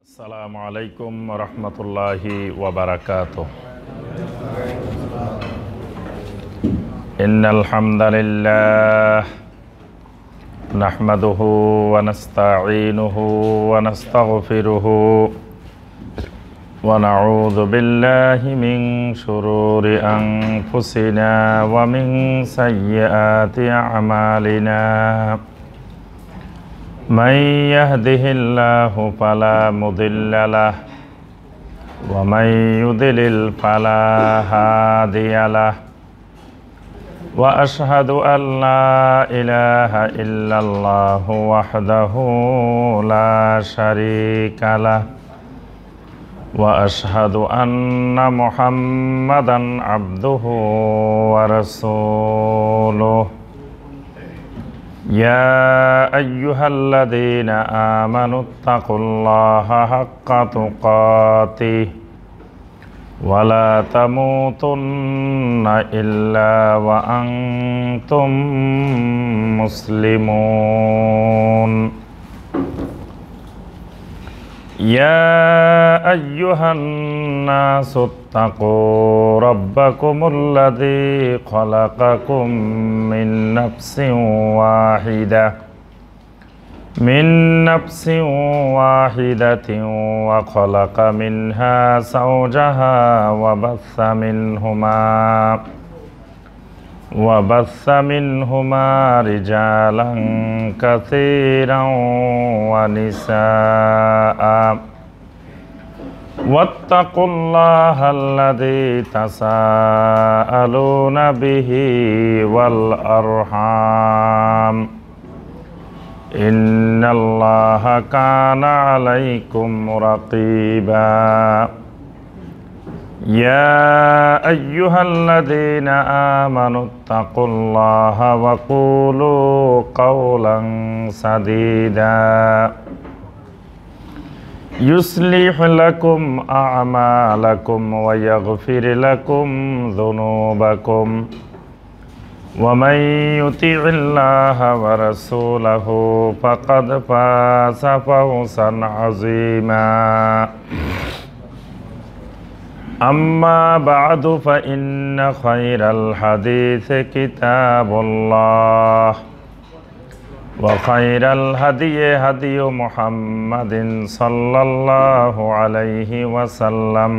আসসালামু আলাইকুম রহমতুল্লাহি ওয়া বারাকাতুহু। ইন্নাল হামদালিল্লাহ নাহমাদুহু ওয়া নাস্তাঈনুহু ওয়া নাস্তাগফিরুহু ওয়া নাউযু বিল্লাহি মিন শুরুরি আনফুসিনা ওয়া মিন সাইয়্যাতি আ'মালিনা। من يهده الله فلا مضل له ومن يضلل فلا هادي له وأشهد أن لا إله إلا الله وحده لا شريك له وأشهد أن محمدا عبده ورسوله يا أيها الذين آمنوا اتقوا الله حق تقاته ولا تموتن إلا وأنتم مسلمون يا أيها الناس اتقوا ربكم الذي خلقكم من نفس واحدة وخلق منها زوجها وبث منهما رجالا كثيرا ونساء واتقوا الله الذي تساءلون به والأرحام إن الله كان عليكم رقيبا يا أيها الذين آمنوا اتقوا الله وقولوا قولا سديدا يصلح لكم أعمالكم ويغفر لكم ذنوبكم ومن يطع الله ورسوله فقد فاز فوزا عظيما أما بعد فإن خير الحديث كتاب الله وخير الهدي هدي محمد صلى الله عليه وسلم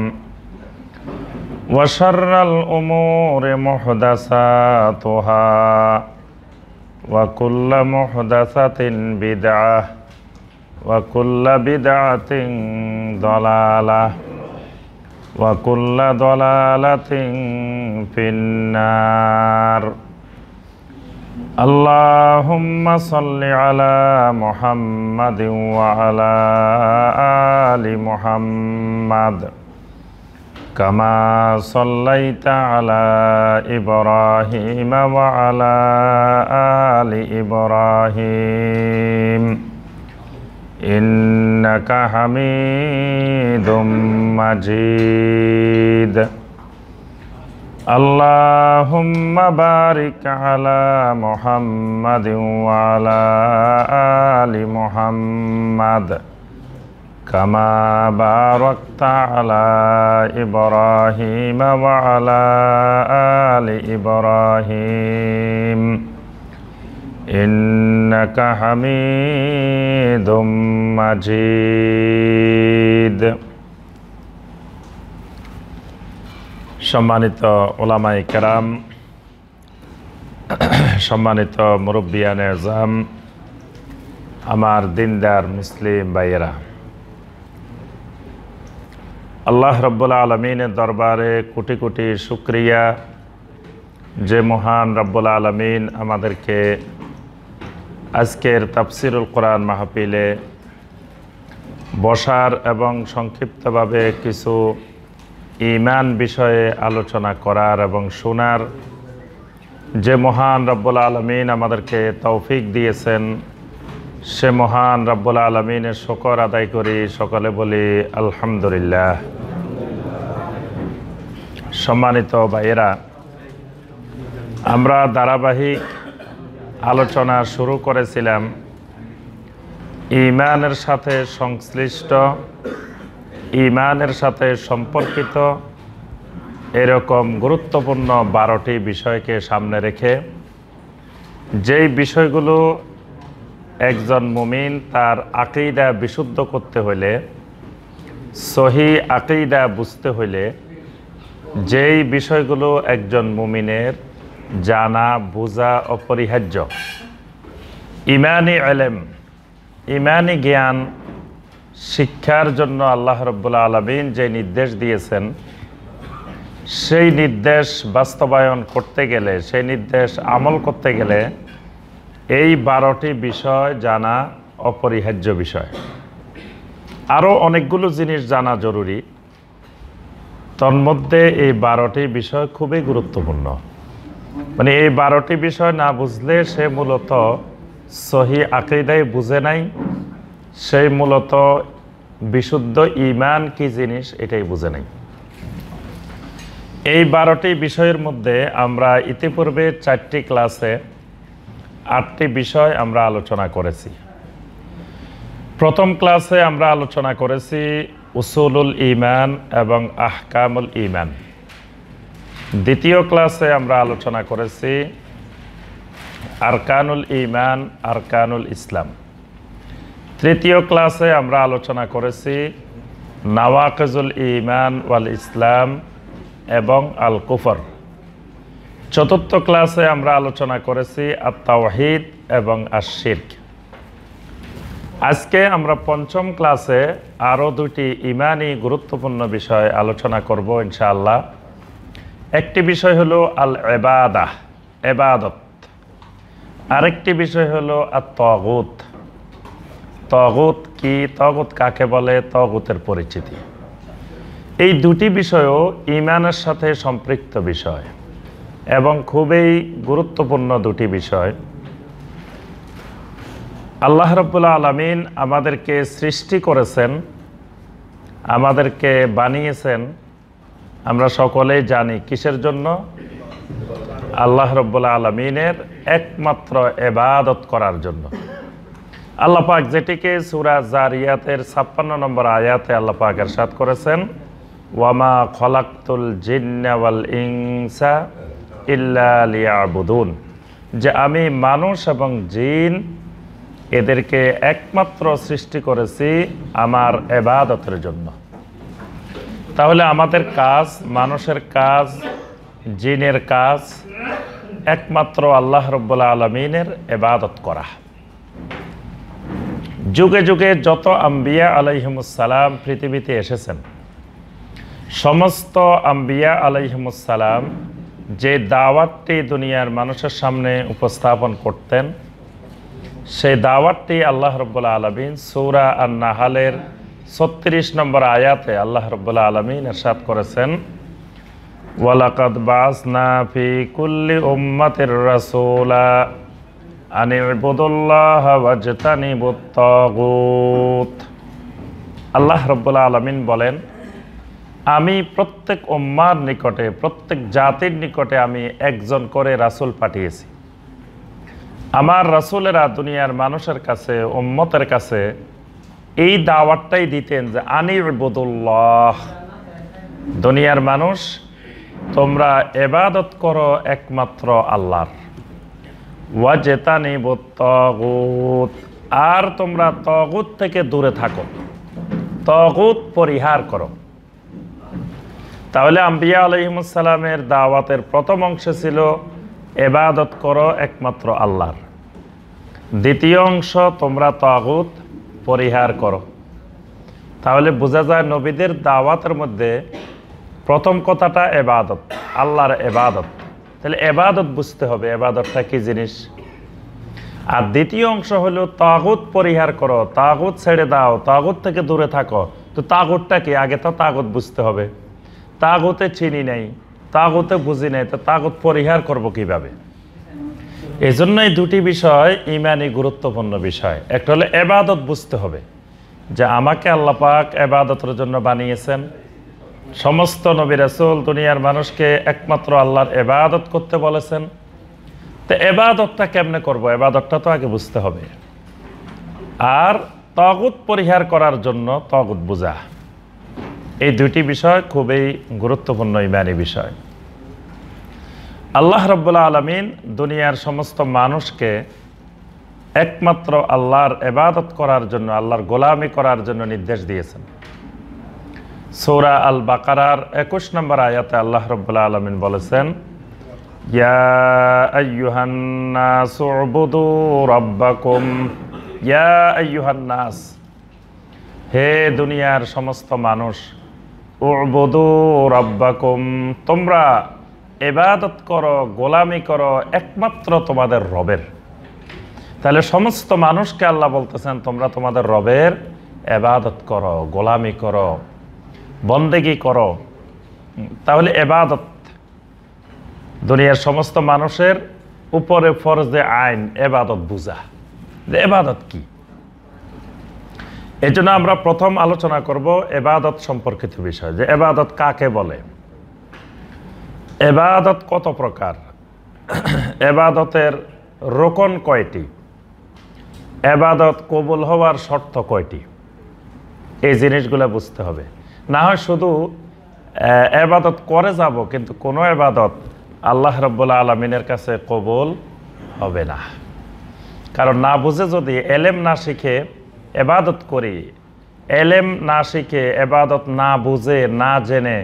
وشر الأمور محدثاتها وكل محدثة بدعة وكل بدعة ضلالة وكل ضلالة في النار اللهم صل على محمد وعلى آل محمد كما صليت على إبراهيم وعلى آل إبراهيم إنك حميد مجيد اللهم بارك على محمد وعلى آل محمد كما باركت على إبراهيم وعلى آل إبراهيم إنك حميد مجيد সম্মানিত ওলামায়ে কেরাম, সম্মানিত মুরব্বিয়ানে আযম, আমার দিনদার মুসলিম ভাইয়েরা, আল্লাহ রাব্বুল আলামিনের দরবারে কোটি কোটি শুকরিয়া যে মহান রাব্বুল আলামিন আমাদেরকে আজকের তাফসিরুল কোরআন মাহফিলে বসার এবং সংক্ষিপ্তভাবে কিছু ঈমান বিষয়ে আলোচনা করার এবং শোনার যে মহান রাব্বুল আলামিন আমাদেরকে তৌফিক দিয়েছেন, সে মহান রাব্বুল আলামিনের শুকর আদায় করি, সকলে বলি আলহামদুলিল্লাহ। সম্মানিত ভাইয়েরা, আমরা ধারাবাহিক আলোচনা শুরু করেছিলাম ঈমানের সাথে সংশ্লিষ্ট ঈমানের সাথে সম্পর্কিত এরকম গুরুত্বপূর্ণ 12টি বিষয়কে সামনে রেখে যেই বিষয়গুলো একজন মুমিন তার আকীদা বিশুদ্ধ করতে হলে, সহি আকীদা বুঝতে হলে যেই বিষয়গুলো একজন মুমিনের জানা বোঝা অপরিহার্য, ঈমানি ইলম, ঈমানি জ্ঞান শিক্ষার জন্য আল্লাহ রাব্বুল আলামিন যে নির্দেশ দিয়েছেন, সেই নির্দেশ বাস্তবায়ন করতে গেলে, সেই নির্দেশ আমল করতে গেলে এই 12টি বিষয় জানা অপরিহার্য বিষয়। আরও অনেকগুলো জিনিস জানা জরুরি, তন্মধ্যে এই 12টি বিষয় খুবই গুরুত্বপূর্ণ। মানে এই 12টি বিষয় না বুঝলে সে মূলত সহি আকীদাই বুঝে নাই, সেই মূলত বিশুদ্ধ ঈমান কি জিনিস এটাই বুঝে নাই। এই 12টি বিষয়ের মধ্যে আমরা ইতিপূর্বে 4টি ক্লাসে 8টি বিষয় আমরা আলোচনা করেছি। প্রথম ক্লাসে আমরা আলোচনা করেছি উসুলুল ঈমান এবং আহকামুল ঈমান। দ্বিতীয় ক্লাসে আমরা আলোচনা করেছি আরকানুল ঈমান, আরকানুল ইসলাম। তৃতীয় ক্লাসে আমরা আলোচনা করেছি নাওয়াকিজুল ঈমান ওয়াল ইসলাম এবং আল কুফর। চতুর্থ ক্লাসে আমরা আলোচনা করেছি আত-তাওহীদ এবং আশ-শিরক। আজকে আমরা পঞ্চম ক্লাসে আরও 2টি ঈমানি গুরুত্বপূর্ণ বিষয় আলোচনা করব ইনশাআল্লাহ। একটি বিষয় হলো আল ইবাদাহ, ইবাদত। আরেকটি বিষয় হলো আত-তাগুত। তাগুত কি, তাগুত কাকে বলে, তাগুতের পরিচিতি। এই 2টি বিষয়ও ঈমানের সাথে সম্পৃক্ত বিষয় এবং খুবই গুরুত্বপূর্ণ 2টি বিষয়। আল্লাহ রাব্বুল আলামিন আমাদেরকে সৃষ্টি করেছেন, আমাদেরকে বানিয়েছেন, আমরা সকলেই জানি কিসের জন্য? আল্লাহ রাব্বুল আলামিনের একমাত্র ইবাদত করার জন্য। আল্লাহ পাক যেটিকে সূরা জারিয়াতের 56 নম্বর আয়াতে আল্লাহ পাক ইরশাদ করেছেন, ওয়ামা খলাকতুল জিন্না ওয়াল ইনসা ইল্লা লিয়াবুদুন, যে আমি মানুষ এবং জিন এদেরকে একমাত্র সৃষ্টি করেছি আমার ইবাদতের জন্য। তাহলে আমাদের কাজ, মানুষের কাজ, জিনের কাজ একমাত্র আল্লাহ রাব্বুল আলামিনের ইবাদত করা। যুগে যুগে যত আম্বিয়া আলাইহিমুস সালাম পৃথিবীতে এসেছেন, সমস্ত আম্বিয়া আলাইহিমুস সালাম যে দাওয়াতটি দুনিয়ার মানুষের সামনে উপস্থাপন করতেন, সেই দাওয়াতটি আল্লাহ রাব্বুল আলামিন সূরা আন-নাহলের 36 নম্বর আয়াতে আল্লাহ রাব্বুল আলামিন ইরশাদ করেছেন, ওয়ালাকাদ বাসনা ফি কুল্লি উম্মাতির রাসূলা আন ইবুদুল্লাহা ওয়াজতানিবুত তাগুত। আল্লাহ রাব্বুল আলামিন বলেন, আমি প্রত্যেক উম্মার নিকটে, প্রত্যেক জাতির নিকটে আমি একজন করে রাসূল পাঠিয়েছি। আমার রাসূলেরা দুনিয়ার মানুষের কাছে, উম্মতের কাছে এই দাওয়াতটাই দিতেন যে আনিবুদুল্লাহ, দুনিয়ার মানুষ তোমরা ইবাদত করো একমাত্র আল্লাহর, ওয়াজতানিবুত তাগুত, আর তোমরা তাগুত থেকে দূরে থাকো, তাগুত পরিহার করো। তাহলে আম্বিয়া আলাইহিমুস সালামের দাওয়াতের প্রথম অংশ ছিল ইবাদত করো একমাত্র আল্লাহর। দ্বিতীয় অংশ তোমরা তাগুত পরিহার করো। তাহলে বোঝা যায় নবীদের দাওয়াতের মধ্যে প্রথম কথাটা ইবাদত, আল্লাহর ইবাদত। তাহলে ইবাদত বুঝতে হবে, ইবাদতটা কি জিনিস। আর দ্বিতীয় অংশ হলো তাগুত পরিহার করো, তাগুত ছেড়ে দাও, তাগুত থেকে দূরে থাকো। তো তাগুতটা কি? আগে তো তাগুত বুঝতে হবে। তাগুতে চিনি নাই, তাগুতে বুঝি নাই, তো তাগুত পরিহার করব কিভাবে? এই জন্য এই 2টি বিষয় ঈমানি গুরুত্বপূর্ণ বিষয়। একটা হলো ইবাদত বুঝতে হবে, যে আমাকে আল্লাহ পাক ইবাদতের জন্য বানিয়েছেন। সমস্ত নবী রাসূল দুনিয়ার মানুষকে একমাত্র আল্লাহর ইবাদত করতে বলেছেন। তো ইবাদতটা কেমনে করব? ইবাদতটা তো আগে বুঝতে হবে। আর তাগুত পরিহার করার জন্য তাগুত বুঝা। এই দুটি বিষয় খুবই গুরুত্বপূর্ণ ইমানি বিষয়। আল্লাহ রাব্বুল আলামিন দুনিয়ার সমস্ত মানুষকে একমাত্র আল্লাহর ইবাদত করার জন্য, আল্লাহর গোলামি করার জন্য নির্দেশ দিয়েছেন। সূরা আল বাকারার 21 নম্বর আয়াতে আল্লাহ রাব্বুল আলামিন বলেছেন, ইয়া আইয়ুহান নাসু উবুদু রাব্বাকুম, ইয়া আইয়ুহান নাস, হে দুনিয়ার সমস্ত মানুষ, উবুদু রাব্বাকুম, তোমরা ইবাদত করো, গোলামি করো একমাত্র তোমাদের রবের। তাহলে সমস্ত মানুষকে আল্লাহ বলতেছেন তোমরা তোমাদের রবের ইবাদত করো, গোলামি করো, বন্দেগি করো। তাহলে ইবাদত দুনিয়ার সমস্ত মানুষের উপরে ফরজে আইন ইবাদত বুঝা, যে ইবাদত কি। এই জন্য আমরা প্রথম আলোচনা করব ইবাদত সম্পর্কিত বিষয়, যে ইবাদত কাকে বলে, ইবাদত কত প্রকার, ইবাদতের রোকন কয়টি, ইবাদত কবুল হওয়ার শর্ত কয়টি, এই জিনিসগুলো বুঝতে হবে। না হয় শুধু ইবাদত করে যাব কিন্তু কোনো ইবাদত আল্লাহ রাব্বুল আলামিনের কাছে কবুল হবে না। কারণ না বুঝে যদি, এলেম না শিখে ইবাদত করি, এলেম না শিখে ইবাদত না বুঝে না জেনে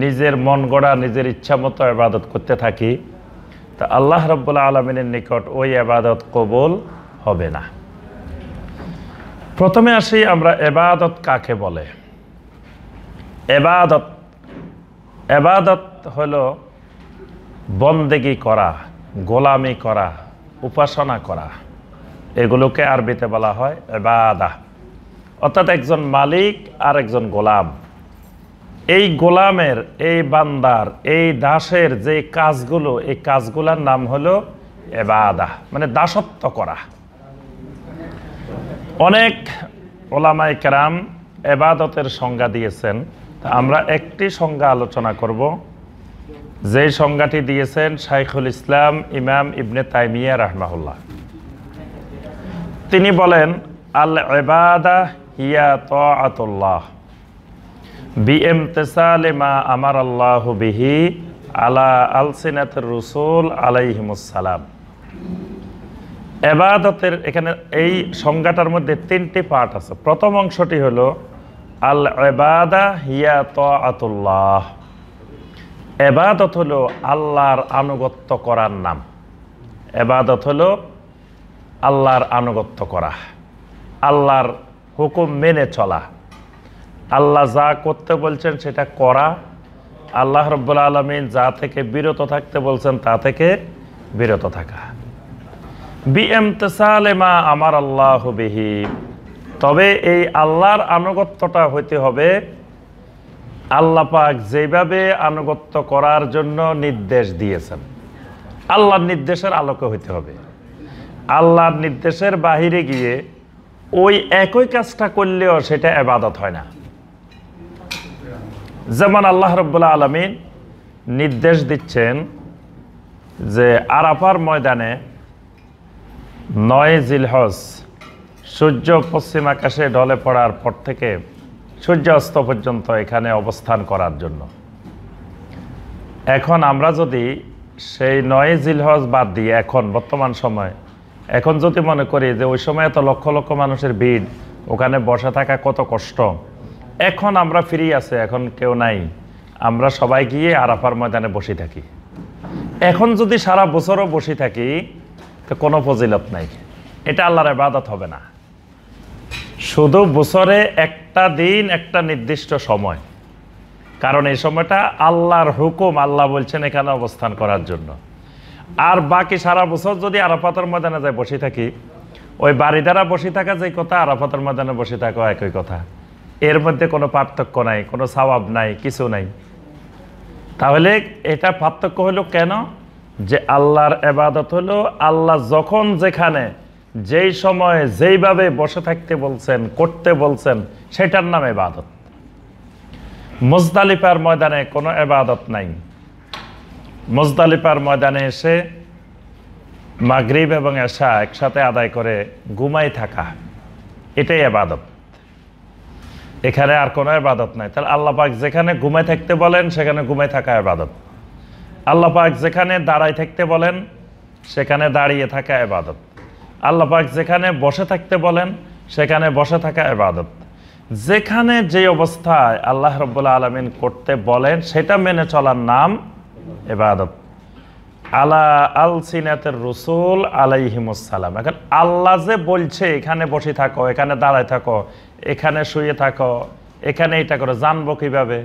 নিজের মন গড়া নিজের ইচ্ছা মতো ইবাদত করতে থাকি, তা আল্লাহ রাব্বুল আলামিনের নিকট ওই ইবাদত কবুল হবে না। প্রথমে আসি আমরা ইবাদত কাকে বলে। ইবাদত হলো বন্দেগি করা, গোলামি করা, উপাসনা করা, এগুলোকে আরবিতে বলা হয় ইবাদা। অর্থাৎ একজন মালিক আর একজন গোলাম, এই গোলামের, এই বান্দার, এই দাসের যে কাজগুলো, এই কাজগুলোর নাম হলো ইবাদা, মানে দাসত্ব করা। অনেক ওলামায়ে কেরাম ইবাদতের সংজ্ঞা দিয়েছেন, আমরা একটি সংজ্ঞা আলোচনা করব, যে সংজ্ঞাটি দিয়েছেন শাইখুল ইসলাম ইমাম ইবনে তাইমিয়া রাহমাহুল্লাহ। তিনি বলেন, আল ইবাদা হিয়া তাআতুল্লাহ বিইমতিসালি মা আমারাল্লাহু বিহি আলা আলসিনাতির রাসূল আলাইহিমুস সালাম। ইবাদতের এখানে এই সংজ্ঞাটার মধ্যে তিনটি পার্ট আছে। প্রথম অংশটি হলো আল ইবাদা হিয়া তাআতুল্লাহ, ইবাদত হলো আল্লাহর আনুগত্য করার নাম। ইবাদত হলো আল্লাহর আনুগত্য করা, আল্লাহর হুকুম মেনে চলা, আল্লাহ যা করতে বলছেন সেটা করা, আল্লাহ রাব্বুল আলামিন যা থেকে বিরত থাকতে বলছেন তা থেকে বিরত থাকা। বিইমতিসালি মা আমারাল্লাহু বিহি, তবে এই আল্লাহর আনুগত্যটা হইতে হবে আল্লাহ পাক যেভাবে আনুগত্য করার জন্য নির্দেশ দিয়েছেন, আল্লাহর নির্দেশের আলোকে হইতে হবে। আল্লাহর নির্দেশের বাহিরে গিয়ে ওই একই কাজটা করলেও সেটা ইবাদত হয় না। যেমন আল্লাহ রাব্বুল আলামিন নির্দেশ দিচ্ছেন যে আরাফার ময়দানে 9 জিলহজ সূর্য পশ্চিম আকাশে ঢলে পড়ার পর থেকে সূর্য অস্ত পর্যন্ত এখানে অবস্থান করার জন্য। এখন আমরা যদি সেই 9 জিলহজ বাদ দিয়ে এখন বর্তমান সময়, এখন যদি মনে করি যে ওই সময় এত লক্ষ লক্ষ মানুষের ভিড়, ওখানে বসে থাকা কত কষ্ট, এখন আমরা ফ্রি আছে, এখন কেউ নাই, আমরা সবাই গিয়ে আরাফার ময়দানে বসে থাকি। এখন যদি সারা বছরও বসে থাকি তো কোনো ফজিলত নাই, এটা আল্লাহর ইবাদত হবে না। শুধু বছরে একটা দিন, একটা নির্দিষ্ট সময়, কারণ এই সময়টা আল্লাহর হুকুম, আল্লাহ বলছেন এখানে অবস্থান করার জন্য। আর বাকি সারা বছর যদি আরাফাতের ময়দানে যায় বসে থাকি, ওই বাড়ি দ্বারা বসে থাকা যে কথা, আরাফাতের ময়দানে বসে থাকা একই কথা, এর মধ্যে কোনো পার্থক্য নাই, কোনো সওয়াব নাই, কিছু নাই। তাহলে এটা পার্থক্য হলো কেন? যে আল্লাহর ইবাদত হলো আল্লাহ যখন যেখানে যেই সময়ে যেইভাবে বসে থাকতে বলছেন, করতে বলছেন, সেটার নাম ইবাদত। মুজদালিফার ময়দানে কোনো ইবাদত নাই। মুজদালিফার ময়দানে এসে মাগরিব এবং এশা একসাথে আদায় করে ঘুমাই থাকা, এটাই ইবাদত। এখানে আর কোনো ইবাদত নাই। তাহলে আল্লাহ পাক যেখানে ঘুমায় থাকতে বলেন সেখানে ঘুমায় থাকা ইবাদত, আল্লাহ পাক যেখানে দাঁড়ায় থাকতে বলেন সেখানে দাঁড়িয়ে থাকা ইবাদত, আল্লাহ পাক যেখানে বসে থাকতে বলেন সেখানে বসে থাকা ইবাদত, যেখানে যে অবস্থায় আল্লাহ রাব্বুল আলামিন করতে বলেন সেটা মেনে চলার নাম ইবাদত। আলা আলসিনাতের রসুল আলাইহিমুস সালাম। এখন আল্লাহ যে বলছে এখানে বসে থাকো, এখানে দাঁড়ায় থাকো, এখানে শুয়ে থাকো, এখানে এটা করো, জানবো কিভাবে?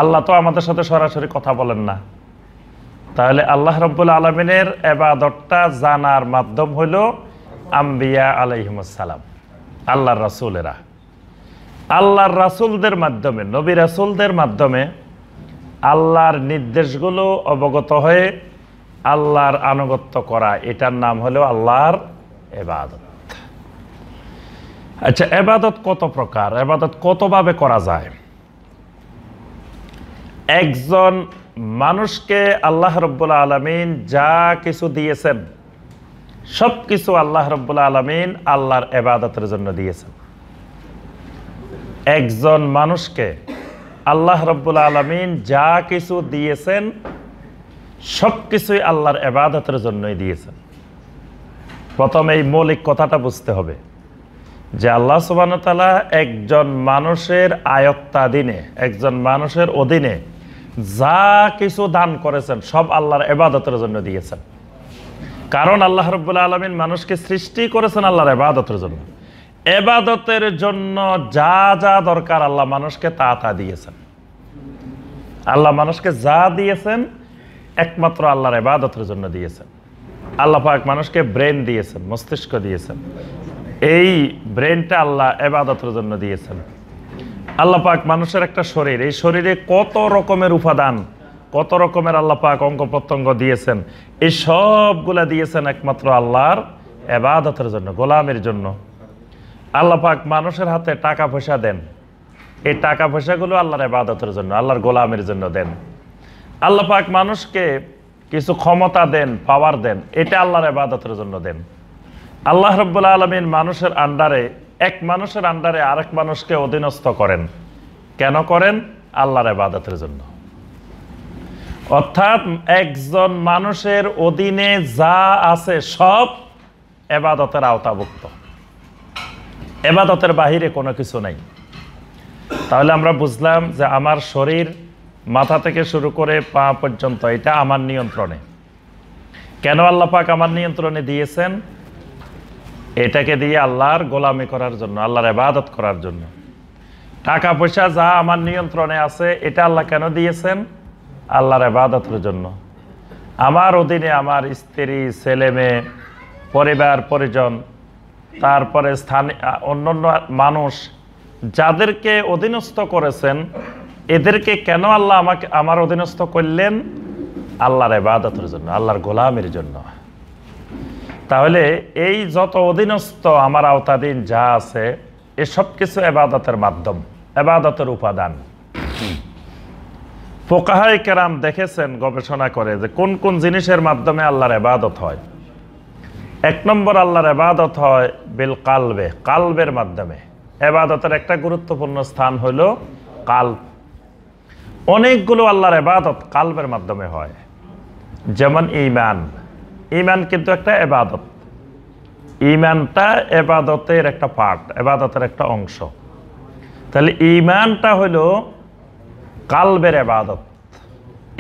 আল্লাহ তো আমাদের সাথে সরাসরি কথা বলেন না। তাহলে আল্লাহ রাব্বুল আলামিনের ইবাদতটা জানার মাধ্যম হলো আম্বিয়া আলাইহিমুস সালাম, আল্লাহর রাসূলেরা। আল্লাহর রাসূলদের মাধ্যমে, নবী রাসূলদের মাধ্যমে আল্লাহর নির্দেশগুলো অবগত হয়ে আল্লাহর আনুগত্য করা, এটার নাম হলো আল্লাহর ইবাদত। আচ্ছা, ইবাদত কত প্রকার, ইবাদত কতভাবে করা যায়? একজন মানুষকে আল্লাহ রাব্বুল আলামিন যা কিছু দিয়েছেন সব কিছু আল্লাহ রাব্বুল আলামিন আল্লাহর ইবাদতের জন্য দিয়েছেন। একজন মানুষকে আল্লাহ রাব্বুল আলামিন যা কিছু দিয়েছেন সব কিছুই আল্লাহর ইবাদতের জন্যই দিয়েছেন। প্রথমে এই মৌলিক কথাটা বুঝতে হবে যে আল্লাহ সুবহানাহু ওয়া তাআলা একজন মানুষের আয়ত্তাধীনে, একজন মানুষের অধীনে যা কিছু দান করেছেন সব আল্লাহর ইবাদতের জন্য দিয়েছেন। কারণ আল্লাহ রাব্বুল আলামিন মানুষকে সৃষ্টি করেছেন আল্লাহর ইবাদতের জন্য। ইবাদতের জন্য যা যা দরকার আল্লাহ মানুষকে তা তা দিয়েছেন। আল্লাহ মানুষকে যা দিয়েছেন একমাত্র আল্লাহর ইবাদতের জন্য দিয়েছেন। আল্লাহ পাক মানুষকে ব্রেন দিয়েছেন, মস্তিষ্ক দিয়েছেন, এই ব্রেনটা আল্লাহ ইবাদতের জন্য দিয়েছেন। আল্লাহ পাক মানুষের একটা শরীর, এই শরীরে কত রকমের উপাদান, কত রকমের আল্লাহ পাক অঙ্গ প্রত্যঙ্গ দিয়েছেন, এই সবগুলা দিয়েছেন একমাত্র আল্লাহর ইবাদতের জন্য, গোলামের জন্য। আল্লাহ পাক মানুষের হাতে টাকা পয়সা দেন, এই টাকা পয়সাগুলো আল্লাহর ইবাদতের জন্য, আল্লাহর গোলামের জন্য দেন। আল্লাহ পাক মানুষকে কিছু ক্ষমতা দেন, পাওয়ার দেন, এটা আল্লাহর ইবাদতের জন্য দেন। আল্লাহ রাব্বুল আলামিন মানুষের আন্ডারে, এক মানুষের আন্ডারে আরেক মানুষকে অধীনস্থ করেন। কেন করেন? আল্লাহর ইবাদতের জন্য। অর্থাৎ একজন মানুষের অধীনে যা আছে সব ইবাদতের আওতাভুক্ত, ইবাদতের বাহিরে কোনো কিছু নাই। তাহলে আমরা বুঝলাম যে আমার শরীর মাথা থেকে শুরু করে পা পর্যন্ত এটা আমার নিয়ন্ত্রণে। কেন আল্লাহ পাক আমার নিয়ন্ত্রণে দিয়েছেন? এটাকে দিয়ে আল্লাহর গোলামি করার জন্য, আল্লাহর ইবাদত করার জন্য। টাকা পয়সা যা আমার নিয়ন্ত্রণে আছে এটা আল্লাহ কেন দিয়েছেন? আল্লাহর ইবাদতের জন্য। আমার অধীনে আমার স্ত্রী, ছেলে মেয়ে, পরিবার পরিজন, তারপরে স্থানীয় অন্যান্য মানুষ যাদেরকে অধীনস্থ করেছেন, এদেরকে কেন আল্লাহ আমার অধীনস্থ করলেন? আল্লাহর ইবাদতের জন্য, আল্লাহর গোলামের জন্য। তাহলে এই যত অধীনস্থ আমার আওতাধীন যা আছে এসব কিছু ইবাদতের মাধ্যম, ইবাদতের উপাদান। ফুকাহায়ে কেরাম দেখেছেন, গবেষণা করে যে কোন কোন জিনিসের মাধ্যমে আল্লাহর ইবাদত হয়। এক নম্বর, আল্লাহর ইবাদত হয় বিল কালবে, কালবের মাধ্যমে। ইবাদতের একটা গুরুত্বপূর্ণ স্থান হলো কালব। অনেকগুলো আল্লাহর ইবাদত কালবের মাধ্যমে হয়। যেমন ঈমান, ঈমান কিন্তু একটা ইবাদত। ঈমানটা ইবাদতের একটা পার্ট, ইবাদতের একটা অংশ। তাহলে ঈমানটা হলো কালবের ইবাদত।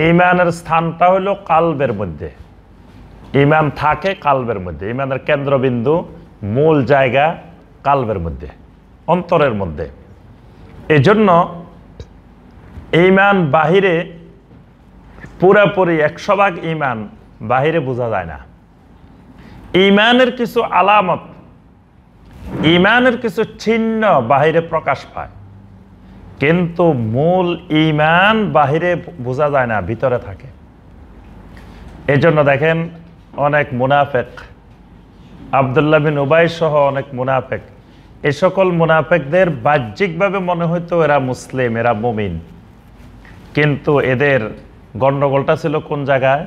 ঈমানের স্থানটা হলো কালবের মধ্যে। ঈমান থাকে কালবের মধ্যে। ঈমানের কেন্দ্রবিন্দু, মূল জায়গা কালবের মধ্যে, অন্তরের মধ্যে। এজন্য ঈমান বাহিরে পুরাপুরি 100% ঈমান বাহিরে বোঝা যায় না। ঈমানের কিছু আলামত, ঈমানের কিছু চিহ্ন বাহিরে প্রকাশ পায়, কিন্তু মূল ঈমান বাহিরে বোঝা যায় না, ভিতরে থাকে। এজন্য দেখেন অনেক মুনাফেক, আব্দুল্লাহ বিন উবাই সহ অনেক মুনাফেক, এই সকল মুনাফেকদের বাহ্যিকভাবে মনে হইতো এরা মুসলিম, এরা মুমিন, কিন্তু এদের গন্ডগোলটা ছিল কোন জায়গায়?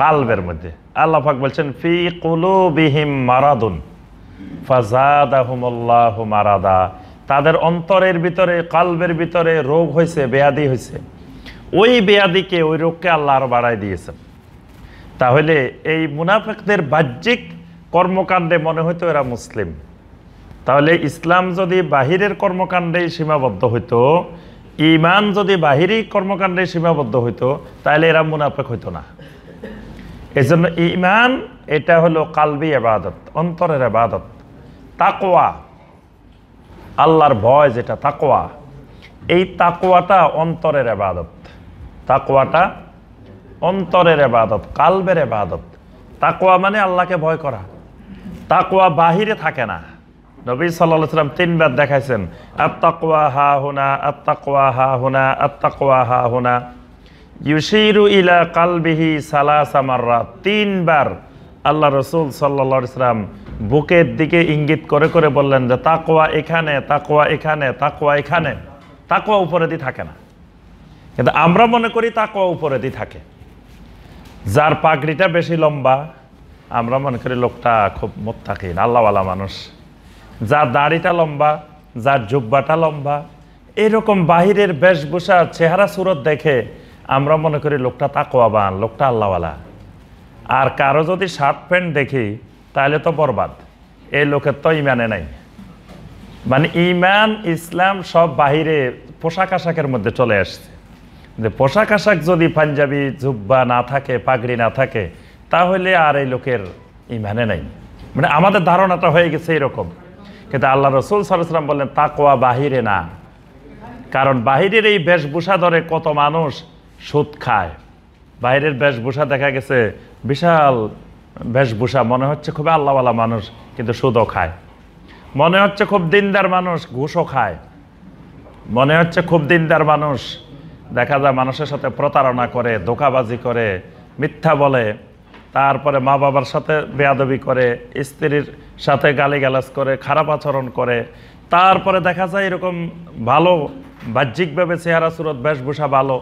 কালবের মধ্যে। আল্লাহ পাক বলছেন ফি কুলুবিহিম মারাদুন ফাযাদাহুমুল্লাহু মারাদা, তাদের অন্তরের ভিতরে কালবের ভিতরে রোগ হয়েছে, বেয়াদি হয়েছে, ওই বেয়াদিকে ওই রোগকে আল্লাহ আরো বাড়ায় দিয়েছেন। তাহলে এই মুনাফিকদের বাহ্যিক কর্মকাণ্ডে মনে হইতো এরা মুসলিম। তাহলে ইসলাম যদি বাহিরের কর্মকাণ্ডেই সীমাবদ্ধ হইতো, ঈমান যদি বাহিরি কর্মকাণ্ডে সীমাবদ্ধ হইতো, তাহলে এরা মুনাফিক হইতো না। এজন্য ঈমান এটা হলো কালবি ইবাদত, অন্তরের ইবাদত। তাকওয়া, আল্লাহর ভয় যেটা তাকওয়া, এই তাকওয়াটা অন্তরের ইবাদত। তাকওয়াটা অন্তরের ইবাদত, কালবের ইবাদত। তাকওয়া মানে আল্লাহকে ভয় করা। তাকওয়া বাহিরে থাকে না। নবী সাল্লাল্লাহু আলাইহি ওয়াসাল্লাম 3 বার দেখাইছেন, আত-তাকওয়া হা হুনা, আত-তাকওয়া হা হুনা, আত-তাকওয়া হা হুনা, ইউশিরু ইলা কালবিহি সালাসা মাররাত। 3 বার আল্লাহ রাসূল সাল্লাল্লাহু আলাইহি ওয়াসাল্লাম বুকের দিকে ইঙ্গিত করে করে বললেন যে তাকওয়া এখানে, তাকওয়া এখানে, তাকওয়া এখানে। তাকওয়া উপরে দিয়ে থাকে না, কিন্তু আমরা মনে করি তাকওয়া উপরে দিয়ে থাকে। যার পাগড়িটা বেশি লম্বা, আমরা মনে করি লোকটা খুব মুত্তাকিন, আল্লাহওয়ালা মানুষ। যার দাড়িটা লম্বা, যার জুব্বাটা লম্বা, এরকম বাহিরের বেশভূষা, চেহারা সুরত দেখে আমরা মনে করি লোকটা তাকওয়াবান, লোকটা আল্লাহওয়ালা। আর কারো যদি শার্ট প্যান্ট দেখি, তাহলে তো বরবাদ, এই লোকের তো ইমানে নাই। মানে ইমান ইসলাম সব বাহিরে পোশাক আশাকের মধ্যে চলে আসছে। যে পোশাক আশাক যদি পাঞ্জাবি জুব্বা না থাকে, পাগড়ি না থাকে, তাহলে আর এই লোকের ইমানে নাই। মানে আমাদের ধারণাটা হয়ে গেছে এরকম। কিন্তু আল্লাহ রাসূল সাল্লাল্লাহু আলাইহি ওয়াসাল্লাম বললেন তাকওয়া বাহিরে না। কারণ বাহিরের এই বেশভূষা ধরে কত মানুষ সুদ খায়। বাইরের বেশভূষা দেখা গেছে বিশাল বেশভূষা, মনে হচ্ছে খুবই আল্লাহওয়ালা মানুষ, কিন্তু সুদও খায়। মনে হচ্ছে খুব দিনদার মানুষ, ঘুষও খায়। মনে হচ্ছে খুব দিনদার মানুষ, দেখা যায় মানুষের সাথে প্রতারণা করে, ধোঁকাবাজি করে, মিথ্যা বলে, তারপরে মা বাবার সাথে বেয়াদবি করে, স্ত্রীর সাথে গালিগালাজ করে, খারাপ আচরণ করে। তারপরে দেখা যায় এরকম ভালো বাহ্যিকভাবে চেহারা সুরত বেশভূষা ভালো,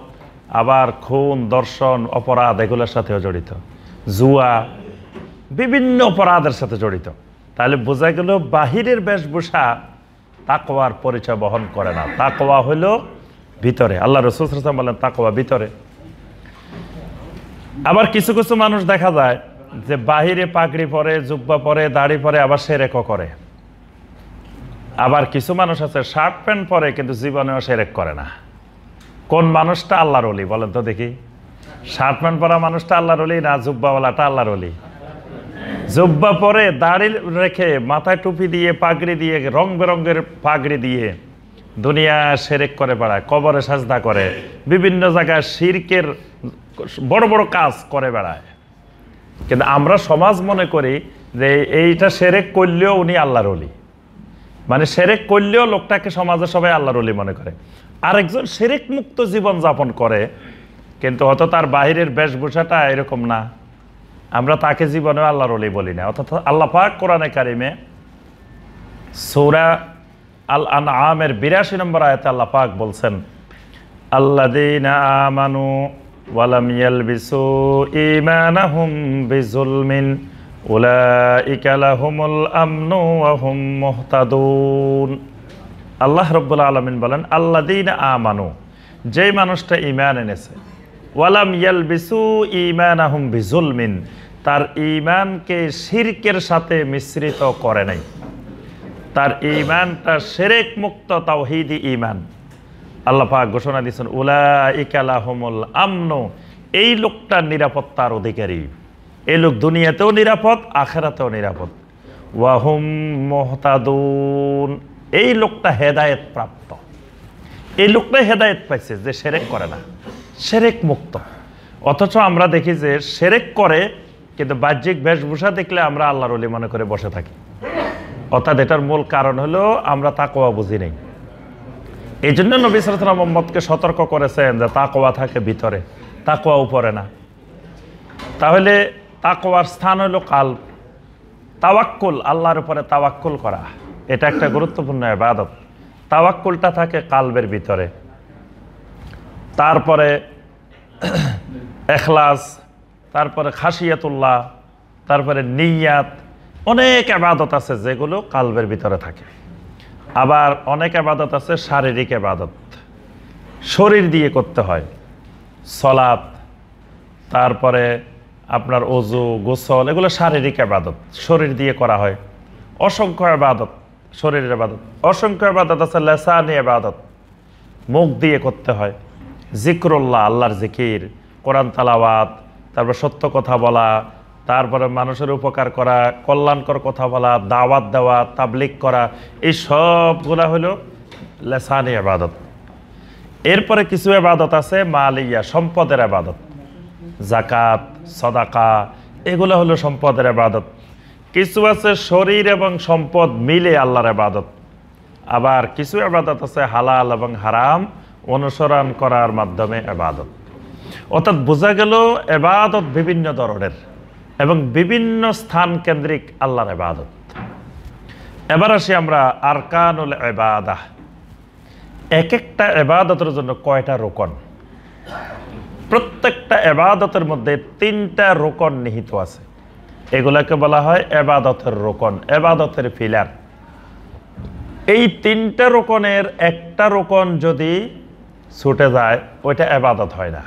আবার খুন, দর্শন, অপরাধ এগুলোর সাথেও জড়িত, জুয়া, বিভিন্ন অপরাধের সাথে জড়িত। তাহলে বোঝা গেল বাহিরের বেশভূষা তাকওয়ার পরিচয় বহন করে না। তাকওয়া হলো ভিতরে। আল্লাহ রাসূল সাল্লাল্লাহু আলাইহি ওয়াসাল্লাম বলেন তাকওয়া ভিতরে। আবার কিছু কিছু মানুষ দেখা যায় যে বাহিরে পাগড়ি পরে, জুব্বা পরে, দাড়ি পরে, আবার শিরকও করে। আবার কিছু মানুষ আছে শার্ট প্যান্ট পরে, কিন্তু জীবনেও শিরক করে না। কোন মানুষটা আল্লাহর ওলি বলেন তো দেখি? শার্ট প্যান্ট পরা মানুষটা আল্লাহর ওলি না জুব্বাওয়ালাটা আল্লাহর ওলি? জুব্বা পরে, দাড়ি রেখে, মাথায় টুপি দিয়ে, পাগড়ি দিয়ে, রং বেরঙের পাগড়ি দিয়ে দুনিয়া শিরক করে বেড়ায়, কবরে সাজদা করে, বিভিন্ন জায়গায় শিরকের বড় বড় কাজ করে বেড়ায়। কিন্তু আমরা সমাজ মনে করি যে এইটা শিরক করলেও উনি আল্লাহর ওলি। মানে শিরক করলেও লোকটাকে সমাজে সবাই আল্লাহর ওলি মনে করে। আরেকজন শিরক মুক্ত জীবন যাপন করে, কিন্তু হয়তো তার বাহিরের বেশভূষাটা এরকম না, আমরা তাকে জীবনেও আল্লাহর ওলি বলি না। অর্থাৎ আল্লাহ পাক কোরআনে কারিমে সূরা আল আনআমের ৮২ নম্বর আয়াতে আল্লাহ পাক বলছেন, আল্লাযীনা আমানু ওয়া লাম ইয়ালবিসু ঈমানাহুম বিযুলমিন উলাইকা লাহুমুল আমনু ওয়া হুম মুহতাদুন। আল্লাহ রাব্বুল আলামিন বলেন, আল্লাযীনা আমানু, যেই মানুষটা ঈমান এনেছে, ওয়া লাম ইয়ালবিসু ঈমানাহুম বিযুলমিন, তার ঈমানকে শিরকের সাথে মিশ্রিত করে নাই, তার ঈমানটা শিরক মুক্ত তাওহীদি ঈমান। আল্লাহ পাক ঘোষণা দিয়েছেন উলাইকা লাহুমুল আমনু, এই লোকটার নিরাপত্তার অধিকারী। এই লোক দুনিয়াতেও নিরাপদ, আখিরাতেও নিরাপদ। ওয়া হুম মুহতাদুন, এই লোকটা হেদায়েত প্রাপ্ত। এই লোকটা হেদায়েত পাইছে যে শিরক করে না, শিরক মুক্ত। অথচ আমরা দেখি যে শিরক করে, কিন্তু বাহ্যিক বেশভূষা দেখলে আমরা আল্লাহর ওলি মনে করে বসে থাকি। অর্থাৎ এটার মূল কারণ হলো আমরা তাকওয়া বুঝি নেই। এই জন্য নবী সাল্লাল্লাহু আলাইহি ওয়াসাল্লাম উম্মতকে সতর্ক করেছেন যে তাকওয়া থাকে ভিতরে, তাকওয়া উপরে না। তাহলে তাকওয়ার স্থান হলো কালব। তাওয়াক্কুল, আল্লাহর উপরে তাওয়াক্কুল করা, এটা একটা গুরুত্বপূর্ণ ইবাদত। তাওয়াক্কুলটা থাকে কালবের ভিতরে। তারপরে ইখলাস, তারপরে খাশিয়াতুল্লাহ, তারপরে নিয়াত, অনেক ইবাদত আছে যেগুলো কালবের ভিতরে থাকে। আবার অনেক ইবাদত আছে শারীরিক ইবাদত, শরীর দিয়ে করতে হয়। সালাত, তারপরে আপনার ওযু, গোসল, এগুলো শারীরিক ইবাদত, শরীর দিয়ে করা হয়। অসংখ্য ইবাদত, শরীরের ইবাদত। অসংখ্য ইবাদত আছে লিসানি ইবাদত, মুখ দিয়ে করতে হয়। জিক্রুল্লাহ, আল্লাহর জিকির, কোরআন তেলাওয়াত, তারপর সত্য কথা বলা, তারপরে মানুষের উপকার করা, কল্যাণকর কথা বলা, দাওয়াত দেওয়া, তাবলিগ করা, এই সবগুলা হলো লিসানি ইবাদত। এরপরে কিছু ইবাদত আছে মালিয়া, সম্পদের ইবাদত, যাকাত, সাদাকা, এগুলো হলো সম্পদের ইবাদত। কিছু আছে শরীর এবং সম্পদ মিলে আল্লাহর ইবাদত। আবার কিছু ইবাদত আছে হালাল এবং হারাম অনুসরণ করার মাধ্যমে ইবাদত। অর্থাৎ বোঝা গেল ইবাদত বিভিন্ন ধরনের এবং বিভিন্ন স্থান কেন্দ্রিক আল্লাহর ইবাদত। এবার আসি আমরা আরকানুল ইবাদাহ। এক একটা ইবাদতের জন্য কয়টা রোকন? প্রত্যেকটা ইবাদতের মধ্যে 3টা রোকন নিহিত আছে। এগুলাকে বলা হয় ইবাদতের রোকন, ইবাদতের পিলার। এই 3টা রোকনের একটা রোকন যদি ছুটে যায়, ওইটা ইবাদত হয় না।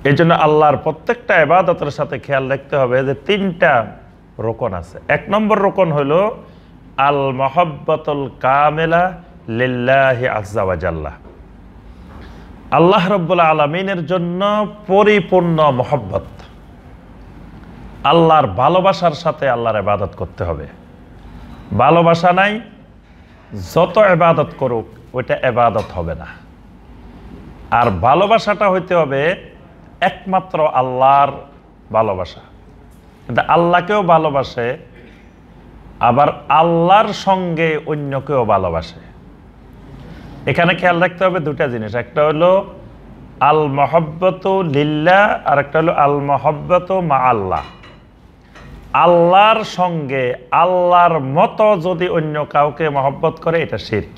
এই জন্য আল্লাহর প্রত্যেকটা ইবাদতের সাথে খেয়াল রাখতে হবে যে 3টা রোকন আছে। 1 নম্বর রোকন হলো আল মহব্বতুল কামেলা লিল্লাহি আযজা ওয়া জাল্লা। আল্লাহ রাব্বুল আলামিনের জন্য পরিপূর্ণ মহব্বত, আল্লাহর ভালোবাসার সাথে আল্লাহর ইবাদত করতে হবে। ভালোবাসা নাই, যত ইবাদত করুক ওইটা ইবাদত হবে না। আর ভালোবাসাটা হইতে হবে একমাত্র আল্লাহর ভালোবাসা। কিন্তু আল্লাহকেও ভালোবাসে, আবার আল্লাহর সঙ্গে অন্যকেও ভালোবাসে। এখানে খেয়াল রাখতে হবে 2টা জিনিস, একটা হলো আল মহব্বতু লিল্লাহ, আর একটা হলো আল মহব্বতু মা আল্লাহ। আল্লাহর সঙ্গে আল্লাহর মতো যদি অন্য কাউকে মহব্বত করে, এটা শিরক।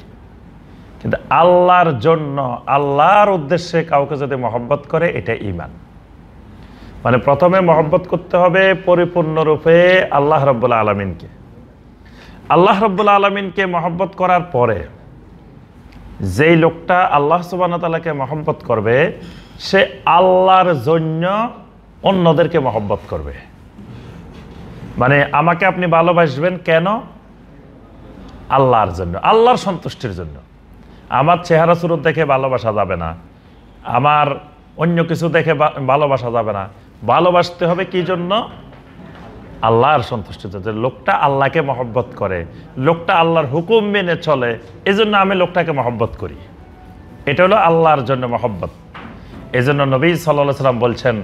কিন্তু আল্লাহর জন্য, আল্লাহর উদ্দেশ্যে কাউকে যদি মহব্বত করে, এটা ঈমান। মানে প্রথমে মহব্বত করতে হবে পরিপূর্ণরূপে আল্লাহ রাব্বুল আলামিনকে। আল্লাহ রাব্বুল আলামিনকে মহব্বত করার পরে যেই লোকটা আল্লাহ সুবহানাহু ওয়া তাআলাকে মহব্বত করবে, সে আল্লাহর জন্য অন্যদেরকে মহব্বত করবে। মানে আমাকে আপনি ভালোবাসবেন কেন? আল্লাহর জন্য, আল্লাহর সন্তুষ্টির জন্য। আমার চেহারা সুরত দেখে ভালোবাসা যাবে না, আমার অন্য কিছু দেখে ভালোবাসা যাবে না। ভালোবাসতে হবে কি জন্য? আল্লাহর সন্তুষ্টির জন্য। লোকটা আল্লাহকে মহব্বত করে, লোকটা আল্লাহর হুকুম মেনে চলে, এজন্য আমি লোকটাকে মহব্বত করি। এটা হলো আল্লাহর জন্য মহব্বত। এজন্য নবী সাল্লাল্লাহু আলাইহি ওয়াসাল্লাম বলছেন,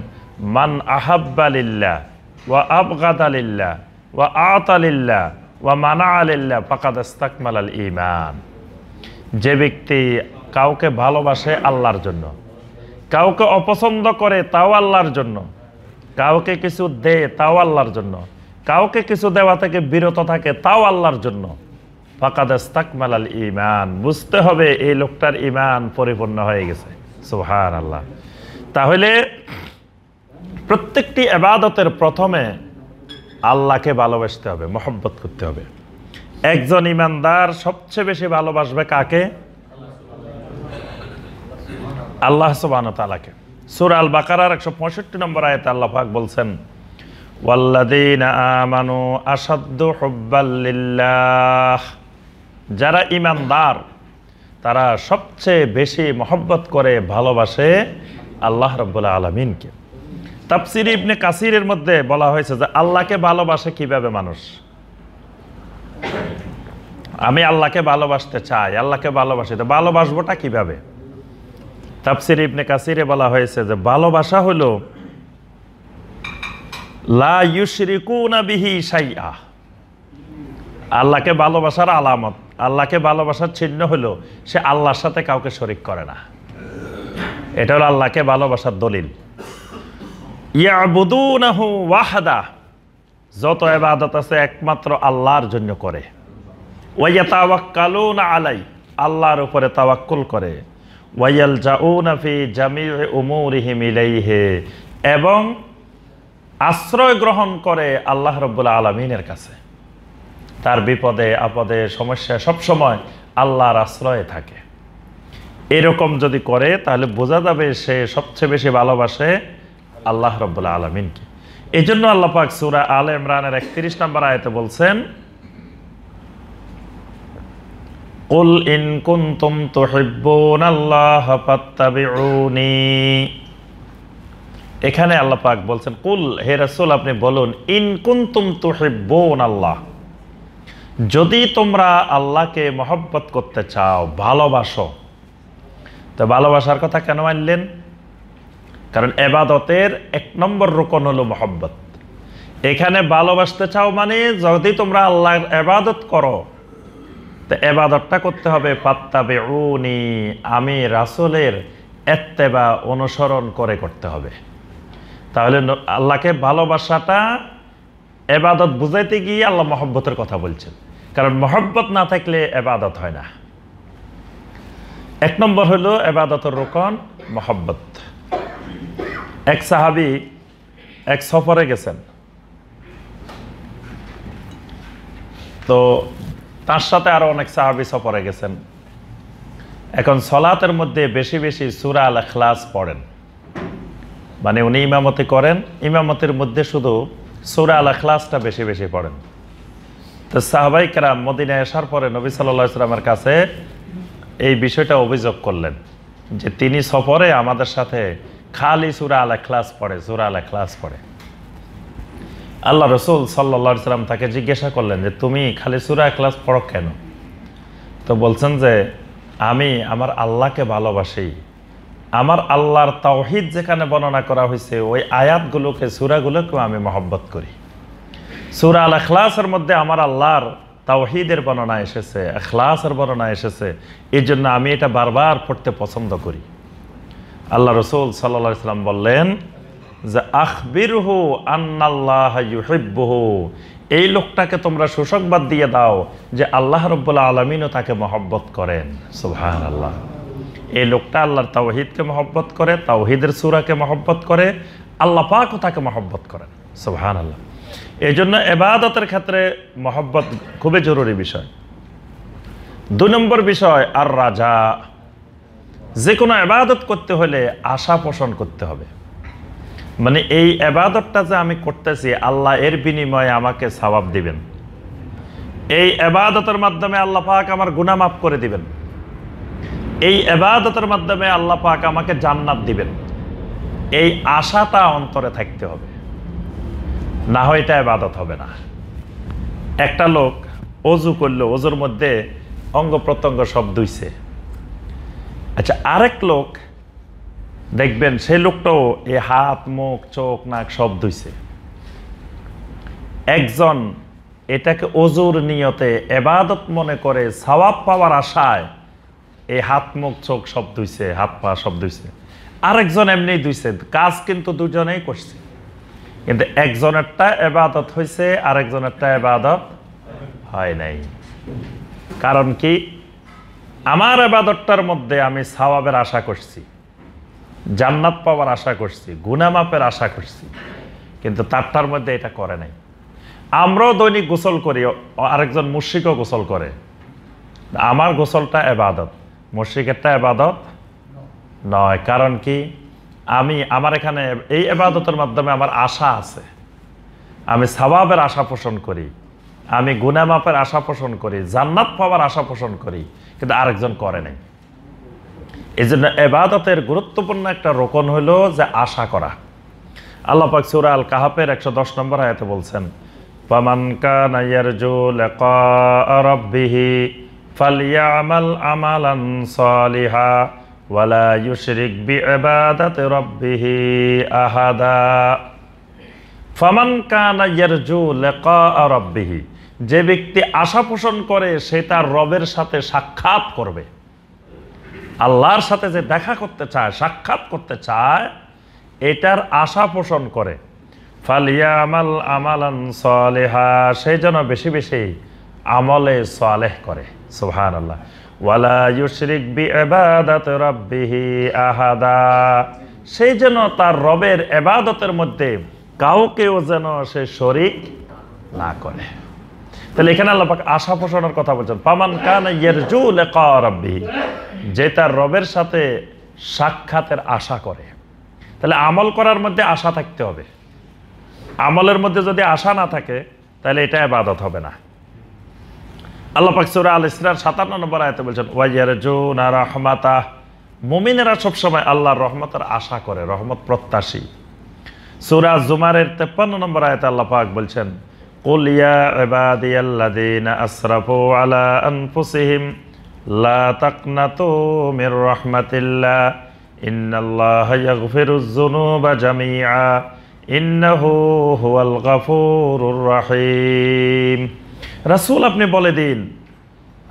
মান আহাব্বা লিল্লাহ ওয়া আবগাদা লিল্লাহ ওয়া আতা লিল্লাহ ওয়া মানাআ লিল্লাহ ফাকাদ ইসতাকমালাল ঈমান। যে ব্যক্তি কাউকে ভালোবাসে আল্লাহর জন্য, কাউকে অপছন্দ করে তাও আল্লাহর জন্য, কাউকে কিছু দেয় তাও আল্লাহর জন্য, কাউকে কিছু দেওয়া থেকে বিরত থাকে তাও আল্লাহর জন্য, ফাকাদ ইসতাকমালাল ঈমান, বুঝতে হবে এই লোকটার ঈমান পরিপূর্ণ হয়ে গেছে। সুবহানাল্লাহ। তাহলে প্রত্যেকটি ইবাদতের প্রথমে আল্লাহকে ভালোবাসতে হবে, মহব্বত করতে হবে। একজন ঈমানদার সবচেয়ে বেশি ভালোবাসবে কাকে? আল্লাহ সুবহানাহু ওয়া তাআলাকে। সূরা আল বাকারার 165 নম্বর আয়াতে আল্লাহ পাক বলছেন, ওয়াল্লাযীনা আমানু আশাদ্দু হুব্বাল লিল্লাহ। যারা ঈমানদার তারা সবচেয়ে বেশি মহব্বত করে, ভালোবাসে আল্লাহ রাব্বুল আলামিনকে। তাফসীর ইবনে কাসিরের মধ্যে বলা হয়েছে যে আল্লাহকে ভালোবাসে কিভাবে মানুষ। আমি আল্লাহকে ভালোবাসতে চাই, আল্লাহকে ভালোবাসি, তো ভালোবাসবোটা কিভাবে? তাফসীর ইবনে কাসিরে বলা হয়েছে যে ভালোবাসা হলো লা ইউশরিকুনা বিহি শাইআ। আল্লাহকে ভালোবাসার আলামত, আল্লাহকে ভালোবাসার চিহ্ন হলো সে আল্লাহর সাথে কাউকে শরীক করে না। এটা হলো আল্লাহকে ভালোবাসার দলিল। ইয়াবুদুনাহু ওয়াহদা, যত ইবাদত আছে একমাত্র আল্লাহর জন্য করে। ওয়া ইয়াতাওয়াক্কালুনা আলাই, আল্লাহর উপরে তাওয়াক্কুল করে। ওয়া ইয়ালজাউনা ফি জামিই উমুরিহিম ইলাইহি, এবং আশ্রয় গ্রহণ করে আল্লাহ রাব্বুল আলামিনের কাছে। তার বিপদে আপদে সমস্যায় সবসময় আল্লাহর আশ্রয়ে থাকে। এরকম যদি করে তাহলে বোঝা যাবে সে সবচেয়ে বেশি ভালোবাসে আল্লাহ রাব্বুল আলামিনকে। এই জন্য আল্লাহ পাক সূরা আলে ইমরানের 31 নম্বর আয়াতে বলছেন, কুল ইন কুনতুম তুহিব্বুনাল্লাহ ফাত্তাবিউনি। এখানে আল্লাহ পাক বলছেন, কুল, হে রাসূল আপনি বলুন, ইন কুনতুম তুহিব্বুনাল্লাহ, যদি তোমরা আল্লাহকে মহব্বত করতে চাও, ভালোবাসো। তো ভালোবাসার কথা কেন আনলেন? কারণ ইবাদতের 1 নম্বর রুকন হলো মহব্বত। এখানে ভালোবাসতে চাও মানে যদি তোমরা আল্লাহর ইবাদত করো, তো ইবাদতটা করতে হবে ফাত্তাবিউনি, আমি রাসূলের ইত্তেবা অনুসরণ করে করতে হবে। তাহলে আল্লাহকে ভালোবাসাটা ইবাদত বুঝাইতে গিয়ে আল্লাহ মহব্বতের কথা বলছেন, কারণ মহব্বত না থাকলে ইবাদত হয় না। 1 নম্বর হলো ইবাদতের রুকন মহব্বত। এক সাহাবী এক সফরে গেছেন, তো তার সাথে আরো অনেক সাহাবী সফরে গেছেন। এখন সালাতের মধ্যে বেশি বেশি সূরা আল ইখলাস পড়েন, মানে উনি ইমামতি করেন, ইমামতির মধ্যে শুধু সূরা আল ইখলাসটা বেশি বেশি পড়েন। তো সাহাবায়ে কেরাম মদিনায় আসার পরে নবী সাল্লাল্লাহু আলাইহি ওয়াসাল্লামের কাছে এই বিষয়টা অভিযোগ করলেন যে তিনি সফরে আমাদের সাথে খালি সূরা আল ইখলাস পড়ে, সূরা আল ইখলাস পড়ে। আল্লাহ রাসূল সাল্লাল্লাহু আলাইহি ওয়াসাল্লাম তাকে জিজ্ঞাসা করলেন যে তুমি খালি সূরা ইখলাস পড়ো কেন? তো বলছেন যে আমি আমার আল্লাহকে ভালোবাসি, আমার আল্লাহর তাওহীদ যেখানে বর্ণনা করা হয়েছে ওই আয়াতগুলোকে, সূরাগুলোকে আমি মহব্বত করি। সূরা আল ইখলাসের মধ্যে আমার আল্লাহর তাওহীদের বর্ণনা এসেছে, ইখলাসের বর্ণনা এসেছে, এই জন্য আমি এটা বারবার পড়তে পছন্দ করি। আল্লাহ রাসূল সাল্লাল্লাহু আলাইহি ওয়াসাল্লাম বললেন যে আখবিরহু আন্নাল্লাহা ইউহিব্বুহু, এই লোকটাকে তোমরা সুসংবাদ দিয়ে দাও যে আল্লাহ রাব্বুল আলামিনও তাকে মহব্বত করেন। সুবহানাল্লাহ। এই লোকটা আল্লাহর তাওহীদকে মহব্বত করে, তাওহীদের সূরাকে মহব্বত করে, আল্লাহ পাকও তাকে মহব্বত করেন। সুবহানাল্লাহ। এই জন্য ইবাদতের ক্ষেত্রে মহব্বত খুবই জরুরি বিষয়। 2 নম্বর বিষয় আর রাজা, যে কোনো ইবাদত করতে হলে আশা পোষণ করতে হবে। মানে এই ইবাদতটা যে আমি করতেছি আল্লাহ এর বিনিময়ে আমাকে সওয়াব দিবেন, এই ইবাদতের মাধ্যমে আল্লাহ পাক আমার গুনাহ মাফ করে দিবেন, এই ইবাদতের মাধ্যমে আল্লাহ পাক আমাকে জান্নাত দিবেন, এই আশাটা অন্তরে থাকতে হবে, না হয় এটা ইবাদত হবে না। একটা লোক ওযু করলো, ওযুর মধ্যে অঙ্গ প্রত্যঙ্গ সব ধুইছে। আচ্ছা, আরেক লোক দেখবেন সেই লোকটাও এই হাত, মুখ, চোখ, নাক সব ধুইছে। একজন এটাকে ওযুর নিয়তে ইবাদত মনে করে সওয়াব পাওয়ার আশায় এই হাত, মুখ, চোখ সব ধুইছে, হাত পা সব ধুইছে। আরেকজন এমনি ধুইছে, কাজ কিন্তু দুজনেই করছে, কিন্তু একজনেরটা ইবাদত হয়েছে, আরেকজনেরটা ইবাদত হয় নাই। কারণ কি? আমার ইবাদতটার মধ্যে আমি সওয়াবের আশা করছি, জান্নাত পাওয়ার আশা করছি, গুনাহ মাফের আশা করছি, কিন্তু তারটার মধ্যে এটা করে নাই। আমরাও দৈনিক গোসল করি, আরেকজন মুশরিকও গোসল করে, আমার গোসলটা ইবাদত, মুশরিকেরটা ইবাদত নয়। কারণ কি? আমার এখানে এই ইবাদতের মাধ্যমে আমার আশা আছে, আমি সওয়াবের আশা পোষণ করি, আমি গুনাহ মাফের আশা পোষণ করি, জান্নাত পাওয়ার আশা পোষণ করি, কিন্তু আরেকজন করে নাই। এই জন্য ইবাদতের গুরুত্বপূর্ণ একটা রোকন হলো যে আশা করা। আল্লাহ পাক সূরা আল কাহাফের 110 নম্বর আয়াতে বলছেন, ফামান কানা ইয়ারজু লিকা রাব্বিহি ফালইয়ামাল আমালান সালিহা ওয়ালা ইউশরিক বিইবাদাতি রাব্বিহি আহাদা। ফামান কানা ইয়ারজু লিকা রাব্বিহি, যে ব্যক্তি আশা পোষণ করে সে তার রবের সাথে সাক্ষাৎ করবে, আল্লাহর সাথে যে দেখা করতে চায়, সাক্ষাৎ করতে চায়, এটার আশা পোষণ করে, ফালিয়ামাল আমালান সালিহা, সেই জন্য বেশি বেশি আমলে সালেহ করে। সুবহানাল্লাহ। ওয়ালা ইউশরিক বিইবাদাতি রাব্বিহি আহাদা, সেই যেন তার রবের ইবাদতের মধ্যে কাউকেও যেন সে শরীক না করে। তাহলে এখানে আল্লাহ পাক আশা পোষণের কথা বলছেন, ফামান কানা ইয়ারজু লিকা রাব্বিহি, যে তার রবের সাথে সাক্ষাতের আশা করে। তাহলে আমল করার মধ্যে আশা থাকতে হবে। আমলের মধ্যে যদি আশা না থাকে তাহলে এটা ইবাদত হবে না। আল্লাহ পাক সূরা আল ইসরার 57 নম্বর আয়াতে বলছেন, ওয়া ইয়ারজুনা রাহমাতাহ, মুমিনেরা সবসময় আল্লাহর রহমতের আশা করে, রহমত প্রত্যাশী। সূরা জুমারের 53 নম্বর আয়াতে আল্লাহ পাক বলছেন, কুল ইয়া ইবাদিয়াল্লাযীনা আসরাফু আলা আনফুসিহিম লা তাকনাতু মির রাহমাতিল্লাহ ইন্নাল্লাহা ইয়াগফিরুয যুনুবা জামিআ ইন্নাহু হুয়াল গফুরুর রহিম। রাসূল আপনি বলে দিন,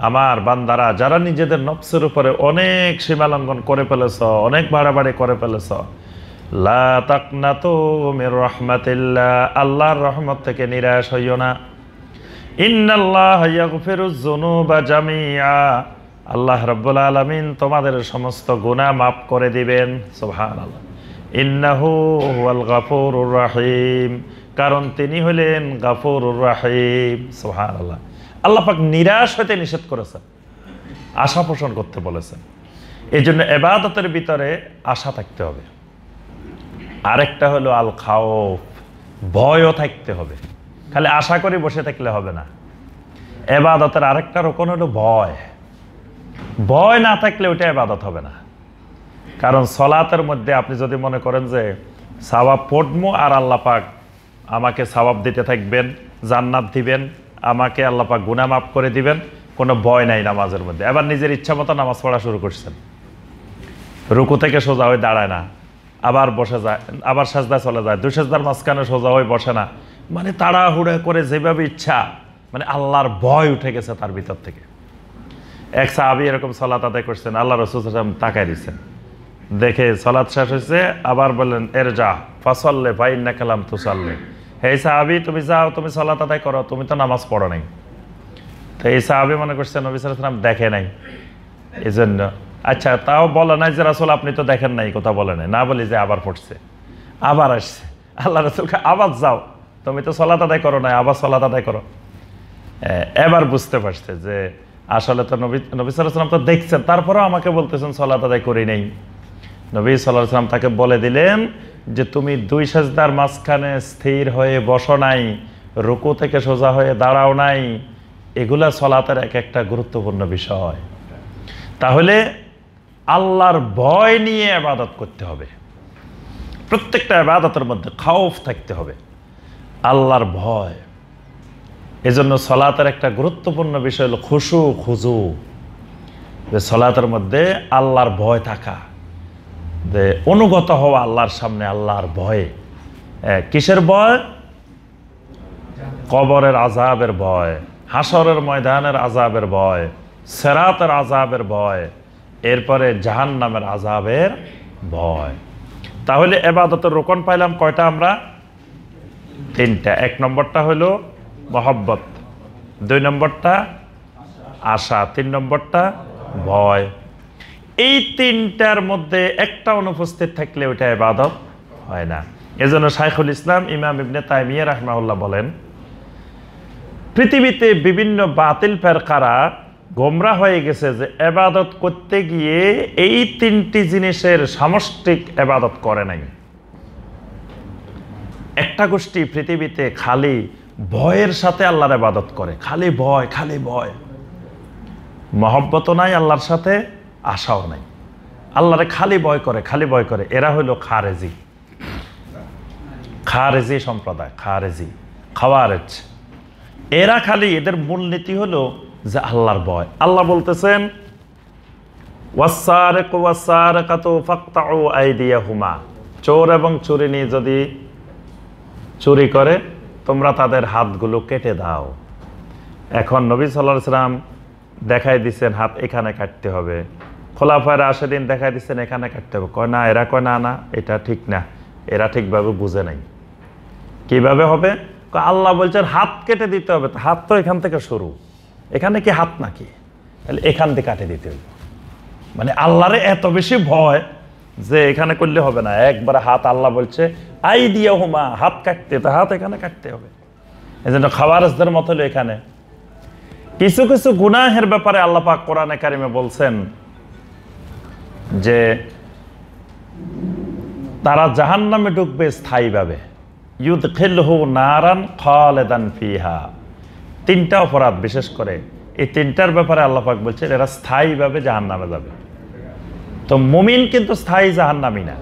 আমার বান্দারা যারা নিজেদের নফসের উপরে অনেক সীমালঙ্ঘন করে ফেলেছ, অনেক বাড়াবাড়ি করে ফেলেছ, লা তাকনাতু মির রাহমাতিল্লাহ, আল্লাহর রহমত থেকে নিরাশ হইও না। ইন্নাল্লাহা ইয়াগফিরুয যুনুবা জামিআ, আল্লাহ রাব্বুল আলামিন তোমাদের সমস্ত গুনাহ মাফ করে দিবেন। সুবহানাল্লাহ। ইন্নাহু হুয়াল গফুরুর রহিম, কারণ তিনি হলেন গফুরুর রহিম। সুবহানাল্লাহ। আল্লাহ পাক নিরাশ হতে নিষেধ করেছেন, আশা পোষণ করতে বলেছেন। এই জন্য ইবাদতের ভিতরে আশা থাকতে হবে। আরেকটা হলো আল খাউফ, ভয়ও থাকতে হবে। খালি আশা করে বসে থাকলে হবে না। ইবাদতের আরেকটা রকম হলো ভয়। ভয় না থাকলে ওইটা ইবাদত হবে না। কারণ সলাতের মধ্যে আপনি যদি মনে করেন যে সওয়াব পড়বো আর আল্লাহ পাক আমাকে সওয়াব দিতে থাকবেন, জান্নাত দিবেন, আমাকে আল্লাহ পাক গুনাহ মাফ করে দিবেন, কোনো ভয় নাই নামাজের মধ্যে। এবার নিজের ইচ্ছা মতো নামাজ পড়া শুরু করছেন, রুকু থেকে সোজা হয়ে দাঁড়ায় না, আবার বসে যায়, আবার সাজদা চলে যায়, দুই সাজদার মাঝখানে সোজা হয়ে বসে না, মানে তাড়াহুড়ো করে যেভাবে ইচ্ছা, মানে আল্লাহর ভয় উঠে গেছে তার ভিতর থেকে। এক সাহাবী এরকম সালাত আদায় করছেন, আল্লাহ রাসূল সাল্লাল্লাহু আলাইহি ওয়াসাল্লাম তাকায় দিচ্ছেন, দেখে সালাত শেষ হয়েছে, আবার বললেন এরজা ফাসাল্লি ফাইন্নাকা লাম তুসাল্লি, হে সাহাবী তুমি যাও, তুমি সালাত আদায় করো, তুমি তো নামাজ পড়ো নাই। তো এই সাহাবী মনে করছেন নবী সাল্লাল্লাহু আলাইহি ওয়াসাল্লাম দেখে নাই, এই জন্য আচ্ছা তাও বলে নাই যে রাসূল আপনি তো দেখেন নাই, কথা বলে নাই, না বলি যে আবার পড়ছে, আবার আসছে, আল্লাহ রাসূলকে আবার যাও, তুমি তো সালাত আদায় করো নাই, আবার সালাত আদায় করো। এবার বুঝতে পারছে যে আসলে তো নবী সাল্লাল্লাহু আলাইহি ওয়াসাল্লাম তো দেখছেন, তারপরেও আমাকে বলতেছেন সালাত আদায় করি নাই। নবী সাল্লাল্লাহু আলাইহি ওয়াসাল্লাম তাকে বলে দিলেন যে তুমি দুই সাজদার মাঝখানে স্থির হয়ে বসো নাই, রুকু থেকে সোজা হয়ে দাঁড়াও নাই, এগুলা সালাতের এক একটা গুরুত্বপূর্ণ বিষয়। তাহলে আল্লাহর ভয় নিয়ে ইবাদত করতে হবে। প্রত্যেকটা ইবাদতের মধ্যে খাউফ থাকতে হবে, আল্লাহর ভয়। এজন্য সালাতের একটা গুরুত্বপূর্ণ বিষয় হলো খুশু খুজু, যে সালাতের মধ্যে আল্লাহর ভয় থাকা, যে অনুগত হওয়া আল্লাহর সামনে আল্লাহর ভয়ে। কিসের ভয়? কবরের আযাবের ভয়, হাসরের ময়দানের আযাবের ভয়, সিরাতের আযাবের ভয়, এরপরে জাহান্নামের আযাবের ভয়। তাহলে ইবাদতের রোকন পাইলাম কয়টা আমরা? তিনটা। এক নম্বরটা হলো মহব্বত, দুই নম্বরটা আশা, তিন নম্বরটা ভয়। এই তিনটার মধ্যে একটা অনুপস্থিত থাকলে ওইটা ইবাদত হয় না। এজন্য শাইখুল ইসলাম ইমাম ইবনে তাইমিয়া রাহিমাহুল্লাহ বলেন, পৃথিবীতে বিভিন্ন বাতিল ফেরকারা গোমরা হয়ে গেছে যে ইবাদত করতে গিয়ে এই তিনটি জিনিসের সামষ্টিক ইবাদত করে নাই। একটা গোষ্ঠী পৃথিবীতে খালি ভয়ের সাথে আল্লাহর ইবাদত করে, খালি ভয়, খালি ভয়, মহব্বতও নাই আল্লাহর সাথে, আশাও নাই, আল্লাহরে খালি ভয় করে, খালি ভয় করে। এরা হইল খারেজি, খারেজি সম্প্রদায়, খারেজি, খাওয়ারেজ। এরা খালি, এদের মূলনীতি হলো যে আল্লাহর ভয়। আল্লাহ বলতেছেন ওয়াসসারিকু ওয়াসসারিকাতু ফাকতাউ আইদিয়াহুমা, চোর এবং চোরিনী যদি চুরি করে তোমরা তাদের হাতগুলো কেটে দাও। এখন নবী সাল্লাল্লাহু আলাইহি ওয়াসাল্লাম দেখাই দিচ্ছেন হাত এখানে কাটতে হবে, খোলাফায়ে রাশিদিন দেখাই দিচ্ছেন এখানে কাটতে হবে। কয় না, এরা কয় না না এটা ঠিক না, এরা ঠিকভাবে বুঝে নাই। কিভাবে হবে? আল্লাহ বলছেন হাত কেটে দিতে হবে, হাত তো এখান থেকে শুরু, এখানে কি হাত নাকি? তাহলে এখান থেকে কাটে দিতে হবে। মানে আল্লাহরে এত বেশি ভয় যে এখানে করলে হবে না, একবার হাত আল্লাহ বলছে আইদিয়াহুমা, হাত কাটতে, তো হাত এখানে কাটতে হবে। এই জন্য খাওয়ারজদের মত হলো এখানে, কিছু কিছু গুনাহের ব্যাপারে আল্লাহ পাক কোরআনে কারিমে বলছেন যে তারা জাহান্নামে ঢুকবে স্থায়ীভাবে, ইউদখিলহু নারান খালিদান ফিহা। তিনটা অপরাধ বিশেষ করে এই তিনটার ব্যাপারে আল্লাহ পাক বলছেন এরা স্থায়ীভাবে জাহান্নামে যাবে। তো মুমিন কিন্তু স্থায়ী জাহান্নামী না।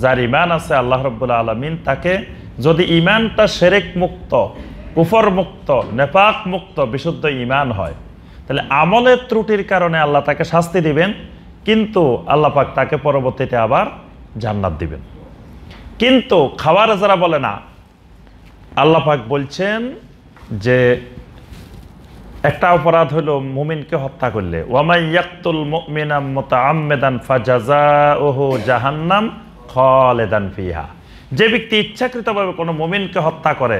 যার ঈমান আছে আল্লাহ রাব্বুল আলামিন তাকে যদি ঈমানটা শিরক মুক্ত, কুফর মুক্ত, নেফাক মুক্ত বিশুদ্ধ ঈমান হয়, তাহলে আমলের ত্রুটির কারণে আল্লাহ তাকে শাস্তি দিবেন, কিন্তু আল্লাহ পাক তাকে পরবর্তীতে আবার জান্নাত দিবেন। কিন্তু খাওয়ার যারা বলে না, আল্লাহ পাক বলছেন যে একটা অপরাধ হলো মুমিনকে হত্যা করলে, ওয়ামাই ইয়াকতুল মুমিনা মুতাআম্মিদান ফাজাযাউহু জাহান্নাম খালিদান ফিহা। যে ব্যক্তি ইচ্ছাকৃতভাবে কোনো মুমিনকে হত্যা করে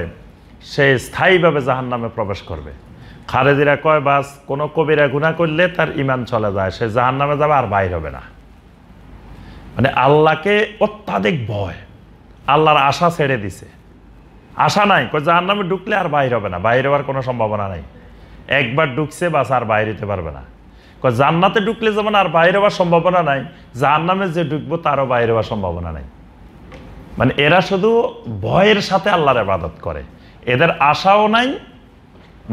সে স্থায়ীভাবে জাহান্নামে প্রবেশ করবে। খারেজিরা কয় বাস কোনো কবিরা গুনাহ করলে তার ঈমান চলে যায়, সে জাহান্নামে যাবে আর বাইর হবে না। মানে আল্লাহকে অত্যাধিক ভয়, আল্লাহর আশা ছেড়ে দিছে, আশা নাই, কয় জাহান্নামে ঢুকলে আর বাইর হবে না, বাইর হওয়ার কোনো সম্ভাবনা নাই। একবার ঢুকছে বাস আর বাইর হতে পারবে না। কয় জান্নাতে ঢুকলে যেমন আর বাইর হওয়ার সম্ভাবনা নাই, জাহান্নামে যে ঢুকবো তারও বাইর হওয়ার সম্ভাবনা নাই। মানে এরা শুধু ভয়ের সাথে আল্লাহর ইবাদত করে, এদের আশাও নাই,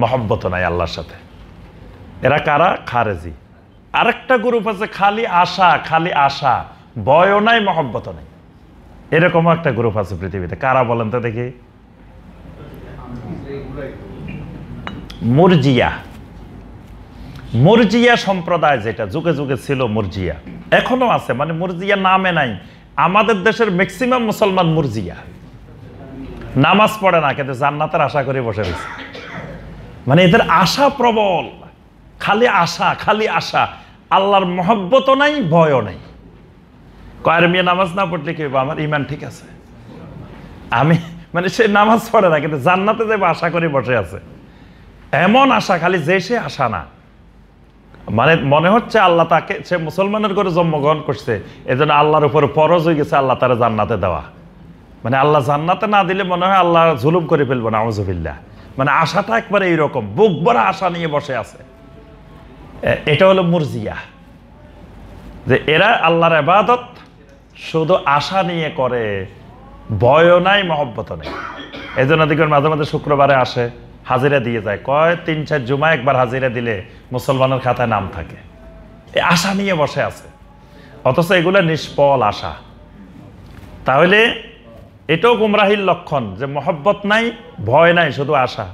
মহব্বতও নাই আল্লাহর সাথে। এরা কারা? খারেজি। আরেকটা গ্রুপ আছে খালি আশা, খালি আশা, ভয়ও নাই, মহব্বতও নাই। এরকমও একটা গ্রুপ আছে পৃথিবীতে। কারা বলেন তো দেখি? মুরজিয়া। মুরজিয়া সম্প্রদায় যেটা যুগে যুগে ছিল, মুরজিয়া এখনো আছে, মানে মুরজিয়া নামে নাই। আমাদের দেশের ম্যাক্সিমাম মুসলমান মুরজিয়া, নামাজ পড়ে না কিন্তু জান্নাতের আশা করে বসে রয়েছে। মানে এদের আশা প্রবল, খালি আশা, খালি আশা, আল্লাহর মহব্বতও নাই, ভয়ও নাই। কয়ের মেয়ে নামাজ না পড়লে কি আমার ঈমান ঠিক আছে, আমি মানে সে নামাজ পড়ে না কিন্তু জান্নাতে যাবে আশা করে বসে আছে। এমন আশা, খালি যে সে আশা না, মানে মনে হচ্ছে আল্লাহ তাকে, সে মুসলমানের ঘরে জন্মগ্রহণ করছে, এজন্য আল্লাহর উপর ফরজ হয়ে গেছে আল্লাহ তারা জান্নাতে দেওয়া। মানে আল্লাহ জান্নাতে না দিলে মনে হয় আল্লাহ জুলুম করে ফেলবো, নাউযুবিল্লাহ। মানে আশাটা একবারে এইরকম, বুক ভরা আশা নিয়ে বসে আছে। এটা হলো মুরজিয়া, যে এরা আল্লাহর ইবাদত শুধু আশা নিয়ে করে, ভয়ও নাই, মহব্বতও নেই। এই জন্য দেখবেন মাঝে মাঝে শুক্রবারে আসে, হাজিরা দিয়ে যায়, কয় ৩-৪ জুমা একবার হাজিরা দিলে মুসলমানের খাতায় নাম থাকে। এই আশা নিয়ে বসে আছে, অথচ এগুলো নিষ্ফল আশা। তাহলে এটাও গুমরাহির লক্ষণ যে মহব্বত নাই, ভয় নাই, শুধু আশা।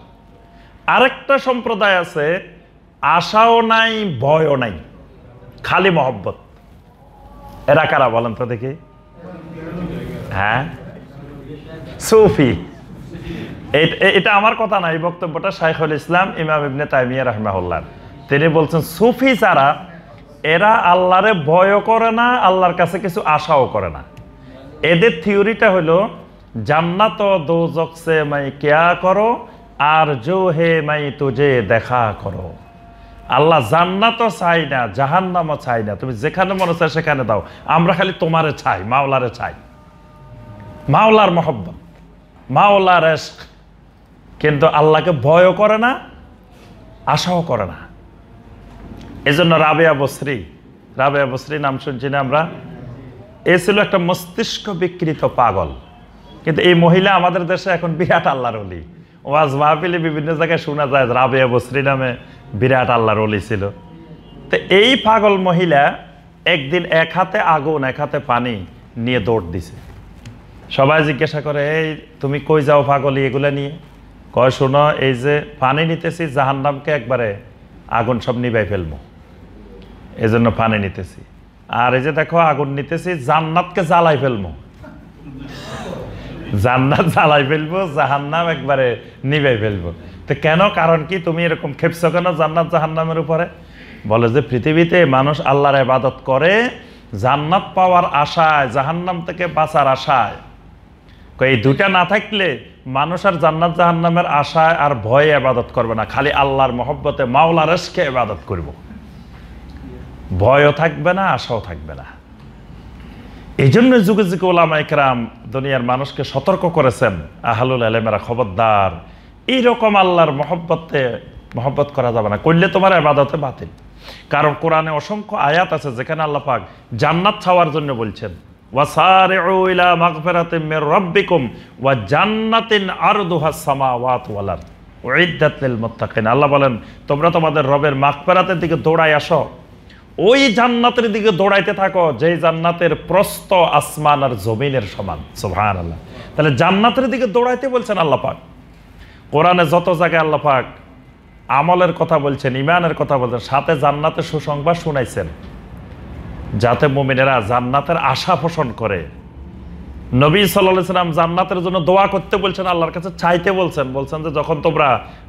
আরেকটা সম্প্রদায় আছে, আশাও নাই, ভয়ও নাই, খালি মহব্বত। এরা কারা বলেন তো দেখি? হ্যাঁ, সুফি। এটা আমার কথা না, এই বক্তব্যটা শাইখুল ইসলাম ইমাম ইবনে তাইমিয়া রাহিমাহুল্লাহ। তিনি বলছেন সুফি যারা, এরা আল্লাহরে ভয়ও করে না, আল্লাহর কাছে কিছু আশাও করে না। এদের থিওরিটা হলো জান্নাত ও দোজখ সে মাই কিয়া করো, আর জো হে মাই তুজে দেখা করো। আল্লাহ জান্নাতও চাই না, জাহান্নামও চাই না, তুমি যেখানে মনে চায় সেখানে দাও, আমরা খালি তোমারে চাই, মাওলারে চাই, মাওলার মহব্বত, মাওলার ইশক। কিন্তু আল্লাহকে ভয়ও করে না, আশাও করে না। এজন্য রাবেয়া বসরি নাম শুনছি না আমরা? এ ছিল একটা মস্তিষ্ক বিকৃত পাগল, কিন্তু এই মহিলা আমাদের দেশে এখন বিরাট আল্লাহর ওলি। ওয়াজ মাহফিলে বিভিন্ন জায়গায় শোনা যায় রাবেয়া বসরি নামে বিরাট আল্লাহর ওলি ছিল। তো এই পাগল মহিলা একদিন এক হাতে আগুন এক হাতে পানি নিয়ে দৌড় দিছে। সবাই জিজ্ঞাসা করে, এই তুমি কই যাও পাগলি এগুলা নিয়ে? কয় শোনো, এই যে পানি নিতেছি, জাহান্নামকে একবারে আগুন সব নিবাই ফেলবো, এই জন্য পানি নিতেছি। আর এই যে দেখো আগুন নিতেছি, জান্নাতকে জ্বালাই ফেলবো, জান্নাত জ্বালাই ফেলবো, জাহান্নাম একবারে নিবাই ফেলবো। তো কেন, কারণ কি তুমি এরকম খেপছো কেন জান্নাত জাহান্নামের উপরে? বলে যে পৃথিবীতে মানুষ আল্লাহর ইবাদত করে জান্নাত পাওয়ার আশায়, জাহান্নাম থেকে বাঁচার আশায়। এই দুটা না থাকলে মানুষ আর জান্নাত জাহান্নামের আশায় আর ভয়ে ইবাদত করবে না, খালি আল্লাহর মহব্বতে, মাওলার ইশকে ইবাদত করব। ভয়ও থাকবে না, আশাও থাকবে না। এই জন্য যুগে যুগে উলামায়ে কেরাম দুনিয়ার মানুষকে সতর্ক করেছেন, আহলুল ইলমেরা খবরদার, এইরকম আল্লাহর মহব্বতে মহব্বত করা যাবে না, করলে তোমার ইবাদতে বাতিল। কারণ কোরআনে অসংখ্য আয়াত আছে যেখানে আল্লাহ পাক জান্নাত চাওয়ার জন্য বলছেন, ওয়াসারিউ ইলা মাগফিরাতিম মির রাব্বিকুম ওয়া জান্নাতিন আরদুহাস সামাওয়াতু ওয়াল আরদ উইদ্দাত লিল মুত্তাকিন। আল্লাহ বলেন তোমরা তোমাদের রবের মাগফিরাতের দিকে দৌড়ায় আসো, ওই জান্নাতের দিকে দৌড়াইতে থাকো যেই জান্নাতের প্রস্থ আসমান আর জমিনের সমান। সুবহানাল্লাহ। তাহলে জান্নাতের দিকে দৌড়াইতে বলছেন আল্লাহ পাক। কোরআনে যত জায়গায় আল্লাহ পাক আমলের কথা বলছেন, ইমানের কথা বলছেন, সাথে জান্নাতের সুসংবাদ শুনাইছেন যাতে মুমিনেরা জান্নাতের আশা পোষণ করে। নবী সাল্লাল্লাহু আলাইহি সাল্লাম জান্নাতের জন্য দোয়া করতে বলছেন, আল্লাহর কাছে চাইতে বলছেন। বলছেন যে যখন তোমরা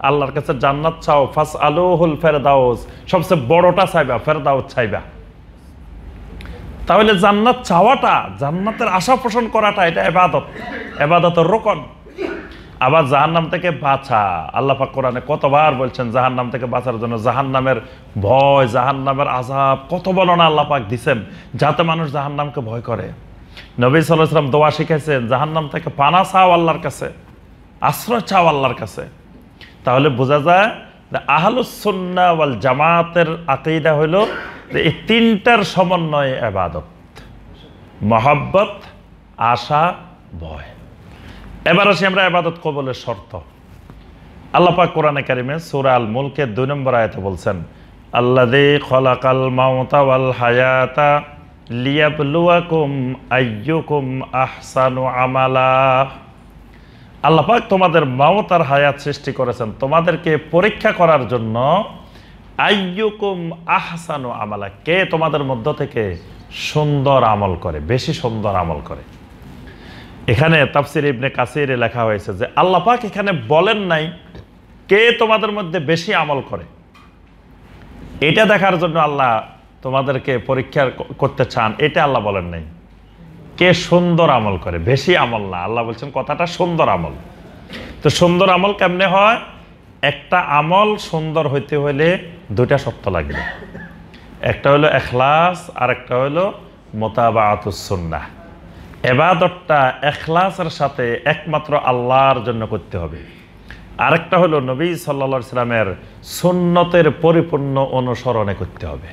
আল্লাহর কাছে জান্নাত চাও, ফাসআলুহুল ফেরদাউস, সবচেয়ে বড়টা চাইবা, ফেরদাউস চাইবা। তাহলে জান্নাত চাওয়াটা, জান্নাতের আশা পোষণ করাটা, এটা ইবাদত, ইবাদতের রুকন। আবার জাহান্নাম থেকে বাঁচা, আল্লাহ পাক কোরআনে কতবার বলছেন জাহান্নাম থেকে বাঁচার জন্য। জাহান্নামের ভয়, জাহান্নামের আযাব কত বর্ণনা আল্লাহ পাক দিয়েছেন যাতে মানুষ জাহান্নামকে ভয় করে। নবী সাল্লাল্লাহু আলাইহি ওয়াসাল্লাম দোয়া শিখাইছেন জাহান্নাম থেকে পানা চাও আল্লাহর কাছে, আশ্রয় চাও আল্লাহর কাছে। তাহলে বোঝা যায় যে আহলুস সুন্নাহ ওয়াল জামাতের আকীদা হলো যে এই তিনটার সমন্বয়ে ইবাদত, মহব্বত, আশা, ভয়। এবার আসি আমরা ইবাদত কবুলের শর্ত। আল্লাহ পাক কোরআনে কারিমে সূরা আল মুলকের 2 নম্বর আয়াতে বলছেন, আল্লাযী খালাকাল মাউতা ওয়াল হায়াতা লিয়াবলুয়াকুম আইয়ুকুম আহসানু আমালা। আল্লাহ পাক তোমাদের মাউত আর হায়াত সৃষ্টি করেছেন তোমাদেরকে পরীক্ষা করার জন্য। আইয়ুকুম আহসানু আমালা, কে তোমাদের মধ্য থেকে সুন্দর আমল করে, বেশি সুন্দর আমল করে। এখানে তাফসীর ইবনে কাসিরে লেখা হয়েছে যে আল্লাহ পাক এখানে বলেন নাই কে তোমাদের মধ্যে বেশি আমল করে। এটা দেখার জন্য আল্লাহ তোমাদেরকে পরীক্ষা করতে চান, এটা আল্লাহ বলেন নাই। কে সুন্দর আমল করে, বেশি আমল না। আল্লাহ বলছেন কথাটা সুন্দর আমল। তো সুন্দর আমল কেমনে হয়? একটা আমল সুন্দর হইতে হলে 2টা শর্ত লাগবে। একটা হলো ইখলাস, আর একটা হলো মুতাবাআতুস সুন্নাহ। ইবাদতটা ইখলাসের সাথে একমাত্র আল্লাহর জন্য করতে হবে। আরেকটা হলো নবী সাল্লাল্লাহু আলাইহি সাল্লামের সুন্নতের পরিপূর্ণ অনুসরণে করতে হবে।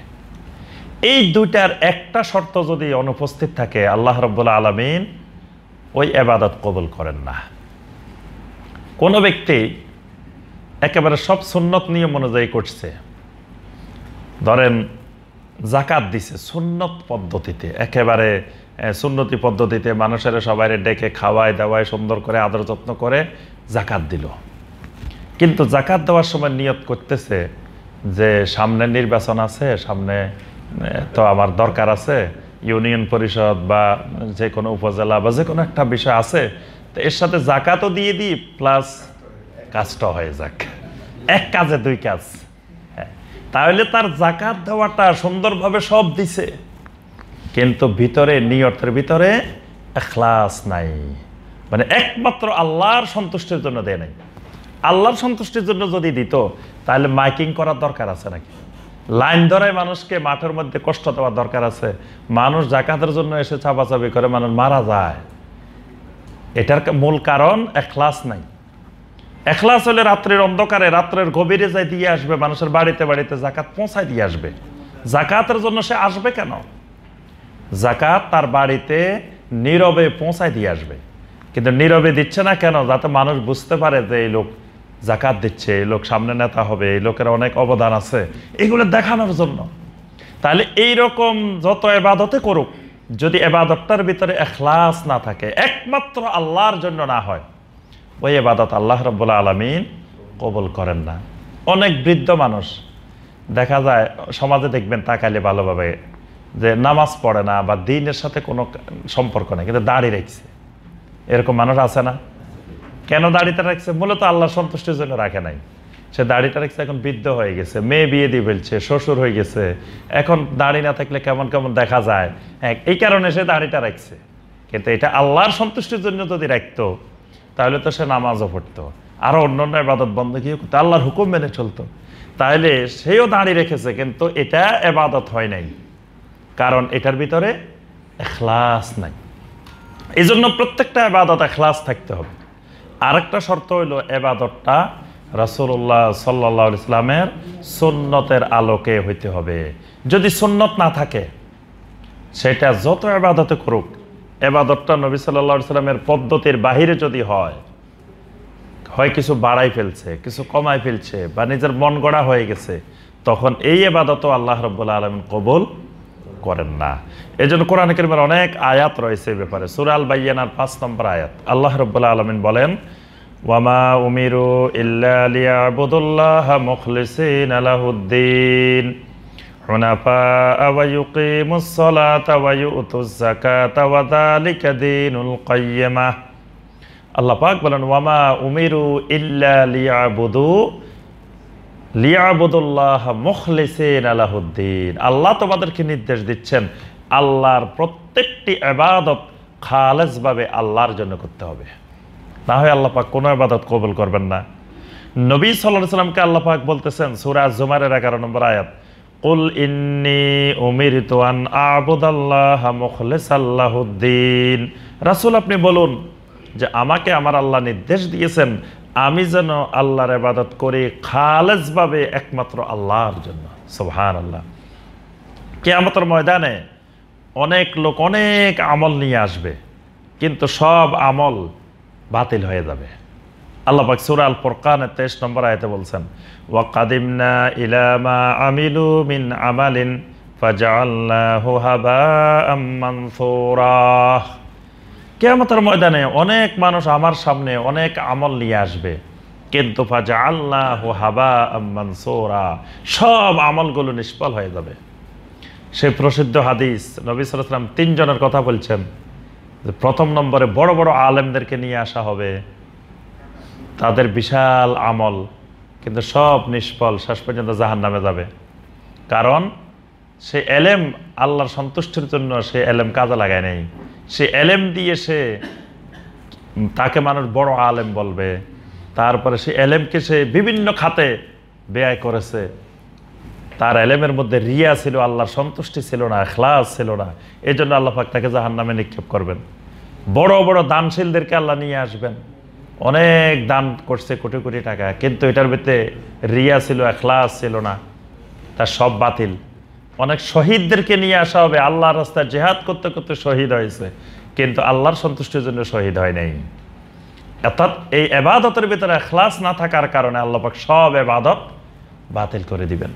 এই 2টার একটা শর্ত যদি অনুপস্থিত থাকে আল্লাহ রাব্বুল আলামিন ওই ইবাদত কবুল করেন না। কোনো ব্যক্তি একেবারে সব সুন্নত নিয়ম অনুযায়ী করছে, ধরেন যাকাত দিছে সুন্নত পদ্ধতিতে, একেবারে সুন্নতি পদ্ধতিতে মানুষের সবাই ডেকে খাওয়ায় দাওয়ায় সুন্দর করে আদর যত্ন করে যাকাত দিল। কিন্তু যাকাত দেওয়ার সময় নিয়ত করতেছে যে সামনে নির্বাচন আছে, সামনে তো আমার দরকার আছে, ইউনিয়ন পরিষদ বা যে কোনো উপজেলা বা যে কোনো একটা বিষয় আছে, তো এর সাথে যাকাতও দিয়ে দিই প্লাস কাজটা হয়ে যাক, এক কাজে 2 কাজ। তাহলে তার যাকাত দেওয়াটা সুন্দরভাবে সব দিছে, কিন্তু ভিতরে নিয়তের ভিতরে ইখলাস নাই, মানে একমাত্র আল্লাহর সন্তুষ্টির জন্য দেয় নাই। আল্লাহর সন্তুষ্টির জন্য যদি দিত তাহলে মাইকিং করার দরকার আছে নাকি? লাইন ধরায় মানুষকে মাঠের মধ্যে কষ্ট দেওয়ার দরকার আছে? মানুষ যাকাতের জন্য এসে চাপাচাপি করে মানুষ মারা যায়। এটার মূল কারণ ইখলাস নাই। ইখলাস হলে রাত্রের অন্ধকারে, রাত্রের গভীরে যাই দিয়ে আসবে, মানুষের বাড়িতে বাড়িতে যাকাত পৌঁছায় দিয়ে আসবে। যাকাতের জন্য সে আসবে কেন? যাকাত তার বাড়িতে নীরবে পৌঁছায় দিয়ে আসবে, কিন্তু নীরবে দিচ্ছে না কেন? যাতে মানুষ বুঝতে পারে যে এই লোক যাকাত দিচ্ছে, এই লোক সামনে নেতা হবে, এই লোকের অনেক অবদান আছে, এগুলো দেখানোর জন্য। তাহলে এইরকম যত ইবাদতে করুক, যদি ইবাদতটার ভিতরে ইখলাস না থাকে, একমাত্র আল্লাহর জন্য না হয়, ওই ইবাদত আল্লাহ রাব্বুল আলামিন কবুল করেন না। অনেক বৃদ্ধ মানুষ দেখা যায় সমাজে, দেখবেন তাকাইলে ভালোভাবে, যে নামাজ পড়ে না বা দ্বীনের সাথে কোনো সম্পর্ক নেই, কিন্তু দাড়ি রাখছে। এরকম মানুষ আছে না? কেন দাড়িটা রাখছে? মূলত আল্লাহর সন্তুষ্টির জন্য রাখে নাই। সে দাড়িটা রাখছে, এখন বৃদ্ধ হয়ে গেছে, মেয়ে বিয়ে দিয়ে ফেলছে, শ্বশুর হয়ে গেছে, এখন দাড়ি না থাকলে কেমন কেমন দেখা যায়, এই কারণে সে দাড়িটা রাখছে। কিন্তু এটা আল্লাহর সন্তুষ্টির জন্য যদি রাখতো তাহলে তো সে নামাজও পড়তো, আরো অন্যান্য ইবাদত বন্দেগীও করতো, আল্লাহর হুকুম মেনে চলতো। তাহলে সেও দাড়ি রেখেছে, কিন্তু এটা ইবাদত হয় নাই, কারণ এটার ভিতরে ইখলাস নাই। এই জন্য প্রত্যেকটা ইবাদত ইখলাস থাকতে হবে। আরেকটা শর্ত হইল ইবাদতটা রাসূলুল্লাহ সাল্লাল্লাহু আলাইহি সাল্লামের সুন্নতের আলোকে হইতে হবে। যদি সুন্নত না থাকে, সেটা যত ইবাদতে করুক, ইবাদতটা নবী সাল্লাল্লাহু আলাইহি সাল্লামের পদ্ধতির বাহিরে যদি হয় কিছু বাড়াই ফেলছে, কিছু কমাই ফেলছে, বা নিজের মন গড়া হয়ে গেছে, তখন এই ইবাদতও আল্লাহ রাব্বুল আলামিন কবুল করেন না। এজন্য কোরআনে কারীমের অনেক আয়াত রয়েছে এই ব্যাপারে। সূরা আল বাইয়িনার ৫ নম্বর আয়াত আল্লাহ রাব্বুল আলামিন বলেন, ওয়ামা উমিরু ইল্লা লিয়াবুদুল্লাহা মুখলিসিনা লাহুদ্দিন হুনাফা ওয়া ইউকিমুস সালাতা ওয়া ইউতুজ যাকাতা ওয়া যালিকা দীনুল কাইয়্যিমাহ। আল্লাহ পাক বলেন, ওয়ামা উমিরু ইল্লা লিয়াবুদুল্লাহ মুখলিসিনা লাহুদ্দিন। আল্লাহ তোমাদেরকে নির্দেশ দিচ্ছেন আল্লাহর প্রত্যেকটি ইবাদত খালেসভাবে আল্লাহর জন্য করতে হবে, না হয় আল্লাহ পাক কোনো ইবাদত কবুল করবেন না। নবী সাল্লাল্লাহু আলাইহি সাল্লামকে আল্লাহ পাক বলতেছেন সূরা আজ-জুমারের 11 নম্বর আয়াত, কুল ইন্নী উমিরতু আন আ'বুদাল্লাহা মুখলিসাল লাহুদ্দিন। রাসূল আপনি বলুন যে আমাকে আমার আল্লাহ নির্দেশ দিয়েছেন আমি যেন আল্লাহর ইবাদত করি খালেসভাবে একমাত্র আল্লাহর জন্য। সুবহানাল্লাহ। কিয়ামতের ময়দানে অনেক লোক অনেক আমল নিয়ে আসবে, কিন্তু সব আমল বাতিল হয়ে যাবে। আল্লাহ পাক সূরা আল ফুরকানের 23 নম্বর আয়াতে বলছেন, ওয়া কাদিমনা ইলা মা আমিলু মিন আমালিন ফাজআলনাহু হাবাআম মানসুরা। কিয়ামতের ময়দানে অনেক মানুষ আমার সামনে অনেক আমল নিয়ে আসবে, কিন্তু ফাজআলনাহু হাবাআম মানসুরা, সব আমলগুলো নিষ্ফল হয়ে যাবে। সেই প্রসিদ্ধ হাদিস নবী সাল্লাল্লাহু আলাইহি ওয়াসাল্লাম 3 জনের কথা বলছেন। প্রথম নম্বরে বড় বড় আলেমদেরকে নিয়ে আসা হবে, তাদের বিশাল আমল, কিন্তু সব নিষ্ফল, শেষ পর্যন্ত জাহান্নামে যাবে। কারণ সে এলেম আল্লাহর সন্তুষ্টির জন্য সে এলেম কাজে লাগায় নাই। সে এলেম দিয়ে তাকে মানুষ বড় আলেম বলবে, তারপরে সে এলেমকে সে বিভিন্ন খাতে ব্যয় করেছে। তার এলেমের মধ্যে রিয়া ছিল, আল্লাহর সন্তুষ্টি ছিল না, ইখলাস ছিল না, এই জন্য আল্লাহ পাক তাকে জাহান্নামে নিক্ষেপ করবেন। বড় বড় দানশীলদেরকে আল্লাহ নিয়ে আসবেন, অনেক দান করছে কোটি কোটি টাকা, কিন্তু এটার ভিতরে রিয়া ছিল, ইখলাস ছিল না, তার সব বাতিল। অনেক শহীদদেরকে নিয়ে আসা হবে, আল্লাহর রাস্তায় জিহাদ করতে করতে শহীদ হয়েছে, কিন্তু আল্লাহর সন্তুষ্টির জন্য শহীদ হয় নাই। অর্থাৎ এই ইবাদতের ভিতরে ইখলাস না থাকার কারণে আল্লাহ পাক সব ইবাদত বাতিল করে দিবেন।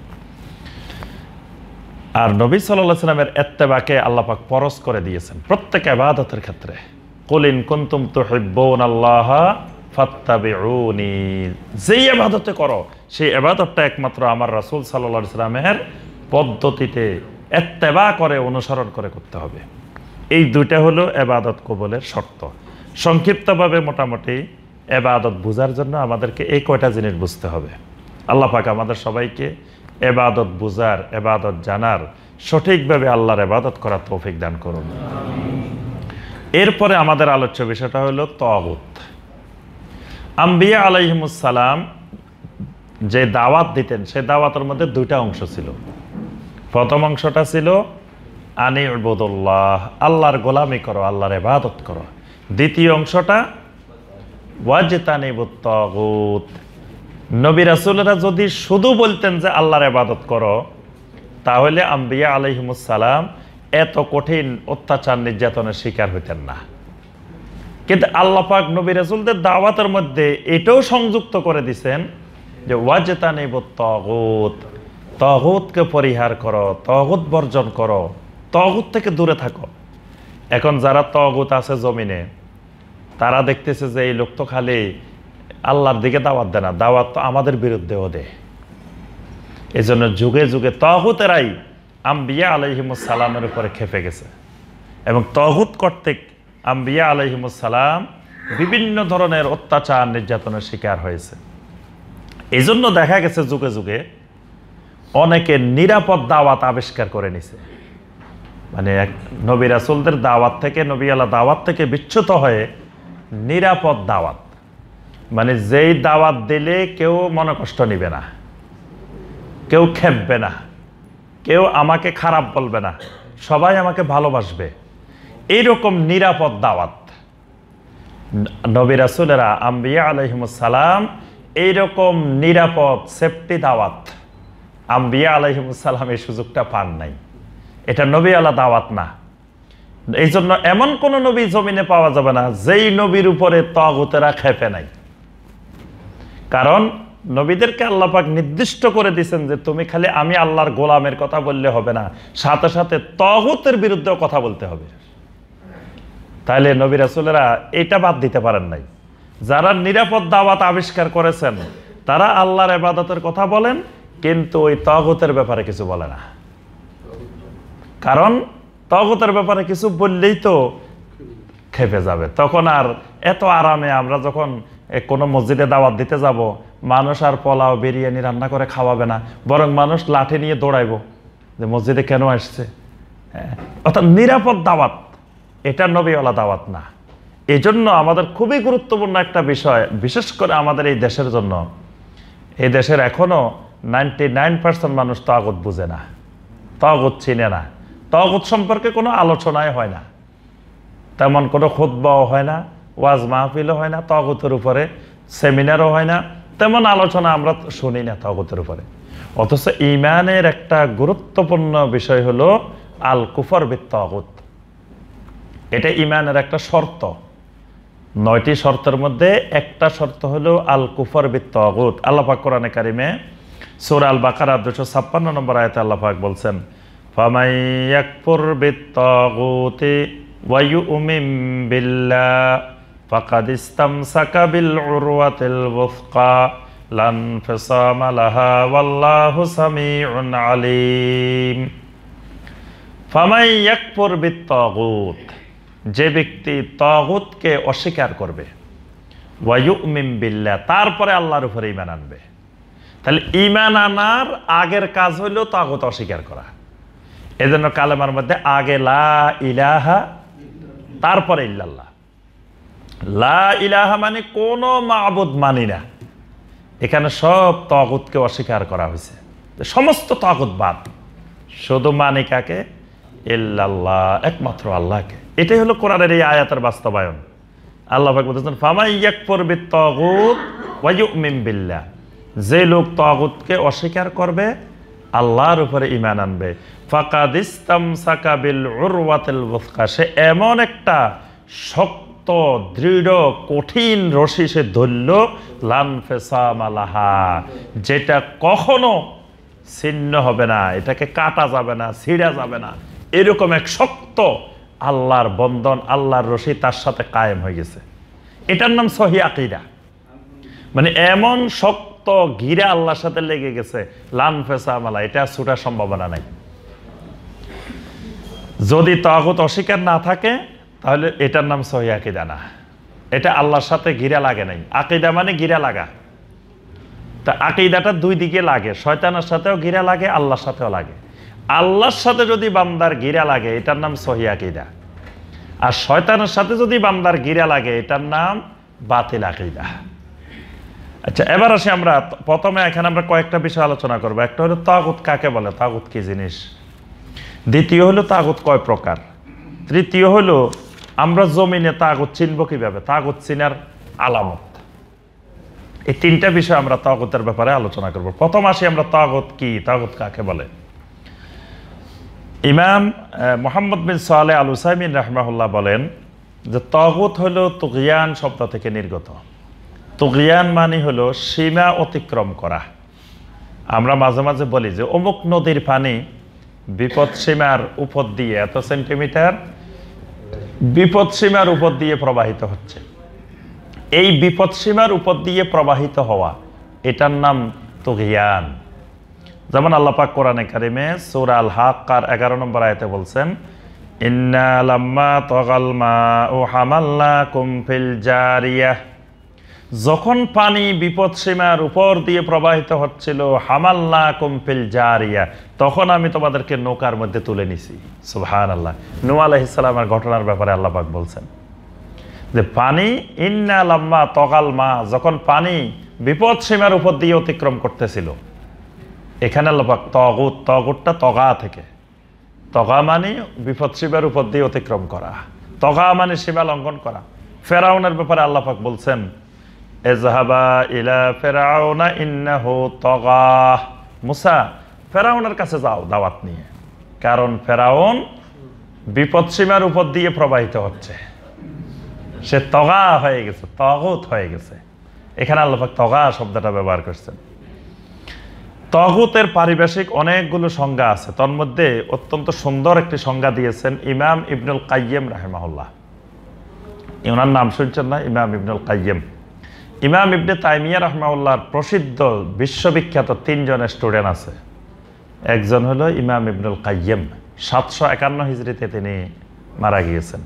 আর নবী সাল্লাল্লাহু আলাইহি ওয়াসাল্লামের ইত্তেবাকে আল্লাহ পাক ফরজ করে দিয়েছেন প্রত্যেক ইবাদতের ক্ষেত্রে। কুল ইন কুনতুম তুহিব্বুনাল্লাহা ফাত্তাবিউনি। যেই ইবাদতে করো সেই ইবাদতটা একমাত্র আমার রাসূল সাল্লাল্লাহু আলাইহি ওয়াসাল্লামের পদ্ধতিতে ইত্তেবা করে, অনুসরণ করে করতে হবে। এই দুইটা হলো ইবাদত কবুলের শর্ত। সংক্ষিপ্তভাবে মোটামুটি ইবাদত বোঝার জন্য আমাদেরকে এই কয়টা জিনিস বুঝতে হবে। আল্লাহ পাক আমাদের সবাইকে ইবাদত বুঝার, ইবাদত জানার, সঠিকভাবে আল্লাহর ইবাদত করার তৌফিক দান করুন। এরপরে আমাদের আলোচ্য বিষয়টা হলো তাগুত। আম্বিয়া আলাইহিমুস সালাম যে দাওয়াত দিতেন, সেই দাওয়াতের মধ্যে দুইটা অংশ ছিল। প্রথম অংশটা ছিল আনি ইবুদুল্লাহ, আল্লাহর গোলামি করো, আল্লাহর ইবাদত করো। দ্বিতীয় অংশটা ওয়াজতানিবুত তাগুত। নবী রাসূলরা যদি শুধু বলতেন যে আল্লাহর ইবাদত করো, তাহলে আম্বিয়া আলাইহিমুস সালাম এত কঠিন অত্যাচার নির্যাতনের শিকার হইতেন না। কিন্তু আল্লাহ পাক নবী রাসূলদের দাওয়াতের মধ্যে এটাও সংযুক্ত করে দিয়েছেন যে ওয়াজতানিবুত তাগুত, তাগুতকে পরিহার করো, তাগুত বর্জন করো, তাগুত থেকে দূরে থাকো। এখন যারা তাগুত আছে জমিনে, তারা দেখতেছে যে এই লোক তো খালি আল্লাহর দিকে দাওয়াত দেয় না, দাওয়াত তো আমাদের বিরুদ্ধেও দেয়। এই জন্য যুগে যুগে তাগুতেরাই আম্বিয়া আলাইহিমুস সালামের উপরে খেপে গেছে, এবং তাগুত কর্তৃক আম্বিয়া আলাইহিমুস সালাম বিভিন্ন ধরনের অত্যাচার নির্যাতনের শিকার হয়েছে। এই জন্য দেখা গেছে যুগে যুগে অনেকে নিরাপদ দাওয়াত আবিষ্কার করে নিছে। মানে নবী রাসূলদের দাওয়াত থেকে, নবী আল্লাহ দাওয়াত থেকে বিচ্যুত হয়ে নিরাপদ দাওয়াত, মানে যেই দাওয়াত দিলে কেউ মনে কষ্ট নিবে না, কেউ খেপবে না, কেউ আমাকে খারাপ বলবে না, সবাই আমাকে ভালোবাসবে, এইরকম নিরাপদ দাওয়াত নবী রাসূলেরা আম্বিয়া আলাইহিমুস সালাম এইরকম নিরাপদ সেফটি দাওয়াত আম্বিয়া আলাইহিমুস সালাম এই সুযোগটা পান নাই। এটা নবী আলা দাওয়াত না। এই জন্য এমন কোন নবী জমিনে পাওয়া যাবে না যেই নবীর উপরে তাগুতেরা খেপে নাই। কারণ নবীদেরকে আল্লাহ পাক নির্দিষ্ট করে দিয়েছেন যে তুমি খালি আমি আল্লাহর গোলামের কথা বললে হবে না, সাথে সাথে তাগুতের বিরুদ্ধেও কথা বলতে হবে। তাহলে নবী রাসূলেরা এটা বাদ দিতে পারেন নাই। যারা নিরাপদ দাওয়াত আবিষ্কার করেছেন তারা আল্লাহর ইবাদতের কথা বলেন, কিন্তু ওই তাগুতের ব্যাপারে কিছু বলে না। কারণ তাগুতের ব্যাপারে কিছু বললেই তো খেপে যাবে। তখন আর এত আরামে আমরা যখন কোনো মসজিদে দাওয়াত দিতে যাব, মানুষ আর পোলাও বিরিয়ানি রান্না করে খাওয়াবে না, বরং মানুষ লাঠি নিয়ে দৌড়াইবো যে মসজিদে কেন আসছে। অর্থাৎ নিরাপদ দাওয়াত এটা নবীওয়ালা দাওয়াত না। এই জন্য আমাদের খুবই গুরুত্বপূর্ণ একটা বিষয়, বিশেষ করে আমাদের এই দেশের জন্য। এই দেশের এখনো 99% মানুষ তাগুত বুঝে না, তাগুত চিনে না, তাগুত সম্পর্কে কোনো আলোচনাই হয় না, তেমন কোনো খুতবাও হয় না, ওয়াজ মাহফিলও হয় না, তাগুতের উপরে সেমিনারও হয় না, তেমন আলোচনা আমরা শুনি না তাগুতের উপরে। অথচ ঈমানের একটা গুরুত্বপূর্ণ বিষয় হলো আল কুফর বিত তাগুত। এটা ঈমানের একটা শর্ত। 9টি শর্তের মধ্যে একটা শর্ত হলো আল কুফর বিত তাগুত। আল্লাহ পাক কোরআনে কারিমে সূরা আল বাকারা 256 নম্বর আয়াতে আল্লাহ পাক বলছেন, ফামাই ইয়াকফুর বিত তাগুতি ওয়া ইউমিন বিল্লাহ ফাকাদ ইসতামসাকা বিল উরওয়াতিল ওয়াসকা লা ইনফিসামা লাহা ওয়াল্লাহু সামিউন আলিম। ফামাই ইয়াকফুর বিত তাগুত, যে ব্যক্তি তাগুতকে অস্বীকার করবে, ওয়া ইউমিন বিল্লাহ, তারপরে আল্লাহর উপরে ঈমান আনবে। তাহলে ঈমান আনার আগের কাজ হলো তাগুত অস্বীকার করা। এজন্য কালেমার মধ্যে আগে লা ইলাহা, তারপরে ইল্লাল্লাহ। লা ইলাহা মানে কোনো মাবুদ মানি না। এখানে সব তাগুতকে অস্বীকার করা হয়েছে, সমস্ত তাগুত বাদ, শুধু মানি কাকে? ইল্লাল্লাহ, একমাত্র আল্লাহকে। এটাই হলো কোরআনের এই আয়াতের বাস্তবায়ন। আল্লাহ পাক বলেছেন, ফামাই ইয়াকফুর বিত তাগুত ওয়া ইউমিন বিল্লাহ, যে লোক তাগুতকে অস্বীকার করবে, আল্লাহর উপরে ঈমান আনবে, ফাকাদ ইসতামসাকা বিল উরওয়াতিল ওয়াসকা, সে এমন একটা শক্ত দৃঢ় কঠিন রশি সে ধরল, লা ইনফিসামা লাহা, যেটা কখনো ছিন্ন হবে না, এটাকে কাটা যাবে না, ছিঁড়া যাবে না, এরকম এক শক্ত আল্লাহর বন্ধন, আল্লাহর রশি তার সাথে কায়েম হয়ে গেছে। এটার নাম সহিহ আকীদা। মানে এমন শক্ত ঘিরে আল্লাহর সাথে লেগে গেছে, লা ইনফিসামা লাহা, এটা ছুটার সম্ভাবনা নাই। যদি তাগুত অস্বীকার না থাকে তাহলে এটার নাম সহিহ আকীদা না, এটা আল্লাহর সাথে ঘিরা লাগে নাই। আকীদা মানে ঘিরা লাগা। তা আকীদাটা দুই দিকে লাগে, শয়তানের সাথেও ঘিরা লাগে, আল্লাহর সাথেও লাগে। আল্লাহর সাথে যদি বান্দার ঘিরা লাগে এটার নাম সহিহ আকীদা, আর শয়তানের সাথে যদি বান্দার ঘিরা লাগে এটার নাম বাতিল আকীদা। আচ্ছা, এবার আসি আমরা প্রথমে এখানে আমরা কয়েকটা বিষয় আলোচনা করবো। একটা হলো তাগুত কাকে বলে, তাগুত কি জিনিস। দ্বিতীয় হলো তাগুত কয় প্রকার। তৃতীয় হলো আমরা জমিনে তাগুত চিনব কিভাবে, তাগুত চিনার আলামত। এই তিনটা বিষয় আমরা তাগুতের ব্যাপারে আলোচনা করব। প্রথম আসি আমরা তাগুত কি, তাগুত কাকে বলে। ইমাম মুহাম্মদ বিন সালেহ আল উসাইমিন রাহমাহুল্লাহ বলেন যে তাগুত হলো তুগয়ান শব্দ থেকে নির্গত। তুগয়ান মানে হলো সীমা অতিক্রম করা। আমরা মাঝে মাঝে বলি যে অমুক নদীর পানি বিপদ সীমার উপর দিয়ে এত সেন্টিমিটার বিপদ সীমার উপর দিয়ে প্রবাহিত হচ্ছে। এই বিপদ সীমার উপর দিয়ে প্রবাহিত হওয়া, এটার নাম তুগয়ান। যেমন আল্লাহ পাক কোরআনে কারিমে সূরা আল হাক্কার 11 নম্বর আয়াতে বলছেন, ইন্না লাম্মা তাগাল মাউ হামালনাকুম ফিল জারিয়াহ, যখন পানি বিপদ সীমার উপর দিয়ে প্রবাহিত হচ্ছিল, হামালনাকুম ফিল জারিয়া, তখন আমি তোমাদেরকে নৌকার মধ্যে তুলে নিছি। সুবহানাল্লাহ। নূহ আলাইহিস সালামের ঘটনার ব্যাপারে আল্লাহ পাক বলছেন যে পানি ইন্না লাম্মা তাগাল মা, যখন পানি বিপদ সীমার উপর দিয়ে অতিক্রম করতেছিল। এখানে আল্লাহ পাক তাগুত, তাগুতটা তগা থেকে, তগা মানে বিপদ সীমার উপর দিয়ে অতিক্রম করা, তগা মানে সীমা লঙ্ঘন করা। ফেরাউনের ব্যাপারে আল্লাহ পাক বলছেন, ইযহাবা ইলা ফিরআউনা ইন্নাহু তাগা। মুসা, ফেরাউনের কাছে যাও দাওয়াত নিয়ে, কারণ ফেরাউন বিপদসীমার উপর দিয়ে প্রবাহিত হচ্ছে, সে তগা হয়ে গেছে, তাগুত হয়ে গেছে। এখানে আল্লাহ পাক তগা শব্দটা ব্যবহার করছেন। তাগুতের পারিভাষিক অনেকগুলো সংজ্ঞা আছে, তার মধ্যে অত্যন্ত সুন্দর একটি সংজ্ঞা দিয়েছেন ইমাম ইবনুল কাইয়্যিম রাহিমাহুল্লাহ। ওনার নাম শুনছেন না? ইমাম ইবনুল কাইয়্যিম। ইমাম ইবনে তাইমিয়া রাহিমাহুল্লাহর প্রসিদ্ধ বিশ্ববিখ্যাত 3 জন স্টুডেন্ট আছে। একজন হলো ইমাম ইবনুল কাইয়্যিম, 751 হিজরিতে তিনি মারা গিয়েছেন।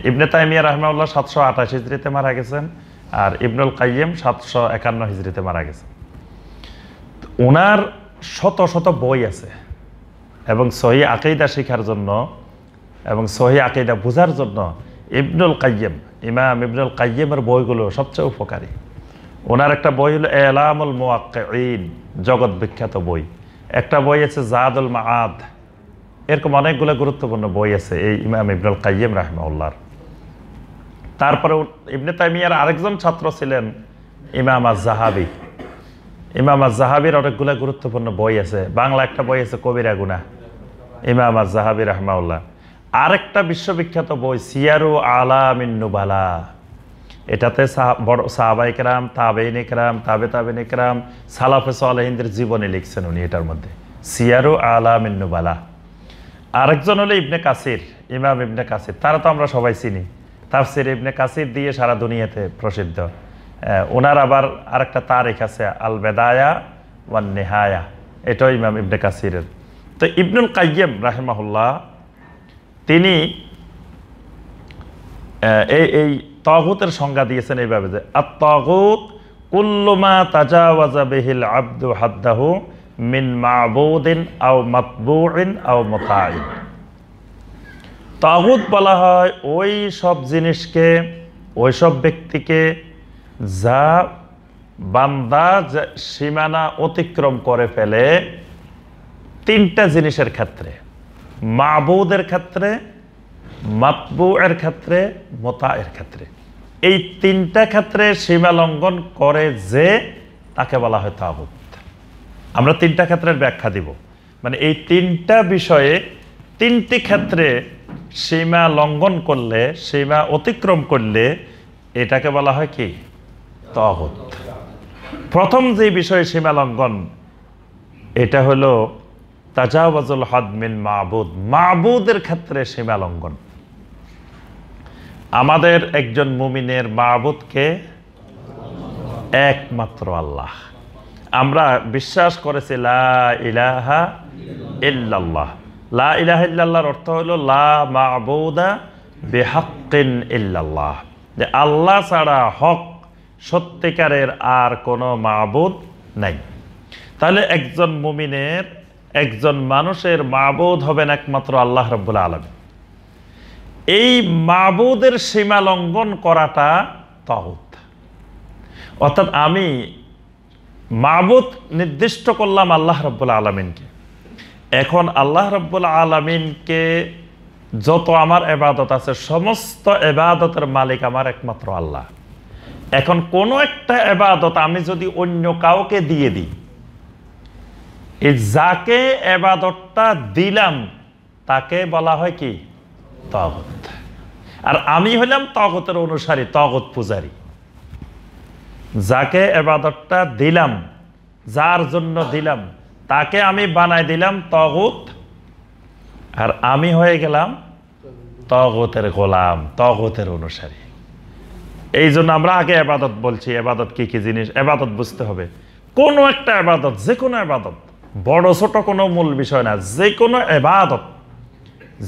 ইবনে তাইমিয়া রাহিমাহুল্লাহ 728 হিজরিতে মারা গেছেন, আর ইবনুল কাইয়্যিম 751 হিজরিতে মারা গেছেন। ওনার শত শত বই আছে, এবং সহি আকীদা শেখার জন্য এবং সহি আকীদা বোঝার জন্য ইবনুল কাইয়্যিম, ইমাম ইবনুল কাইয়্যিমের বইগুলো সবচেয়ে উপকারী। ওনার একটা বই হলো ইলামুল মুওয়াক্কিঈন, জগৎ বিখ্যাত বই। একটা বই আছে জাদুল মাআদ। এরকম অনেকগুলো গুরুত্বপূর্ণ বই আছে এই ইমাম ইবনুল কাইয়্যিম রাহিমাহুল্লাহর। তারপরে ইবনে তাইমিয়ার আরেকজন ছাত্র ছিলেন ইমাম আয-যাহাবী। ইমাম আয-যাহাবীর অনেকগুলো গুরুত্বপূর্ণ বই আছে। বাংলা একটা বই আছে কবিরা গুনাহ, ইমাম আয-যাহাবী রাহিমাহুল্লাহ। আরেকটা বিশ্ববিখ্যাত বই সিয়ারু আলামিন নুবালা। এটাতে বড় সাহাবায়ে কেরাম, তাবেঈনে কেরাম, তাবেঈনে কেরাম, সালাফে সালেহিনদের জীবনী লিখছেন উনি এটার মধ্যে, সিয়ারু আলামিন নুবালা। আরেকজন হলো ইবনে কাসির, ইমাম ইবনে কাসির। তারা তো আমরা সবাই চিনি, তাফসির ইবনে কাসির দিয়ে সারা দুনিয়াতে প্রসিদ্ধ। ওনার আবার আরেকটা তারিখ আছে আল বেদায়া ওয়ান নিহায়া, এটাও ইমাম ইবনে কাসিরের। তো ইবনুল কাইয়্যিম রাহিমাহুল্লাহ তিনি এই তাগুতের সংজ্ঞা দিয়েছেন এইভাবে যে আত-তাগুত কুল্লু মা তাজাওয়াজা বিহিল আবদু হাদ্দাহু মিন মা'বুদিন আও মাতবুইন আও মুতাইন। তাগুত বলা হয় ওই সব জিনিসকে, ওই সব ব্যক্তিকে যা বান্দা সীমানা অতিক্রম করে ফেলে 3টা জিনিসের ক্ষেত্রে: মাবুদের ক্ষেত্রে, মাতবুয়ের ক্ষেত্রে, মুতায়ের ক্ষেত্রে। এই 3টা ক্ষেত্রে সীমা লঙ্ঘন করে যে, তাকে বলা হয় তাগুত। আমরা 3টা ক্ষেত্রের ব্যাখ্যা দিব, মানে এই 3টা বিষয়ে 3টি ক্ষেত্রে সীমা লঙ্ঘন করলে, সীমা অতিক্রম করলে এটাকে বলা হয় কি? তাগুত। প্রথম যে বিষয়ে সীমা লঙ্ঘন, এটা হলো তাজাওয়াজুল হদ মিন মাবুদ, মাবুদের ক্ষেত্রে সীমা লঙ্ঘন। আমাদের একজন মুমিনের মাবুদকে একমাত্র আল্লাহ। আমরা বিশ্বাস করেছি লা ইলাহা ইল্লাল্লাহ। লা ইলাহা ইল্লাল্লাহর অর্থ হলো লা মা'বুদা বিহাক্কিন ইল্লাল্লাহ, যে আল্লাহ ছাড়া হক সত্যিকারের আর কোনো মাবুদ নাই। তাহলে একজন মুমিনের, একজন মানুষের মাবুদ হবেন একমাত্র আল্লাহ রাব্বুল আলামিন। এই মাবুদের সীমা লঙ্ঘন করাটা তাগুত। অর্থাৎ আমি মাবুদ নির্দিষ্ট করলাম আল্লাহ রাব্বুল আলামিনকে। এখন আল্লাহ রাব্বুল আলামিনকে যত আমার ইবাদত আছে, সমস্ত ইবাদতের মালিক আমার একমাত্র আল্লাহ। এখন কোনো একটা ইবাদত আমি যদি অন্য কাউকে দিয়ে দিই, এই যাকে ইবাদতটা দিলাম তাকে বলা হয় কি? তাগুত। আর আমি হলাম তাগুতের অনুসারী, তাগুত পূজারী। যাকে ইবাদতটা দিলাম, যার জন্য দিলাম, তাকে আমি বানাই দিলাম তাগুত, আর আমি হয়ে গেলাম তাগুতের গোলাম, তাগুতের অনুসারী। এই জন্য আমরা আগে ইবাদত বলছি। ইবাদত কি কি জিনিস? ইবাদত বুঝতে হবে। কোনো একটা ইবাদত, যে কোনো ইবাদত, বড় ছোট কোনো মূল বিষয় না, যে কোনো ইবাদত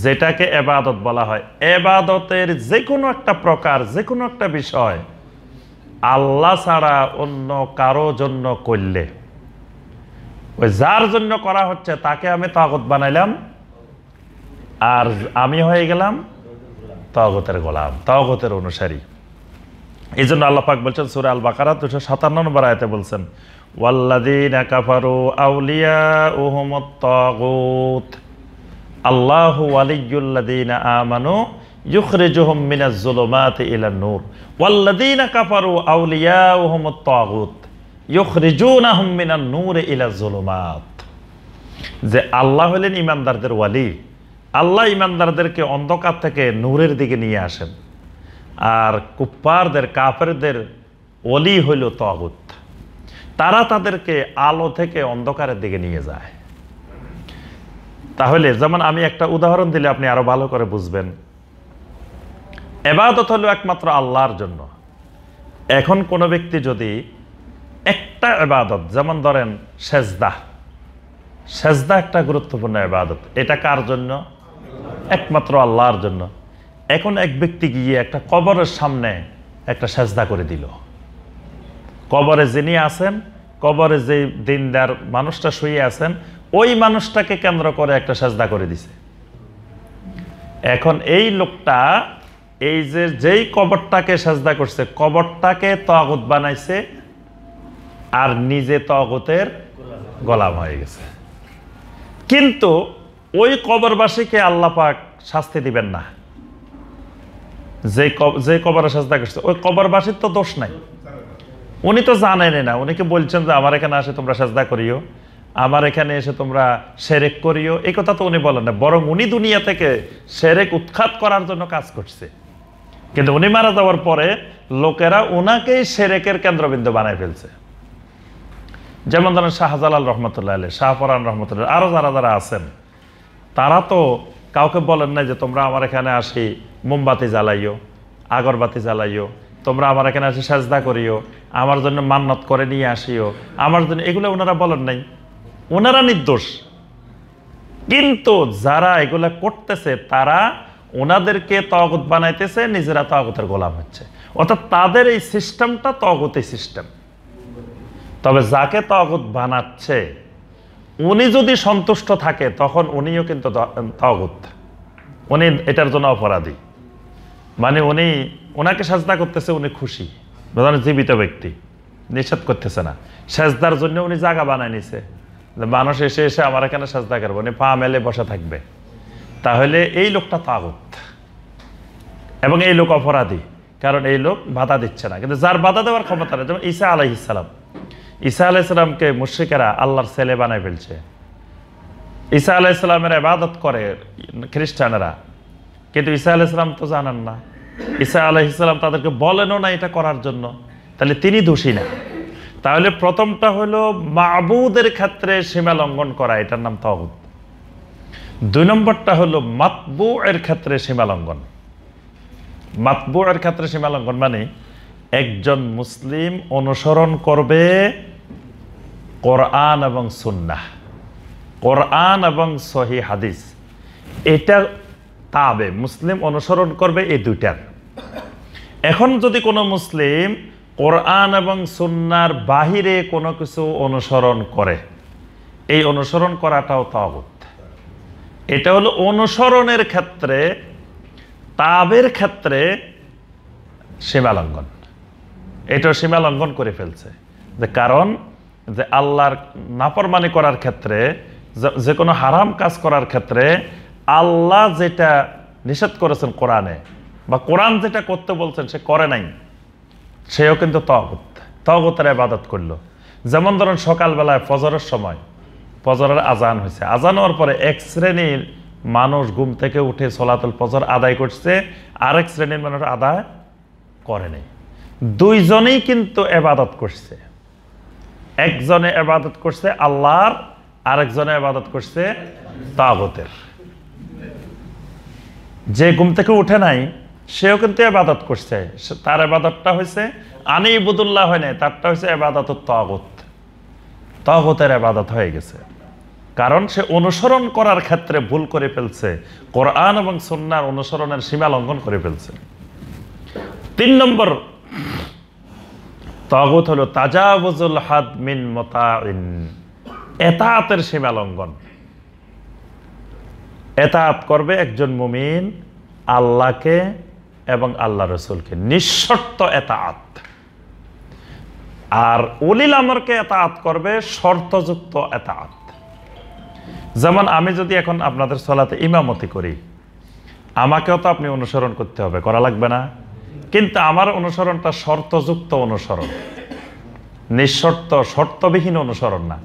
যেটাকে ইবাদত বলা হয়, ইবাদতের যে কোনো একটা প্রকার, যে কোনো একটা বিষয় আল্লাহ ছাড়া অন্য কারো জন্য করলে, ওই যার জন্য করা হচ্ছে তাকে আমি তাগুত বানাইলাম, আর আমি হয়ে গেলাম তাগুতের গোলাম, তাগুতের অনুসারী। এই জন্য আল্লাহ পাক বলছেন সূরা আল বাকারা 257 নম্বর আয়াতে বলছেন, ওয়াল্লাযীনা কাফারু আউলিয়াউহুমুত তাগুত আল্লাহু ওয়ালিয়্যুল্লাযীনা আমানু ইউখরিজুহুম মিনাজ যুলুমাতি ইলান নূর ওয়াল্লাযীনা কাফারু আউলিয়াউহুমুত তাগুত ইউখরিজুনাহুম মিনান নূরি ইলাজ যুলুমাত। যে আল্লাহ হলেন ঈমানদারদের ওয়ালি, আল্লাহ ঈমানদারদেরকে অন্ধকার থেকে নূরের দিকে নিয়ে আসেন, আর কুফফারদের কাফেরদের ওলি হইল তাগুত, তারা তাদেরকে আলো থেকে অন্ধকারের দিকে নিয়ে যায়। তাহলে যেমন আমি একটা উদাহরণ দিলে আপনি আরো ভালো করে বুঝবেন। ইবাদত হলো একমাত্র আল্লাহর জন্য। এখন কোনো ব্যক্তি যদি একটা ইবাদত, যেমন ধরেন সেজদা, সেজদা একটা গুরুত্বপূর্ণ ইবাদত, এটা কার জন্য? একমাত্র আল্লাহর জন্য। এখন এক ব্যক্তি গিয়ে একটা কবরের সামনে একটা সেজদা করে দিল। কবরে যিনি আছেন, কবরে যে দিনদার মানুষটা শুয়ে আছেন, ওই মানুষটাকে কেন্দ্র করে একটা সেজদা করে দিছে। এখন এই লোকটা এই যেই কবরটাকে সেজদা করছে, কবরটাকে তাগুত বানাইছে আর নিজে তাগুতের গোলাম হয়ে গেছে। কিন্তু ওই কবরবাসীকে আল্লাহ পাক শাস্তি দিবেন না। যে কবরে সেজদা করছে ওই কবরবাসীর তো দোষ নাই, উনি তো জানেন না। উনিকে বলছেন যে আমার এখানে আসে তোমরা সেজদা করিও, আমার এখানে এসে তোমরা শিরক করিও, এই কথা তো উনি বলেন না। বরং উনি দুনিয়া থেকে শিরক উৎখাত করার জন্য কাজ করছে। কিন্তু উনি মারা যাওয়ার পরে লোকেরা উনাকেই শিরকের কেন্দ্রবিন্দু বানায় ফেলছে। যেমন ধরেন শাহজালাল রহমতুল্লাহ আলাইহি, শাহপরান রহমতুল্লাহ, আরো যারা যারা আছেন, তারা তো কাউকে বলেন না যে তোমরা আমার এখানে আসি মোমবাতি জ্বালাইও, আগরবাতি জ্বালাইও, তোমরা আমার এখানে আসি সেজদা করিও, আমার জন্য মান্নত করে নিয়ে আসিও, আমার জন্য, এগুলো ওনারা বলেন নাই। ওনারা নির্দোষ। কিন্তু যারা এগুলা করতেছে তারা ওনাদেরকে তাগুত বানাইতেছে, নিজেরা তাগুতের গোলাম হচ্ছে। অর্থাৎ তাদের এই সিস্টেমটা তাগুতি সিস্টেম। তবে যাকে তাগুত বানাচ্ছে উনি যদি সন্তুষ্ট থাকে তখন উনিও কিন্তু তাগুত, উনি এটার জন্য অপরাধী। মানে উনি ওনাকে সেজদা করতেছে, উনি খুশি, জীবিত ব্যক্তি, নিষেধ করতেছে না। সেজদার জন্য উনি জায়গা বানায় নিছে, মানুষ এসে এসে আমার এখানে সেজদা করবে, উনি পা মেলে বসে থাকবে। তাহলে এই লোকটা তাগুত এবং এই লোক অপরাধী, কারণ এই লোক বাধা দিচ্ছে না। কিন্তু যার বাধা দেওয়ার ক্ষমতা নেই, যেমন ঈসা আলাইহিস সালাম, ঈসা আলাইহিস সালামকে মুশরিকেরা আল্লাহর ছেলে বানায় ফেলছে। ঈসা আলাইহিস সালামের ইবাদত করে খ্রিস্টানেরা, কিন্তু ঈসা আলাইহিস সালাম তো জানেন না, ঈসা আলাইহিস সালাম তাদেরকে বলেনও না এটা করার জন্য, তাহলে তিনি দোষী না। তাহলে প্রথমটা হলো মাবুদের ক্ষেত্রে সীমা লঙ্ঘন করা, এটার নাম তাগুত। 2 নম্বরটা হলো মাতবুয়ের ক্ষেত্রে সীমা লঙ্ঘন। মাতবুয়ের ক্ষেত্রে সীমা লঙ্ঘন মানে একজন মুসলিম অনুসরণ করবে কোরআন এবং সুন্নাহ, কোরআন এবং সহিহ হাদিস, এটা তাবে মুসলিম অনুসরণ করবে এই দুইটার। এখন যদি কোনো মুসলিম কোরআন এবং সুন্নাহর বাহিরে কোনো কিছু অনুসরণ করে, এই অনুসরণ করাটাও তাগুত। এটা হলো অনুসরণের ক্ষেত্রে, তাবের ক্ষেত্রে সীমা লঙ্ঘন। এটাও সীমা লঙ্ঘন করে ফেলছে। যে কারণ যে আল্লাহর নাফরমানি করার ক্ষেত্রে, যে কোনো হারাম কাজ করার ক্ষেত্রে আল্লাহ যেটা নিষেধ করেছেন কোরআনে, বা কোরআন যেটা করতে বলছেন সে করে নাই, সেও কিন্তু তাগুত, তাগুতের ইবাদত করলো। যেমন ধরুন সকালবেলায় ফজরের সময়, ফজরের আজান হয়েছে, আজান হওয়ার পরে এক শ্রেণীর মানুষ ঘুম থেকে উঠে সলাতুল ফজর আদায় করছে, আরেক শ্রেণীর মানুষ আদায় করে নাই। দুইজনেই কিন্তু ইবাদত করছে। একজনে ইবাদত করছে আল্লাহর, আরেকজনে ইবাদত করছে তাগুতের। যে ঘুম থেকে উঠে নাই সেও কিন্তু ইবাদত করছে, তার ইবাদতটা হয়েছে আনিবুদুল্লাহ হয় নাই, তারটা হয়েছে ইবাদতুত তাগুত, তাগুতের ইবাদত হয়ে গেছে। কারণ সে অনুসরণ করার ক্ষেত্রে ভুল করে ফেলছে, কোরআন এবং সুন্নাহর অনুসরণের সীমা লঙ্ঘন করে ফেলছে। 3 নম্বর তাগুত হলো তাজাবুজুল হাদ মিন মুতাইন, এতাআতের সীমা লঙ্ঘন। এতাআত করবে একজন মুমিন আল্লাহকে এবং আল্লাহ রসুলকে, নিঃশর্ত এতাআত। আর উলিল আমরকে এতাআত করবে শর্তযুক্ত এতাআত। যেমন আমি যদি এখন আপনাদের সালাতে ইমামতি করি, আমাকেও তো আপনি অনুসরণ করতে হবে, করা লাগবে না? কিন্তু আমার অনুসরণটা শর্তযুক্ত অনুসরণ, নিঃশর্ত শর্তবিহীন অনুসরণ না।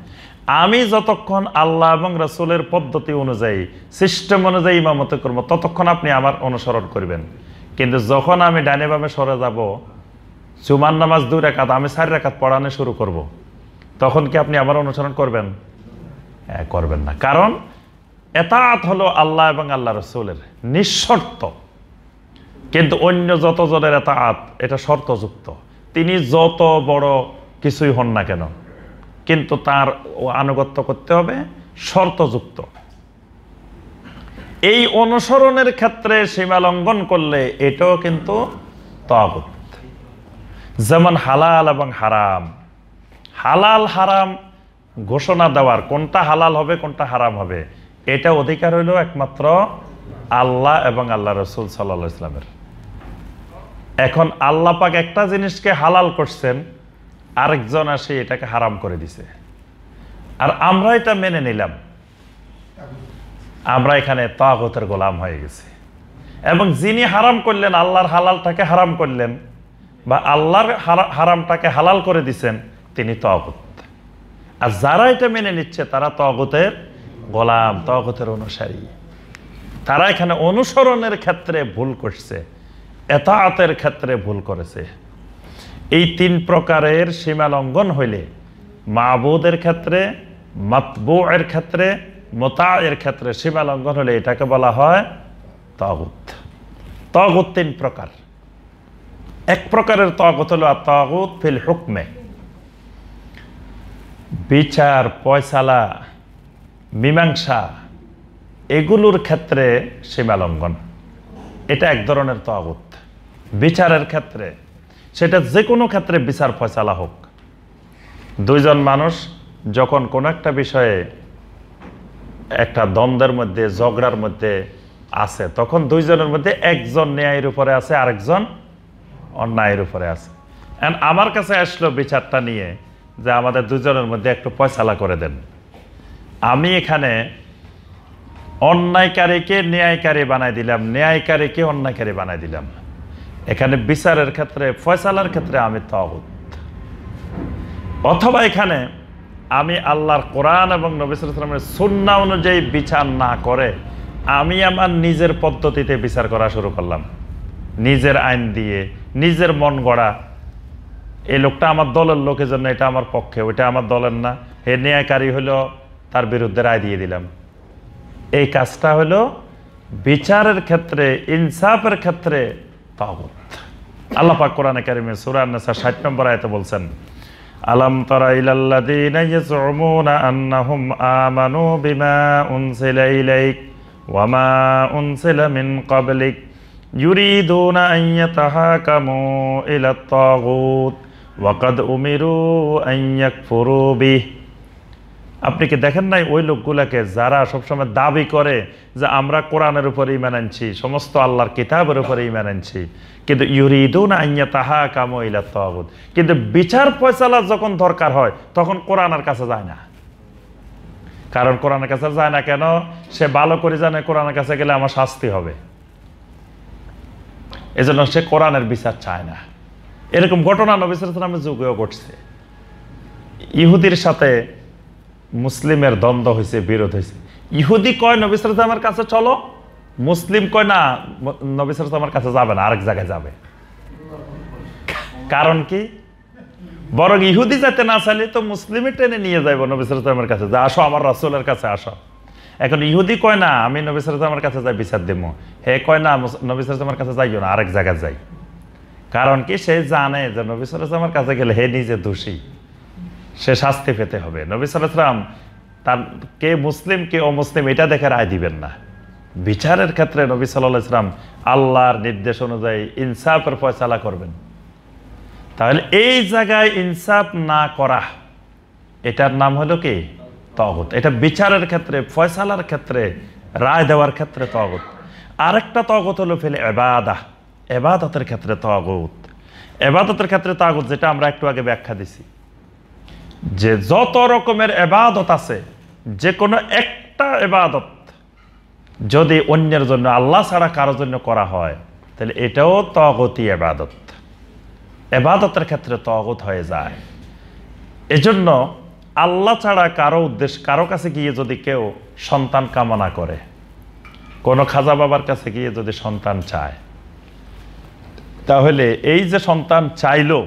আমি যতক্ষণ আল্লাহ এবং রাসূলের পদ্ধতি অনুযায়ী, সিস্টেম অনুযায়ী ইমামতি করবো, ততক্ষণ আপনি আমার অনুসরণ করবেন। কিন্তু যখন আমি ডানে বামে সরে যাব, জুমার নামাজ 2 রাকাত, আমি 4 রাকাত পড়ানো শুরু করব, তখন কি আপনি আমার অনুসরণ করবেন? করবেন না। কারণ এতাআত হলো আল্লাহ এবং আল্লাহ রাসূলের নিঃশর্ত, কিন্তু অন্য যতজনের এতাআত এটা শর্তযুক্ত। তিনি যত বড় কিছুই হন না কেন, কিন্তু তার আনুগত্য করতে হবে শর্তযুক্ত। এই অনুসরণের ক্ষেত্রে সীমা লঙ্ঘন করলে এটাও কিন্তু তাগুত। যেমন হালাল এবং হারাম, হালাল হারাম ঘোষণা দেওয়ার, কোনটা হালাল হবে কোনটা হারাম হবে, এটা অধিকার হইল একমাত্র আল্লাহ এবং আল্লাহ রাসূল সাল্লাল্লাহু আলাইহি ওয়াসাল্লামের। এখন আল্লাহ পাক একটা জিনিসকে হালাল করছেন, আরেকজন আসে এটাকে হারাম করে দিছে, আর আমরা এটা মেনে নিলাম, আমরা এখানে তাগুতের গোলাম হয়ে গেছি। এবং যিনি হারাম করলেন, আল্লাহর হালালটাকে হারাম করলেন বা আল্লাহর হারামটাকে হালাল করে দিছেন, তিনি তাগুত। আর যারা এটা মেনে নিচ্ছে তারা তাগুতের গোলাম, তাগুতের অনুসারী। তারা এখানে অনুসরণের ক্ষেত্রে ভুল করছে, এতাআতের ক্ষেত্রে ভুল করেছে। এই 3 প্রকারের সীমা লঙ্ঘন হইলে মাবুদের ক্ষেত্রে, মাতবুয়ের ক্ষেত্রে, মুতায়ের ক্ষেত্রে সীমা লঙ্ঘন হলে এটাকে বলা হয় তাগুত। তাগুত 3 প্রকার। এক প্রকারের তাগুত হলো তাগুত ফিল হুকমে, বিচার, ফয়সালা, মীমাংসা, এগুলোর ক্ষেত্রে সীমা লঙ্ঘন, এটা এক ধরনের তাগুত। বিচারের ক্ষেত্রে, সেটা যে কোনো ক্ষেত্রে বিচার ফয়সালা হোক, 2 জন মানুষ যখন কোনো একটা বিষয়ে একটা দ্বন্দ্বের মধ্যে, ঝগড়ার মধ্যে আছে, তখন 2 জনের মধ্যে একজন ন্যায়ের উপরে আছে, আরেকজন অন্যায়ের উপরে আছে। এন্ড আমার কাছে আসলো বিচারটা নিয়ে যে আমাদের 2 জনের মধ্যে একটু ফয়সালা করে দেন। আমি এখানে অন্যায়কারীকে ন্যায়কারী বানাই দিলাম, ন্যায়কারীকে অন্যায়কারী বানাই দিলাম। এখানে বিচারের ক্ষেত্রে, ফয়সালার ক্ষেত্রে আমি তাগুত। অথবা এখানে আমি আল্লাহর কোরআন এবং নবী সাল্লাল্লাহু আলাইহি ওয়াসাল্লামের সুন্নাহ অনুযায়ী বিচার না করে আমি আমার নিজের পদ্ধতিতে বিচার করা শুরু করলাম, নিজের আইন দিয়ে, নিজের মন গড়া। এই লোকটা আমার দলের লোকের জন্য এটা আমার পক্ষে, ওইটা আমার দলের না, হে ন্যায়কারী হলো, তার বিরুদ্ধে রায় দিয়ে দিলাম। এই কাজটা হলো বিচারের ক্ষেত্রে, ইনসাফের ক্ষেত্রে তাগুত। আল্লাহ পাক কোরআনে কারিমে সূরা আন-নাসা 60 নম্বর আয়াতে বলছেন, আলাম তারা ইলাল্লাযীনা ইয়াজউমুনা আন্নাহুম আমানু বিমা উনজিলা ইলাইক ওয়া মা উনজিলা মিন ক্বাবলিক ইউরিদুনা আন ইয়াতাহাকামু ইলাত তাগুত ওয়া ক্বাদ উমিরু আন ইয়াকফুরু বিহি। আপনি কি দেখেন নাই ওই লোকগুলাকে যারা সবসময় দাবি করে যে আমরা কোরআনের উপরে ঈমান আনছি, সমস্ত আল্লাহর কিতাবের উপরে ঈমান আনছি, কিন্তু ইউরিদুনা আন ইয়াতাহাকামু ইলাত তাগুত, কিন্তু বিচার ফয়সালা যখন দরকার হয় তখন কোরআনের কাছে যায় না। কারণ কোরআনের কাছে যায় না কেন? সে ভালো করে জানে কোরআনের কাছে গেলে আমার শাস্তি হবে, এজন্য সে কোরআনের বিচার চায় না। এরকম ঘটনা নবী সাল্লাল্লাহু আলাইহি ওয়াসাল্লামের যুগেও ঘটছে। ইহুদির সাথে মুসলিমের দ্বন্দ্ব হয়েছে, বিরোধ হয়েছে। ইহুদি কয় নবী সাল্লাল্লাহু আলাইহি ওয়াসাল্লামের কাছে চলো, মুসলিম কয় না, নবী সাল্লাল্লাহু আলাইহি ওয়াসাল্লামের কাছে যাবে না, আরেক জায়গায় যাবে। কারণ কি? বরং ইহুদি যাতে না চাইলে তো মুসলিমে টেনে নিয়ে যাইব নবী সাল্লাল্লাহু আলাইহি ওয়াসাল্লামের কাছে, যে আসো আমার রাসূলের কাছে আসো। এখন ইহুদি কয় না আমি নবী সাল্লাল্লাহু আলাইহি ওয়াসাল্লামের কাছে যাই বিচার দেব, হে কয় না নবী সাল্লাল্লাহু আলাইহি ওয়াসাল্লামের কাছে যাইও না, আরেক জায়গায় যাই। কারণ কি? সে জানে যে নবী সাল্লাল্লাহু আলাইহি ওয়াসাল্লামের কাছে গেলে হে নিজে দোষী, সে শাস্তি পেতে হবে। নবী সাল্লাল্লাহু আলাইহি ওয়াসাল্লাম তার কে মুসলিম কে অমুসলিম এটা দেখে রায় দিবেন না। বিচারের ক্ষেত্রে নবী সাল্লাল্লাহু আলাইহি ওয়াসাল্লাম আল্লাহর নির্দেশ অনুযায়ী ইনসাফের ফয়সালা করবেন। তাহলে এই জায়গায় ইনসাফ না করা, এটার নাম হলো কি? তাগুত। এটা বিচারের ক্ষেত্রে, ফয়সালার ক্ষেত্রে, রায় দেওয়ার ক্ষেত্রে তাগুত। আরেকটা তাগুত হলো ফিল ইবাদাহ, ইবাদতের ক্ষেত্রে তাগুত। ইবাদতের ক্ষেত্রে তাগুত যেটা আমরা একটু আগে ব্যাখ্যা দিছি, যে যত রকমের ইবাদত আছে, যে কোনো একটা ইবাদত যদি অন্যের জন্য, আল্লাহ ছাড়া কারোর জন্য করা হয়, তাহলে এটাও তাগুতি ইবাদত, ইবাদতের ক্ষেত্রে তাগুত হয়ে যায়। এজন্য আল্লাহ ছাড়া কারো উদ্দেশ্য, কারো কাছে গিয়ে যদি কেউ সন্তান কামনা করে, কোনো খাজা বাবার কাছে গিয়ে যদি সন্তান চায়, তাহলে এই যে সন্তান চাইলো,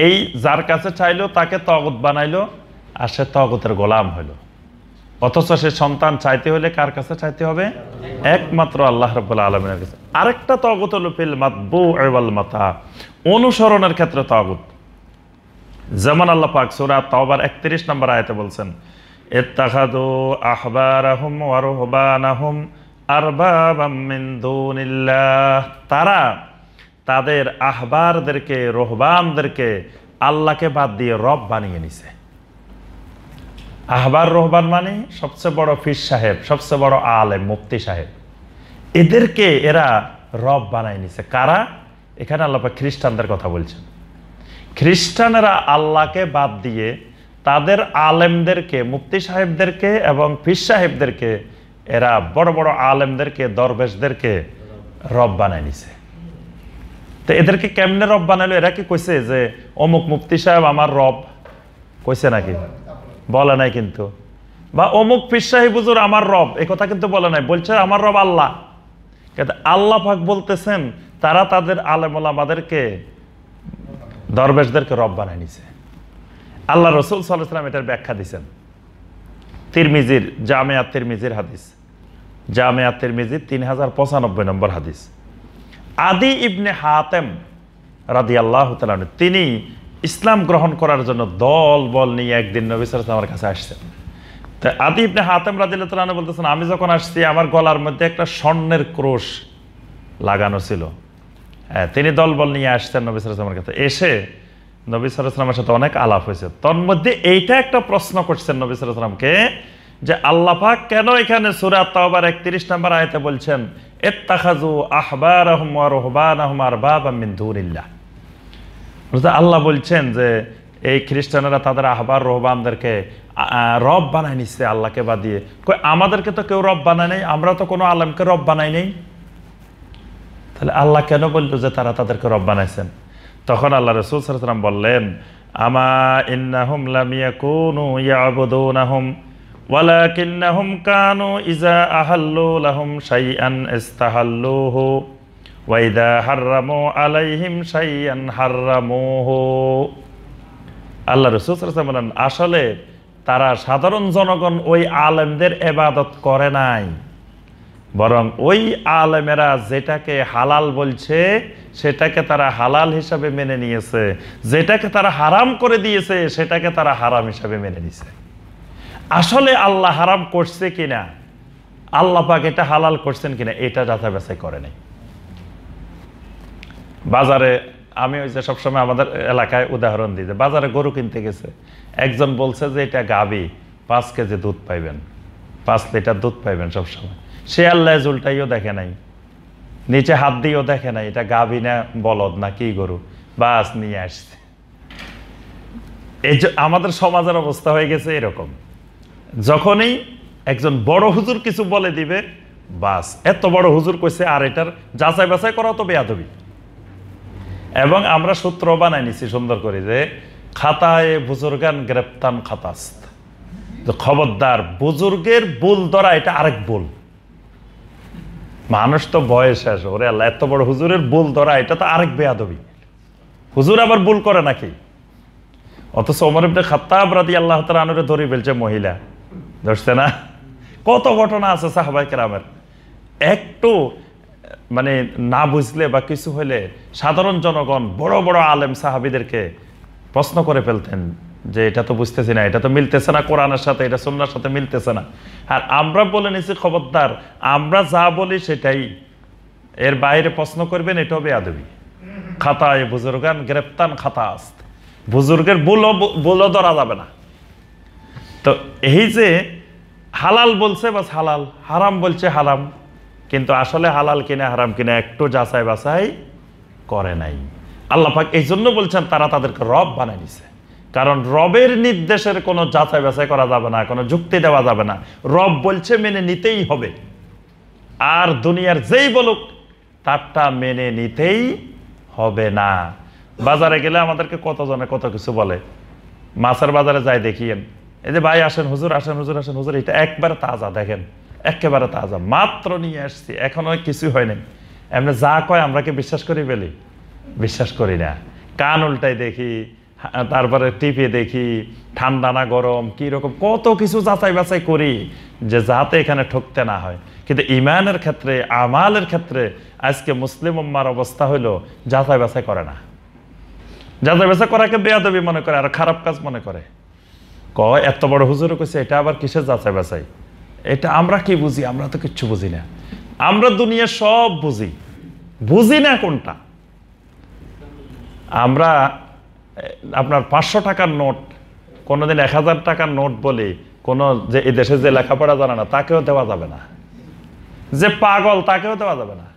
এই যার কাছে চাইলো তাকে তাগুত বানাইলো, আর সে তাগুতের গোলাম হলো। অথচ সে সন্তান চাইতে হলে কার কাছে চাইতে হবে? একমাত্র আল্লাহ রাব্বুল আলামিনের কাছে। আরেকটা তাগুত হলো ফিল মাতবু ওয়াল মাতা, অনুসরণের ক্ষেত্রে তাগুত। যেমন আল্লাহ পাক সূরা তাওবার 31 নম্বর আয়াতে বলছেন, ইত্তাখাযু আহবারাহুম ওয়া রুহবানাহুম আরবাবাম মিন দুনিল্লাহ, তারা তাদের আহবারদেরকে, রহবানদেরকে আল্লাহকে বাদ দিয়ে রব বানিয়ে নিছে। আহবার রহবান মানে সবচেয়ে বড় পীর সাহেব, সবচেয়ে বড় আলেম, মুফতি সাহেব, এদেরকে এরা রব বানায় নিছে। কারা? এখানে আল্লাহ পাক খ্রিস্টানদের কথা বলছেন। খ্রিস্টানেরা আল্লাহকে বাদ দিয়ে তাদের আলেমদেরকে, মুফতি সাহেবদেরকে এবং পীর সাহেবদেরকে, এরা বড় বড় আলেমদেরকে, দরবেশদেরকে রব বানায় নিছে। তো এদেরকে কেমনে রব বানাইলো? এরা কি কইছে যে অমুক মুফতি সাহেব আমার রব? কইছে নাকি? বলে নাই কিন্তু। বা অমুক পীর সাহেব হুজুর আমার রব, এই কথা কিন্তু বলে নাই। বলছে আমার রব আল্লাহ। কিন্তু আল্লাহ পাক বলতেছেন তারা তাদের আলেম ওলামাদেরকে, দরবেশদেরকে রব বানায় নিছে। আল্লাহ রাসূল সাল্লাল্লাহু আলাইহি ওয়াসাল্লাম এটার ব্যাখ্যা দিয়েছেন তিরমিজির, জামিআত তিরমিজির হাদিস, জামিআত তিরমিজির 3095 নম্বর হাদিস। আদি ইবনে হাতেম রাদিয়াল্লাহু তাআলা আনহু, তিনি ইসলাম গ্রহণ করার জন্য দল বল নিয়ে একদিন নবী সাল্লাল্লাহু আলাইহি ওয়াসাল্লামের কাছে আসছেন। তো আদি ইবনে হাতেম রাদিয়াল্লাহু তাআলা আনহু বলতেছেন, আমি যখন আসছি আমার গলার মধ্যে একটা স্বর্ণের ক্রোশ লাগানো ছিল। তিনি দল বল নিয়ে আসছেন নবী সাল্লাল্লাহু আলাইহি ওয়াসাল্লামের কাছে। এসে নবী সাল্লাল্লাহু আলাইহি ওয়াসাল্লামের সাথে অনেক আলাপ হয়েছে। তন্মধ্যে এইটা একটা প্রশ্ন করছেন নবী সাল্লাল্লাহু আলাইহি ওয়াসাল্লামকে, যে আল্লাহ পাক কেন এখানে সূরা তাওবার 31 নম্বর আয়াতে বলছেন ইত্তাখাযু আহবারাহুম ওয়া রুহবানাহুম আরবাবাম মিন দুনিল্লাহ। আল্লাহ বলছেন যে এই খ্রিস্টানেরা তাদের আহবার রহবানদেরকে রব বানায় নিচ্ছে আল্লাহকে বাদ দিয়ে। আমাদেরকে তো কেউ রব বানায় নাই, আমরা তো কোনো আলেমকে রব বানাই নাই। তাহলে আল্লাহ কেন বললো যে তারা তাদেরকে রব বানাইছেন? তখন আল্লাহ রাসূল সাল্লাল্লাহু আলাইহি ওয়াসাল্লাম বললেন, আমা ইন্নাহুম লাম ইয়াকুনু ইয়াবুদুনাহুম ওয়ালাকিন্নাহুম কানু ইযা আহাল্লু লাহুম শাইআন ইস্তাহাল্লুহু ওয়া ইযা হাররামু আলাইহিম শাইআন হাররামুহু। আল্লাহ রাসূল সাল্লাল্লাহু আলাইহি ওয়াসাল্লাম বলেন, আসলে তারা সাধারণ জনগণ ওই আলেমদের ইবাদত করে নাই, বরং ওই আলেমেরা যেটাকে হালাল বলছে সেটাকে তারা হালাল হিসাবে মেনে নিয়েছে, যেটাকে তারা হারাম করে দিয়েছে সেটাকে তারা হারাম হিসাবে মেনে নিয়েছে। আসলে আল্লাহ হারাম করছে কিনা, আল্লাহ পাক এটা হালাল করছেন কিনা, এটা যাচাই বাছাই করে নাই। বাজারে আমি ওই যে সবসময় আমাদের এলাকায় উদাহরণ দিই, যে বাজারে গরু কিনতে গেছে, একজন বলছে যে এটা গাভী, 5 কেজি দুধ পাইবেন, 5 লিটার দুধ পাইবেন সবসময়। সে আল্লাহ উল্টাইও দেখে নাই, নিচে হাত দিয়েও দেখে নাই এটা গাভী না বলদ না কি গরু, বাস নিয়ে আসছে। এই যে আমাদের সমাজের অবস্থা হয়ে গেছে এরকম, যখনই একজন বড় হুজুর কিছু বলে দিবে, বাস এত বড় হুজুর কইছে, আর এটার যাচাই বাছাই করা তো বেয়াদবি। এবং আমরা সূত্র বানাই নিছি সুন্দর করে, যে খাতায় বুজুর্গান গ্রেপ্তান খাতাস্ত, খবরদার বুজুর্গের ভুল ধরা এটা আরেক ভুল। মানুষ তো বয়স শেষ, ওরে আল্লাহ এত বড় হুজুরের ভুল ধরা এটা তো আরেক বেয়াদবি। হুজুর আবার ভুল করে নাকি? অথচ ওমর ইবনে খাত্তাব রাদিয়াল্লাহু তাআলা আনহুকে ধরে ফেলছে মহিলা, ধরছে না? কত ঘটনা আছে সাহাবায়ে কেরামের। একটু মানে না বুঝলে বা কিছু হলে সাধারণ জনগণ বড় বড় আলেম সাহাবীদেরকে প্রশ্ন করে ফেলতেন যে এটা তো বুঝতেছি না, এটা তো মিলতেছে না কোরআনের সাথে, এটা সুন্নাহর সাথে মিলতেছে না। আর আমরা বলে নিছি খবরদার, আমরা যা বলি সেটাই, এর বাইরে প্রশ্ন করবেন এটাও বেয়াদবি। খাতায় বুজুর্গান গ্রেপ্তান খাতাস্ত, বুজুর্গের ভুলও ধরা যাবে না। তো এই যে হালাল বলছে বাস হালাল, হারাম বলছে হারাম, কিন্তু আসলে হালাল কিনা হারাম কিনা একটু যাচাই বাছাই করে নাই। আল্লাহ পাক এই জন্য বলছেন তারা তাদেরকে রব বানায় নিছে। কারণ রবের নির্দেশের কোনো যাচাই বাছাই করা যাবে না, কোনো যুক্তি দেওয়া যাবে না। রব বলছে মেনে নিতেই হবে, আর দুনিয়ার যেই বলুক তারটা মেনে নিতেই হবে না। বাজারে গেলে আমাদেরকে কতজনে কত কিছু বলে, মাছের বাজারে যাই দেখিয়েন, এই যে ভাই আসেন হুজুর, আসেন হুজুর, আসেন হুজুর, এটা একবারে তাজা, দেখেন একেবারে তাজা, মাত্র নিয়ে আসছি, এখনো কিছু হয়নি। এমনি যা কয় আমরা কি বিশ্বাস করি? বলি বিশ্বাস করি না। কান উল্টাই দেখি, তারপরে টিপে দেখি ঠান্ডা না গরম, কি রকম কত কিছু যাচাই বাছাই করি যে যাতে এখানে ঠকতে না হয়। কিন্তু ইমানের ক্ষেত্রে, আমালের ক্ষেত্রে আজকে মুসলিম উম্মার অবস্থা হইল যাচাই বাছাই করে না। যাচাই বাছাই করাকে বেয়াদবি মনে করে আর খারাপ কাজ মনে করে। কয় এত বড় হুজুরও কইছে, এটা আবার কিসের যাচাই বাছাই? এটা আমরা কি বুঝি? আমরা তো কিচ্ছু বুঝি না। আমরা দুনিয়া সব বুঝি, বুঝি না কোনটা। আমরা আপনার 500 টাকার নোট কোনোদিন 1000 টাকার নোট বলে কোনো যে এই দেশে যে লেখাপড়া জানে না তাকেও দেওয়া যাবে না, যে পাগল তাকেও দেওয়া যাবে না,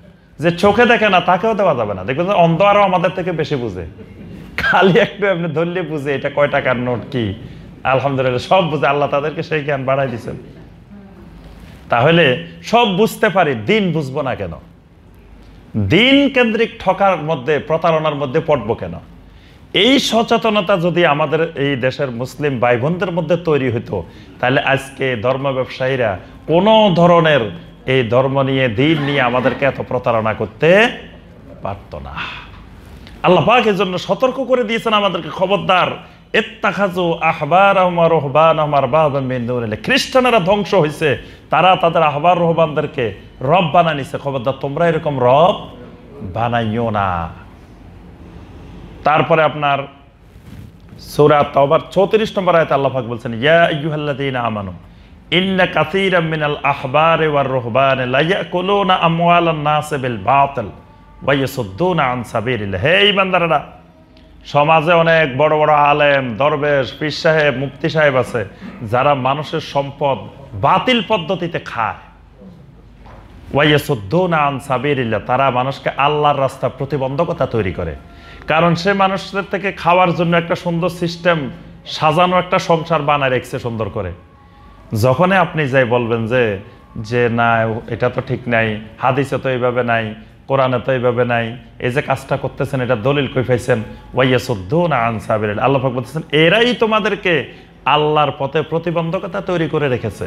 যে চোখে দেখে না তাকেও দেওয়া যাবে না। দেখবেন অন্ধ আরো আমাদের থেকে বেশি বুঝে, খালি একটু এমনি ধরলে বুঝে এটা কয় টাকার নোট কি। আলহামদুলিল্লাহ সব বুঝে, আল্লাহ তাদেরকে সেই জ্ঞান বাড়াই দিচ্ছেন। তাহলে সব বুঝতে পারি, দিন বুঝবো না কেন? দিন কেন্দ্রিক ঠকার মধ্যে, প্রতারণার মধ্যে পড়বো কেন? এই সচেতনতা যদি আমাদের এই দেশের মুসলিম ভাই বোনদের মধ্যে তৈরি হতো, তাহলে আজকে ধর্ম ব্যবসায়ীরা কোনো ধরনের এই ধর্ম নিয়ে, দিন নিয়ে আমাদেরকে এত প্রতারণা করতে পারত না। আল্লাহ পাক এর জন্য সতর্ক করে দিয়েছেন আমাদেরকে, খবরদার, ইত্তাখাযু আহবারাহুম ওয়া রুহবানাহুম আরবাবাম মিন দুনিল্লাহ। খ্রিস্টানেরা ধ্বংস হয়েছে, তারা তাদের আহবার রুহবানদেরকে রব বানায় নিছে। খবরদার, তোমরা এরকম রব বানাইও না। তারপরে আপনার সূরা তাওবার 34 নম্বর আয়াতে আল্লাহ পাক বলছেন, ইয়া আইয়ুহাল্লাযীনা আমানু ইন্না কাসীরাম মিনাল আহবারি ওয়ার রুহবানি লা ইয়াকুলুনা আমওয়ালান নাস বিল বাতিল ওয়া ইয়াসুদ্দুনা আন সাবিলিল্লাহ। হে ঈমানদারেরা, সমাজে অনেক বড় বড় আলেম, দরবেশ, পীর সাহেব, মুফতি সাহেব আছে যারা মানুষের সম্পদ বাতিল পদ্ধতিতে খায়। ওয়া ইয়াসুদ্দুনা আন সাবিলিল্লাহ, তারা মানুষকে আল্লাহর রাস্তা প্রতিবন্ধকতা তৈরি করে। কারণ সে মানুষদের থেকে খাওয়ার জন্য একটা সুন্দর সিস্টেম সাজানো, একটা সংসার বানায় রেখেছে সুন্দর করে। যখনই আপনি যাই বলবেন যে না এটা তো ঠিক নাই, হাদিসে তো এইভাবে নাই, কোরআনে তো এইভাবে নাই, এই যে কাজটা করতেছেন এটা দলিল কই পাইছেন? ওয়া ইয়াসুদ্দুনা আন সাবিলিল্লাহ। আল্লাহ পাক বলতেছেন, এরাই তোমাদেরকে আল্লাহর পথে প্রতিবন্ধকতা তৈরি করে রেখেছে।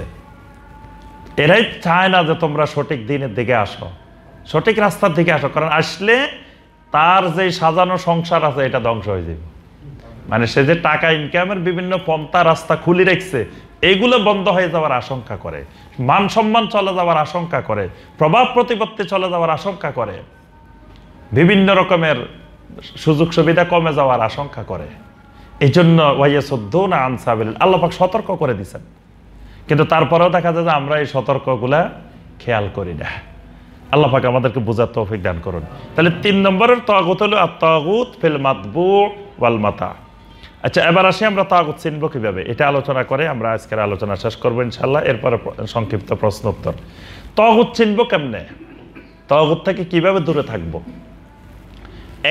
এরাই চায় না যে তোমরা সঠিক দিনের দিকে আসো, সঠিক রাস্তার দিকে আসো। কারণ আসলে তার যে সাজানো সংসার আছে এটা ধ্বংস হয়ে যাবে। মানে সে যে টাকা ইনকামের বিভিন্ন পন্থা রাস্তা খুলে রেখেছে, এগুলো বন্ধ হয়ে যাওয়ার আশঙ্কা করে, মান সম্মান চলে যাওয়ার আশঙ্কা করে, প্রভাব প্রতিপত্তি চলে যাওয়ার আশঙ্কা করে, বিভিন্ন রকমের সুযোগ সুবিধা কমে যাওয়ার আশঙ্কা করে। এই জন্য ওয়া ইয়াসুদ্দুনা আন সাবিলিল্লাহ আল্লাহ পাক সতর্ক করে দিয়েছেন। কিন্তু তারপরেও দেখা যায় যে আমরা এই সতর্কগুলা খেয়াল করি না। আল্লাহ পাক আমাদেরকে বোঝার তৌফিক দান করুন। তাহলে 3 নম্বরের তাগুত হলো আত-তাগুত ফিল মাতবু ওয়াল মাতা। আচ্ছা, এবার আসি আমরা তাগুত চিনব কিভাবে, এটা আলোচনা করে আমরা আজকের আলোচনা শেষ করবো ইনশাআল্লাহ। এরপরে সংক্ষিপ্ত প্রশ্ন উত্তর। তাগুত চিনব কেমনে? তাগুত থেকে কিভাবে দূরে থাকব?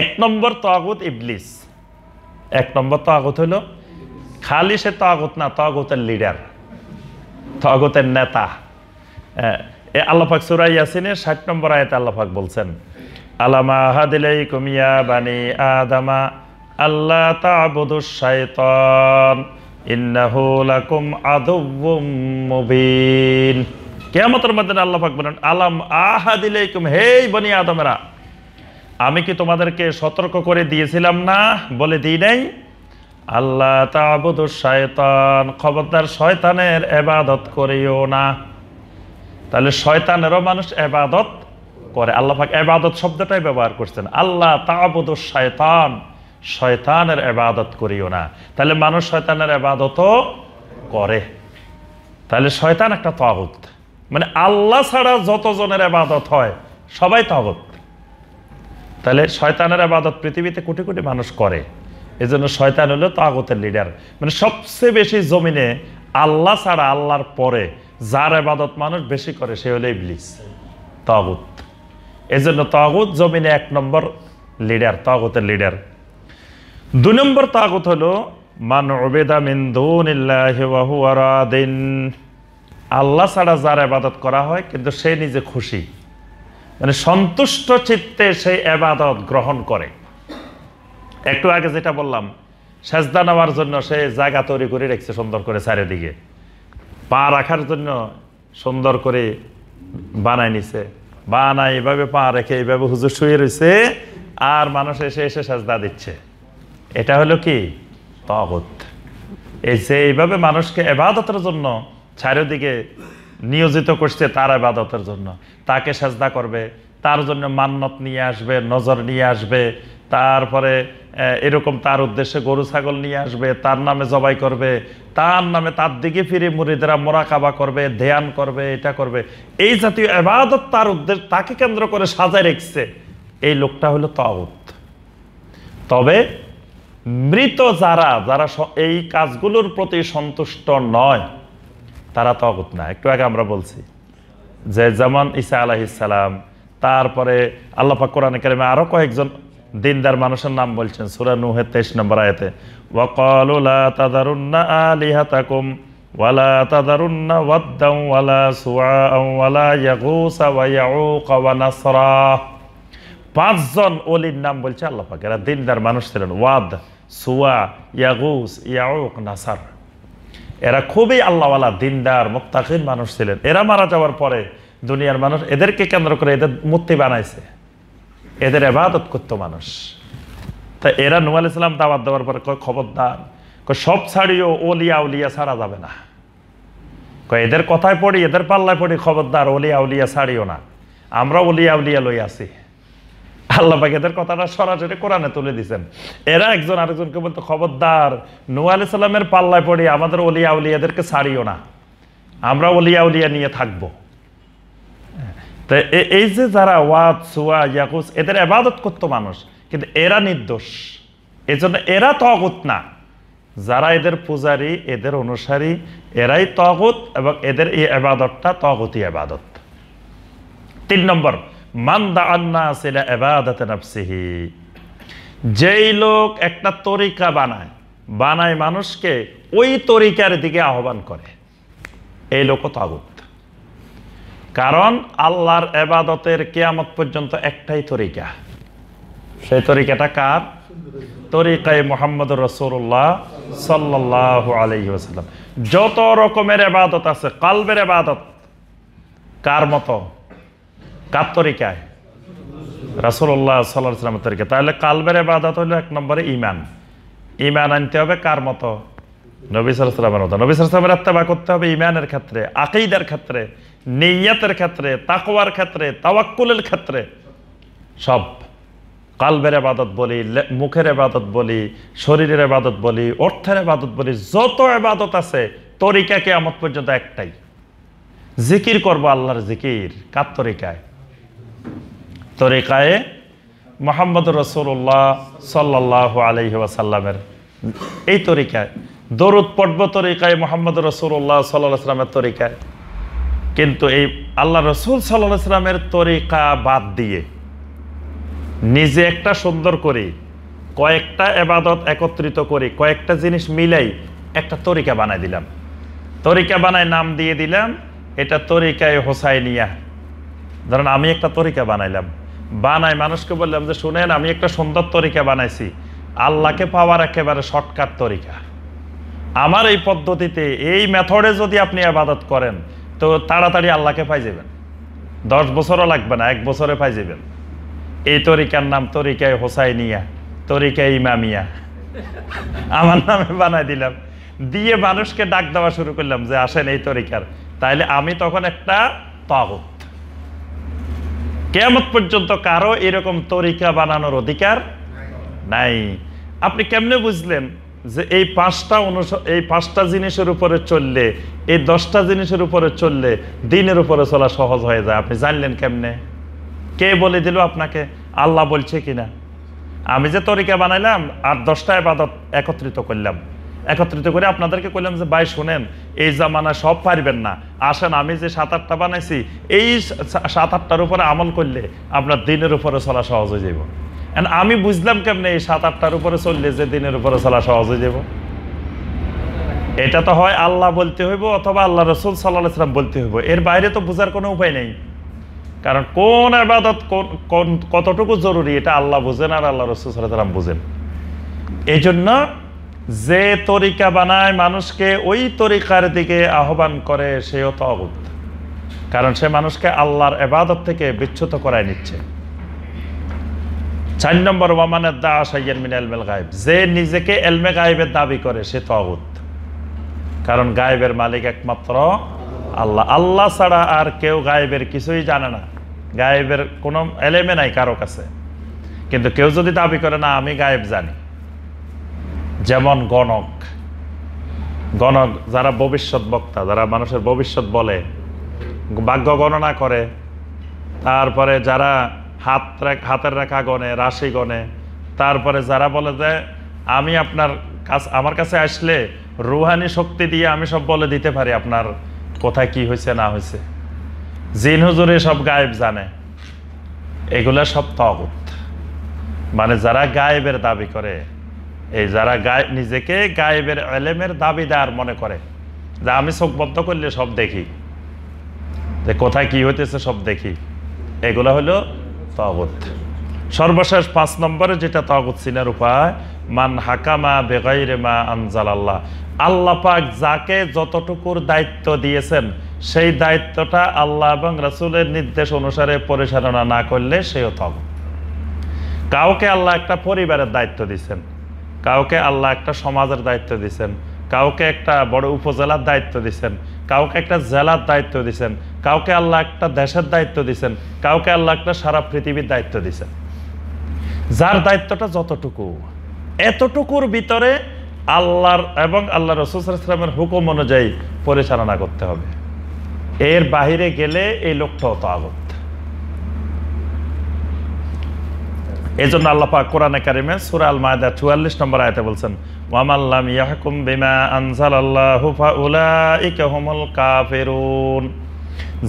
1 নম্বর তাগুত ইবলিস। 1 নম্বর তাগুত হলো খালি সে তাগুত না, তাগুতের লিডার, তাগুতের নেতা। আল্লাহ পাক সূরা ইয়াসিনের 60 নম্বর আয়াতে আল্লাহ পাক বলছেন, আলামা হাদিলাইকুম ইয়া বানি আদামা আল্লা তা'বুদুশ শাইতান ইন্নাহু লাকুম আদুউম মুবিন। কিয়ামতের ময়দানে আল্লাহ পাক বলেন, আলাম আহাদিলাইকুম, হে বনি আদমেরা, আমি কি তোমাদেরকে সতর্ক করে দিয়েছিলাম না? বলে দিই নাই? আল্লাহ তা'বুদুশ শাইতান, খবরদার শয়তানের ইবাদত করিও না। তাহলে শয়তানেরও মানুষ ইবাদত করে। আল্লাহ পাক ইবাদত শব্দটাই ব্যবহার করছেন, আল্লাহ তা'বুদুশ শাইতান, শয়তানের ইবাদত করিও না। তাহলে মানুষ শয়তানের ইবাদতও করে। তাহলে শয়তান একটা তাগুত, মানে আল্লাহ ছাড়া যতজনের ইবাদত হয় সবাই তাগুত। তাহলে শয়তানের ইবাদত পৃথিবীতে কোটি কোটি মানুষ করে। এজন্য শয়তান হলো তাগুতের লিডার। মানে সবচেয়ে বেশি জমিনে আল্লাহ ছাড়া, আল্লাহর পরে যার ইবাদত মানুষ বেশি করে সে হলো ইবলিস, তাগুত। এজন্য তাগুত জমিনে 1 নম্বর লিডার, তাগুতের লিডার। 2 নম্বর তাগুত হলো মান উবিদা মিন দুনিল্লাহি ওয়া হুয়া রাদিন, আল্লাহ ছাড়া যার ইবাদত করা হয় কিন্তু সে নিজে খুশি, মানে সন্তুষ্ট চিত্তে সেই ইবাদত গ্রহণ করে। একটু আগে যেটা বললাম, সেজদা নেওয়ার জন্য সে জায়গা তৈরি করে রেখেছে সুন্দর করে চারিদিকে, পা রাখার জন্য সুন্দর করে বানায় নিছে, বানায় এইভাবে পা রেখে এইভাবে হুজুর শুয়ে রয়েছে, আর মানুষ এসে এসে সেজদা দিচ্ছে। এটা হলো কি? তাগুত। এই যে এইভাবে মানুষকে ইবাদতের জন্য চারিদিকে নিয়োজিত করছে, তার ইবাদতের জন্য তাকে সেজদা করবে, তার জন্য মান্নত নিয়ে আসবে, নজর নিয়ে আসবে, তারপরে এরকম তার উদ্দেশ্যে গরু ছাগল নিয়ে আসবে, তার নামে জবাই করবে, তার নামে তার দিকে ফিরে মুরিদরা মোরাকাবা করবে, ধ্যান করবে, এটা করবে, এই জাতীয় ইবাদত তার উদ্দেশ্য তাকে কেন্দ্র করে সাজায় রেখেছে, এই লোকটা হলো তাগুত। তবে মৃত যারা যারা এই কাজগুলোর প্রতি সন্তুষ্ট নয়, তারা তাগুত না। একটু আগে আমরা বলছি যে যেমন ঈসা আলাইহিস সালাম, তারপরে আল্লাহ পাক কোরআনে কারিমে আরো কয়েকজন দিনদার মানুষের নাম বলছেন সূরা নূহের 23 নম্বর আয়াতে, ওয়া ক্বালু লা তাযারুন্না আলিহাতাকুম ওয়া লা তাযারুন্না ওয়াদ্দান ওয়া লা সুআআন ওয়া লা ইয়াগুসা ওয়া ইয়াউক ওয়া নাসরা। পাঁচজন ওলির নাম বলছে আল্লাহ পাক, এরা দিনদার মানুষ ছিলেন। ওয়াদ, সুয়া, ইয়াগুস, ইয়াউক, নাসার, এরা খুবই আল্লাহওয়ালা দিনদার মুত্তাকিন মানুষ ছিলেন। এরা মারা যাওয়ার পরে দুনিয়ার মানুষ এদেরকে কেন্দ্র করে এদের মূর্তি বানাইছে, এদের ইবাদত করতো মানুষ। তা এরা নূহ আলাইহিস সালাম দাওয়াত দেওয়ার পরে কয় খবরদার, সব ছাড়িও ওলিয়া উলিয়া ছাড়া যাবে না, এদের কথায় পড়ি, এদের পাল্লায় পড়ি, খবরদার ওলিয়া উলিয়া ছাড়িও না, আমরা ওলিয়া উলিয়া লই আছি। আল্লাহ পাক এদের কথাটা সরাসরি কোরআনে তুলে দিয়েছেন। এরা একজন আরেকজনকে বলতো খবরদার নূহ আলাইহিস সালামের পাল্লায় পড়ি, আমাদের ওলিয়া উলিয়াদেরকে ছাড়িও না, আমরা ওলিয়া উলিয়া নিয়ে থাকবো। তো এই যে যারা ওয়াদ, সুয়া, ইয়াগুস, এদের ইবাদত করতো মানুষ, কিন্তু এরা নির্দোষ, এজন্য এরা তাগুত না। যারা এদের পূজারী, এদের অনুসারী, এরাই তাগুত, এবং এদের এই ইবাদতটা তাগুতি ইবাদত। 3 নম্বর, মান দাআন নাস ইলা ইবাদাতি নাফসিহি, যেই লোক একটা তরিকা বানায় মানুষকে ওই তরিকার দিকে আহ্বান করে, এই লোকও তাগুত। কারণ আল্লাহর ইবাদতের কিয়ামত পর্যন্ত একটাই তরিকা, সেই তরিকাটা কার? তরিকায়ে মুহাম্মদুর রাসূলুল্লাহ সাল্লাল্লাহু আলাইহি ওয়াসাল্লাম। যত রকমের ইবাদত আছে, কলবের ইবাদত কার মতো? কার তরিকায়? রাসূলুল্লাহ সাল্লাল্লাহু আলাইহি ওয়াসাল্লামের তরিকা। তাহলে কলবের ইবাদত হলো 1 নম্বরে ঈমান। ঈমান আনতে হবে কার মতো? নবী সাল্লাল্লাহু আলাইহি ওয়াসাল্লামের মতো। নবী সাল্লাল্লাহু আলাইহি ওয়াসাল্লামের ইত্তেবা করতে হবে ঈমানের ক্ষেত্রে, আকীদার ক্ষেত্রে, নিয়তের ক্ষেত্রে, তাকওয়ার ক্ষেত্রে, তাওয়াক্কুলের ক্ষেত্রে, সব। কলবের ইবাদত বলি, মুখের ইবাদত বলি, শরীরের ইবাদত বলি, অর্থের ইবাদত বলি, যত ইবাদত আছে তরিকা কিয়ামত পর্যন্ত একটাই, জিকির করব আল্লাহর জিকির। কার তরিকায়? তরিকায়ে মুহাম্মদুর রাসূলুল্লাহ সাল্লাল্লাহু আলাইহি ওয়াসাল্লামের এই তরিকায়। দরুদ পড়ব তরিকায় মুহাম্মদুর রাসূলুল্লাহ সাল্লাল্লাহু আলাইহি ওয়াসাল্লামের তরিকায়। কিন্তু এই আল্লাহ রাসূল সাল্লাল্লাহু আলাইহি ওয়াসাল্লামের তরিকা বাদ দিয়ে নিজে একটা সুন্দর করে কয়েকটা ইবাদত একত্রিত করে কয়েকটা জিনিস মিলাই একটা তরিকা বানাই দিলাম। তরিকা বানায় নাম দিয়ে দিলাম এটা তরিকায়ে হোসাইনিয়া। ধরেন আমি একটা তরিকা বানাইলাম, বানাই মানুষকে বললাম যে শুনেন আমি একটা সুন্দর তরিকা বানাইছি, আল্লাহকে পাওয়ার একেবারে শর্টকাট তরিকা। আমার এই পদ্ধতিতে, এই মেথডে যদি আপনি ইবাদত করেন তো তাড়াতাড়ি আল্লাহকে পাই যাবেন, 10 বছরও লাগবে না, 1 বছরে পাই যাবেন। এই তরিকার নাম তরিকায়ে হোসাইনিয়া, তরিকায়ে ইমামিয়া, আমার নামে বানাই দিলাম, দিয়ে মানুষকে ডাক দেওয়া শুরু করলাম যে আসেন এই তরিকার। তাইলে আমি তখন একটা তাগুত। কিয়ামত পর্যন্ত কারো এরকম তরিকা বানানোর অধিকার নাই। আপনি কেমনে বুঝলেন যে এই 5টা জিনিসের উপরে চললে, এই 10টা জিনিসের উপরে চললে দিনের উপরে চলা সহজ হয়ে যায়? আপনি জানলেন কেমনে? কে বলে দিল আপনাকে? আল্লাহ বলছে কিনা? আমি যে তরিকা বানাইলাম আর 10টা ইবাদত একত্রিত করলাম, একত্রিত করে আপনাদেরকে কইলাম যে ভাই শুনেন এই জামানা সব পারবেন না, আসেন আমি যে 7-8টা বানাইছি এই 7-8টার উপরে আমল করলে আপনার দিনের উপরে চলা সহজ হয়ে যাব। আমি বুঝলাম কেমনে এই 7-8টার উপরে চললে যে দিনের উপরে চলা সহজ হয়ে যাব? এটা তো হয় আল্লাহ বলতে হইব অথবা আল্লাহ রসুল সাল্লাল্লাহু আলাইহি ওয়াসাল্লাম বলতে হইব, এর বাইরে তো বোঝার কোনো উপায় নেই। কারণ কোন ইবাদত কতটুকু জরুরি এটা আল্লাহ বুঝেন আর আল্লাহ রসুল সাল্লাল্লাহু আলাইহি ওয়াসাল্লাম বুঝেন। এই জন্য যে তরিকা বানায় মানুষকে ওই তরিকার দিকে আহ্বান করে সেও তাগুত, কারণ সে মানুষকে আল্লাহর ইবাদত থেকে বিচ্যুত করায় নিচ্ছে। 4 নম্বর, ওয়ামান ইদ্দাআ শাইআন মিন ইলমিল গায়ব, যে নিজেকে ইলমে গায়বের দাবি করে সে তাগুত, কারণ গায়বের মালিক একমাত্র আল্লাহ। আল্লাহ ছাড়া আর কেউ গায়বের কিছুই জানে না, গায়বের কোনো এলেমে নাই কারো কাছে। কিন্তু কেউ যদি দাবি করে না আমি গায়েব জানি, যেমন গণক যারা ভবিষ্যৎ বক্তা, যারা মানুষের ভবিষ্যৎ বলে, ভাগ্য গণনা করে, তারপরে যারা হাতের রেখা গণে, রাশি গণে, তারপরে যারা বলে যে আমি আমার কাছে আসলে রুহানি শক্তি দিয়ে আমি সব বলে দিতে পারি আপনার কোথায় কি হয়েছে না হয়েছে, জিন হুজুরে সব গায়েব জানে, এগুলা সব তাগুত। মানে যারা গায়েবের দাবি করে, এই যারা নিজেকে গায়েবের ইলমের দাবিদার মনে করে, যে আমি চোখ বন্ধ করলে সব দেখি, যে কোথায় কি হইতেছে সব দেখি, এগুলা হলো তাগুত। সর্বশেষ 5 নম্বরে যেটা তাগুত চিনার উপায়, মান হাকামা বিগাইরি মা আনজালাল্লাহ, আল্লাহ পাক যাকে যতটুকুর দায়িত্ব দিয়েছেন সেই দায়িত্বটা আল্লাহ এবং রাসূলের নির্দেশ অনুসারে পরিচালনা না করলে সেও তাগুত। কাউকে আল্লাহ একটা পরিবারের দায়িত্ব দিয়েছেন, কাউকে আল্লাহ একটা সমাজের দায়িত্ব দিয়েছেন, কাউকে একটা বড় উপজেলার দায়িত্ব দিয়েছেন, কাউকে একটা জেলার দায়িত্ব দিয়েছেন, কাউকে আল্লাহ একটা দেশের দায়িত্ব দিয়েছেন, কাউকে আল্লাহ একটা সারা পৃথিবীর দায়িত্ব দিয়েছেন। যার দায়িত্বটা যতটুকু, এতটুকুর ভিতরে আল্লাহর এবং আল্লাহ রাসূল সাল্লাল্লাহু আলাইহি ওয়াসাল্লামের হুকুম অনুযায়ী পরিচালনা করতে হবে। এর বাহিরে গেলে এই লোকটাও তাগুত। এই জন্য আল্লাহ পাক কোরআনে কারিমে সূরা আল মায়েদা 44 নম্বর আয়াতে বলছেন, ওয়ামান লাম ইয়াহকুম বিমা আনজালাল্লাহু ফাউলাইকা হুমুল কাফিরুন,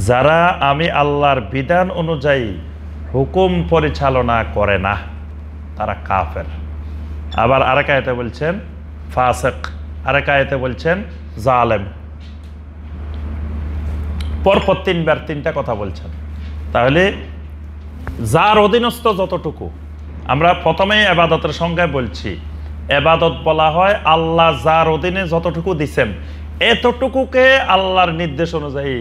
যারা আমি আল্লাহর বিধান অনুযায়ী হুকুম পরিচালনা করে না তারা কাফের। আবার আরেক আয়াতে বলছেন ফাসিক, আরেক আয়াতে বলছেন জালেম। পরপর 3 বার 3টা কথা বলছেন। তাহলে যার অধীনস্থ যতটুকু, আমরা প্রথমেই ইবাদতের সংজ্ঞায় বলছি, ইবাদত বলা হয় আল্লাহ যার অধীনে যতটুকু দিচ্ছেন এতটুকুকে আল্লাহর নির্দেশ অনুযায়ী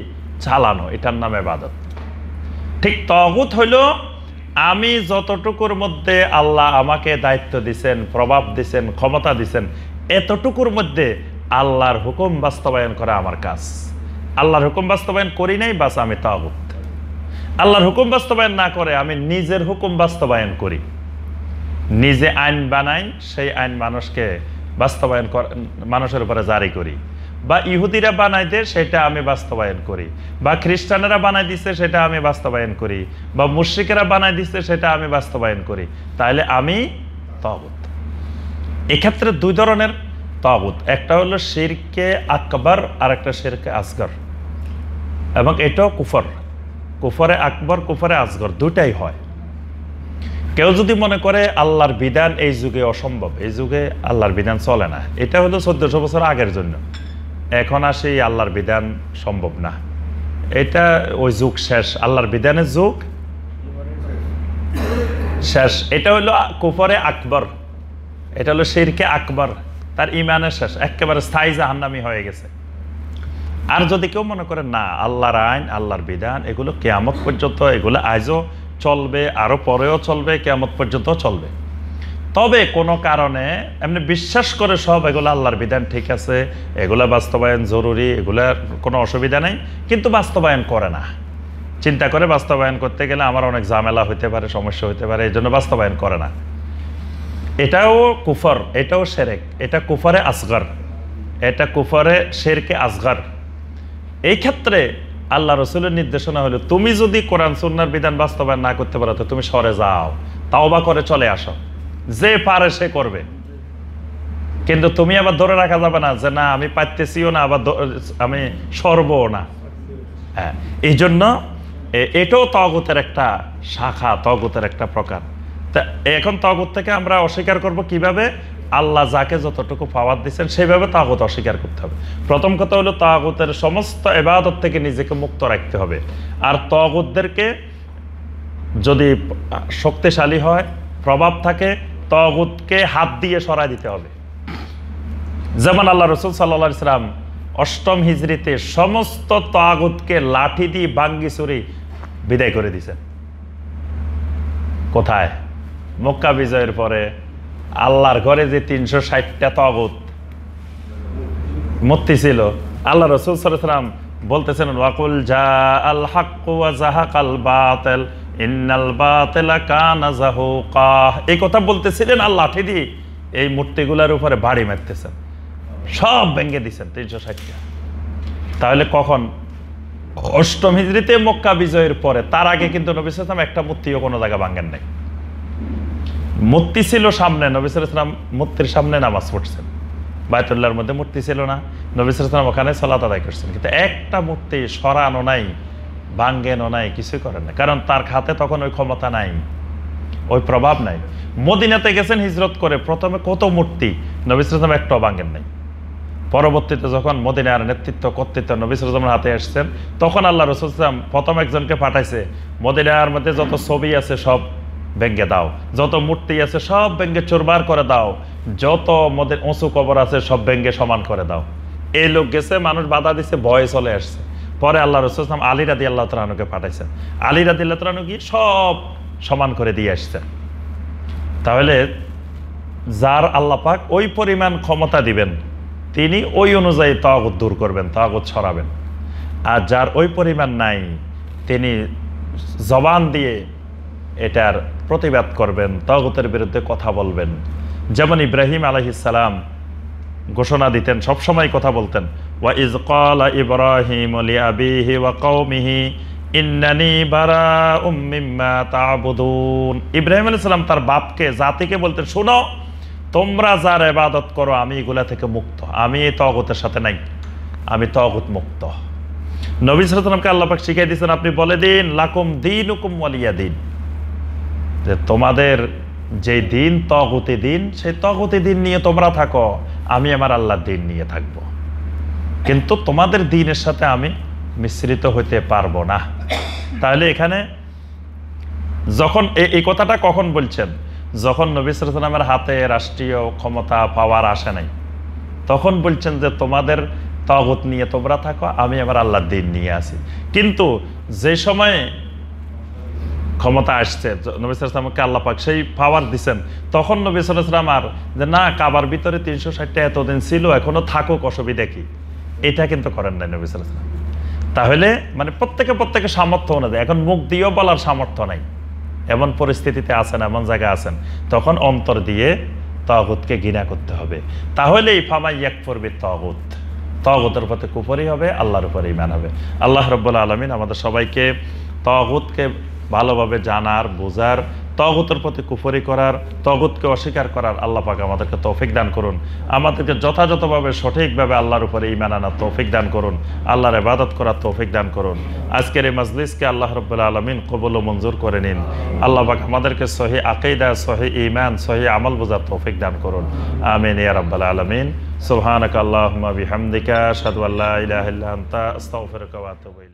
চালানো, এটার নাম ইবাদত। ঠিক তাগুত হইল আমি যতটুকুর মধ্যে আল্লাহ আমাকে দায়িত্ব দিছেন, প্রভাব দিছেন, ক্ষমতা দিছেন, এতটুকুর মধ্যে আল্লাহর হুকুম বাস্তবায়ন করা আমার কাজ। আল্লাহর হুকুম বাস্তবায়ন করি নাই, বাস আমি তাগুত। আল্লাহর হুকুম বাস্তবায়ন না করে আমি নিজের হুকুম বাস্তবায়ন করি, নিজে আইন বানাই, সেই আইন মানুষকে বাস্তবায়ন মানুষের উপরে জারি করি, বা ইহুদিরা বানাই দেয় সেটা আমি বাস্তবায়ন করি, বা খ্রিস্টানেরা বানাই দিচ্ছে সেটা আমি বাস্তবায়ন করি, বা মুশরিকেরা বানাই দিচ্ছে সেটা আমি বাস্তবায়ন করি, তাহলে আমি তাগুত। এক্ষেত্রে 2 ধরনের তাগুত, একটা হলো শিরকে আকবার আর একটা শিরকে আসগর, এবং এটাও কুফর, কুফরে আকবর কুফরে আসগর দুটাই হয়। কেউ যদি মনে করে আল্লাহর বিধান এই যুগে অসম্ভব, এই যুগে আল্লাহর বিধান চলে না, এটা হলো 1400 বছর আগের জন্য, এখন আর সেই আল্লাহর বিধান সম্ভব না, এটা ওই যুগ শেষ, আল্লাহর বিধানের যুগ শেষ। এটা হলো কুফরে আকবর, এটা হলো শিরকে আকবর, তার ইমানের শেষ, একেবারে স্থায়ী জাহান্নামী হয়ে গেছে। আর যদি কেউ মনে করে না আল্লাহর আইন আল্লাহর বিধান এগুলো কিয়ামত পর্যন্ত, এগুলো আজও চলবে, আরো পরেও চলবে, কিয়ামত পর্যন্ত চলবে, তবে কোনো কারণে এমনি বিশ্বাস করে সব এগুলো আল্লাহর বিধান ঠিক আছে, এগুলো বাস্তবায়ন জরুরি, এগুলার কোনো অসুবিধা নেই, কিন্তু বাস্তবায়ন করে না, চিন্তা করে বাস্তবায়ন করতে গেলে আমার অনেক ঝামেলা হইতে পারে, সমস্যা হইতে পারে, এই জন্য বাস্তবায়ন করে না, এটাও কুফর, এটাও শিরক, এটা কুফরে আসগর, এটা কুফরে শিরকে আসগর। এই ক্ষেত্রে আল্লাহ রাসূলের নির্দেশনা হলো তুমি যদি কোরআন সুন্নাহর বিধান বাস্তবায়ন না করতে পারো তো তুমি সরে যাও, তাওবা করে চলে আসো, যে পারে সে করবে, কিন্তু তুমি আবার ধরে রাখা যাবে না যে না আমি পারতেছিও না, আবার আমি সরবও না। হ্যাঁ, এই জন্য এটাও তাগুতের একটা শাখা, তাগুতের একটা প্রকার। তা এখন তাগুত থেকে আমরা অস্বীকার করব কিভাবে? আল্লাহ যাকে যতটুকু পাওয়ার দিচ্ছেন সেইভাবে তাগুত অস্বীকার করতে হবে। প্রথম কথা হলো তাগুতের সমস্ত ইবাদত থেকে নিজেকে মুক্ত রাখতে হবে। আর তাগুতদেরকে যদি শক্তিশালী হয়, প্রভাব থাকে, তাগুতকে হাত দিয়ে সরাই দিতে হবে। যেমন আল্লাহ রাসূল সাল্লাল্লাহু আলাইহি ওয়াসাল্লাম ৮ম হিজরিতে সমস্ত তাগুতকে লাঠি দিয়ে ভাঙ্গি চুরি বিদায় করে দিয়েছেন। কোথায়? মক্কা বিজয়ের পরে আল্লাহর ঘরে যে ৩৬০টা তাগুত মূর্তি ছিল, আল্লাহ রাসূল সাল্লাল্লাহু আলাইহি ওয়াসাল্লাম বলতেছেন ওয়াকুল জাআল হাক্কু ওয়া যাহাকাল বাতিল ইন্নাল বাতিলা কানা যাহুকা। এই কথা বলতেছিলেন আল্লাহ লাঠি দিয়ে এই মূর্তিগুলোর উপরে বাড়ি মারতেছেন, সব ভেঙে দিচ্ছেন ৩৬০টা। তাহলে কখন? ৮ম হিজরিতে মক্কা বিজয়ের পরে। তার আগে কিন্তু নবী সাল্লাল্লাহু আলাইহি ওয়াসাল্লাম একটা মূর্তিও কোনো জায়গা ভাঙেন নাই। মূর্তি ছিল সামনে, নবী সাল্লাল্লাহু আলাইহি ওয়াসাল্লাম মূর্তির সামনে নামাজ পড়ছেন। বায়তুল্লাহর মধ্যে মূর্তি ছিল না, নবী সাল্লাল্লাহু আলাইহি ওয়াসাল্লাম ওখানে সালাত আদায় করছেন। কিন্তু একটা মূর্তি সরানো নাই, ভাঙ্গেনো নাই, কিছুই করেন না, কারণ তার হাতে তখন ওই ক্ষমতা নাই, ওই প্রভাব নাই। মদিনাতে গেছেন হিজরত করে, প্রথমে কত মূর্তি, নবী সাল্লাল্লাহু আলাইহি ওয়াসাল্লাম একটাও ভাঙ্গেন নাই। পরবর্তীতে যখন মদিনার নেতৃত্ব কর্তৃত্ব নবী সাল্লাল্লাহু আলাইহি ওয়াসাল্লামের হাতে আসছেন, তখন আল্লাহ রাসূল সাল্লাল্লাহু আলাইহি ওয়াসাল্লাম প্রথম একজনকে পাঠাইছে, মদিনার মধ্যে যত ছবি আছে সব ভেঙ্গে দাও, যত মূর্তি আছে সব ভেঙ্গে চুরমার করে দাও, যত উঁচু কবর আছে সব ভেঙ্গে সমান করে দাও। এই লোক গেছে, মানুষ বাধা দিচ্ছে, ভয়ে চলে আসছে। পরে আল্লাহ রাসূল সাল্লাল্লাহু আলাইহি ওয়াসাল্লাম আলী রাদিয়াল্লাহু তাআলা আনহুকে পাঠাইছেন, আলী রাদিয়াল্লাহু তাআলা আনহু গিয়ে সব সমান করে দিয়ে আসছেন। তাহলে যার আল্লাহ পাক ওই পরিমাণ ক্ষমতা দিবেন, তিনি ওই অনুযায়ী তাগুত দূর করবেন, তাগুত সরাবেন। আর যার ওই পরিমাণ নাই, তিনি জবান দিয়ে এটার প্রতিবাদ করবেন, তাগুতের বিরুদ্ধে কথা বলবেন। যেমন ইব্রাহিম আলাইহিস সালাম ঘোষণা দিতেন, সবসময় কথা বলতেন, ওয়া ইয ক্বালা ইব্রাহিম লিআবিহি ওয়া কওমিহি ইন্নানি বারাউম মিম্মা তা'বুদুন। ইব্রাহিম আলাইহিস সালাম তার বাপকে, জাতিকে বলতেন, শোনো, তোমরা যার ইবাদত করো আমি এগুলা থেকে মুক্ত, আমি এই তাগুতের সাথে নাই, আমি তাগুত মুক্ত। নবী সাল্লাল্লাহু আলাইহি ওয়াসাল্লামকে আল্লাহ পাক শিখিয়ে দিয়েছেন, আপনি বলে দিন লাকুম দীনুকুম ওয়ালিয়া দিন, যে তোমাদের যে দিন তাগুতি দিন, সেই তাগুতি দিন নিয়ে তোমরা থাকো, আমি আমার আল্লাহর দিন নিয়ে থাকব, কিন্তু তোমাদের দিনের সাথে আমি মিশ্রিত হইতে পারবো না। তাহলে এখানে যখন এই কথাটা কখন বলছেন? যখন নবী সাল্লাল্লাহু আলাইহি ওয়াসাল্লামের হাতে রাষ্ট্রীয় ক্ষমতা পাওয়ার আসে নাই, তখন বলছেন যে তোমাদের তাগুত নিয়ে তোমরা থাকো, আমি আমার আল্লাহর দিন নিয়ে আসি। কিন্তু যে সময়ে ক্ষমতা আসছে, নবী সাল্লাল্লাহু আলাইহি ওয়াসাল্লামকে আল্লাহ পাক সেই পাওয়ার দিচ্ছেন, তখন নবী সাল্লাল্লাহু আলাইহি ওয়াসাল্লাম আর যে না, কাবার ভিতরে ৩৬০টা এতদিন ছিল, এখনো থাকুক, অসুবিধা কি, এটা কিন্তু করেন নাই নবী সাল্লাল্লাহু আলাইহি ওয়াসাল্লাম। তাহলে মানে প্রত্যেকে সামর্থ্য অনুযায়ী, এখন মুখ দিয়েও বলার সামর্থ্য নাই, এমন পরিস্থিতিতে আছেন, এমন জায়গায় আছেন, তখন অন্তর দিয়ে তাগুতকে ঘৃণা করতে হবে। তাহলেই ফামা ইয়াকফুর বিত-তাগুত, তাগুতের প্রতি কুফরি হবে, আল্লাহর উপরে ঈমান হবে। আল্লাহ রাব্বুল আলামিন আমাদের সবাইকে তাগুতকে ভালোভাবে জানার, বোঝার, তাগুতের প্রতি কুফরি করার, তাগুতকে অস্বীকার করার আল্লাহ পাক আমাদেরকে তৌফিক দান করুন। আমাদেরকে যথাযথভাবে সঠিকভাবে আল্লাহর উপরে ঈমান আনার তৌফিক দান করুন, আল্লাহর ইবাদত করার তৌফিক দান করুন। আজকের এই মাজলিসকে আল্লাহ রাব্বুল আলামিন কবুল ও মঞ্জুর করে নিন। আল্লাহ পাক আমাদেরকে সহিহ আকীদা, সহিহ ঈমান, সহিহ আমল বোঝার তৌফিক দান করুন। আমিন ইয়া রাব্বাল আলামিন। সুবহানাকা আল্লাহুম্মা বিহামদিকা আশহাদু আল্লা ইলাহা ইল্লা আনতা আস্তাগফিরুকা ওয়া আতুবু ইলাইক।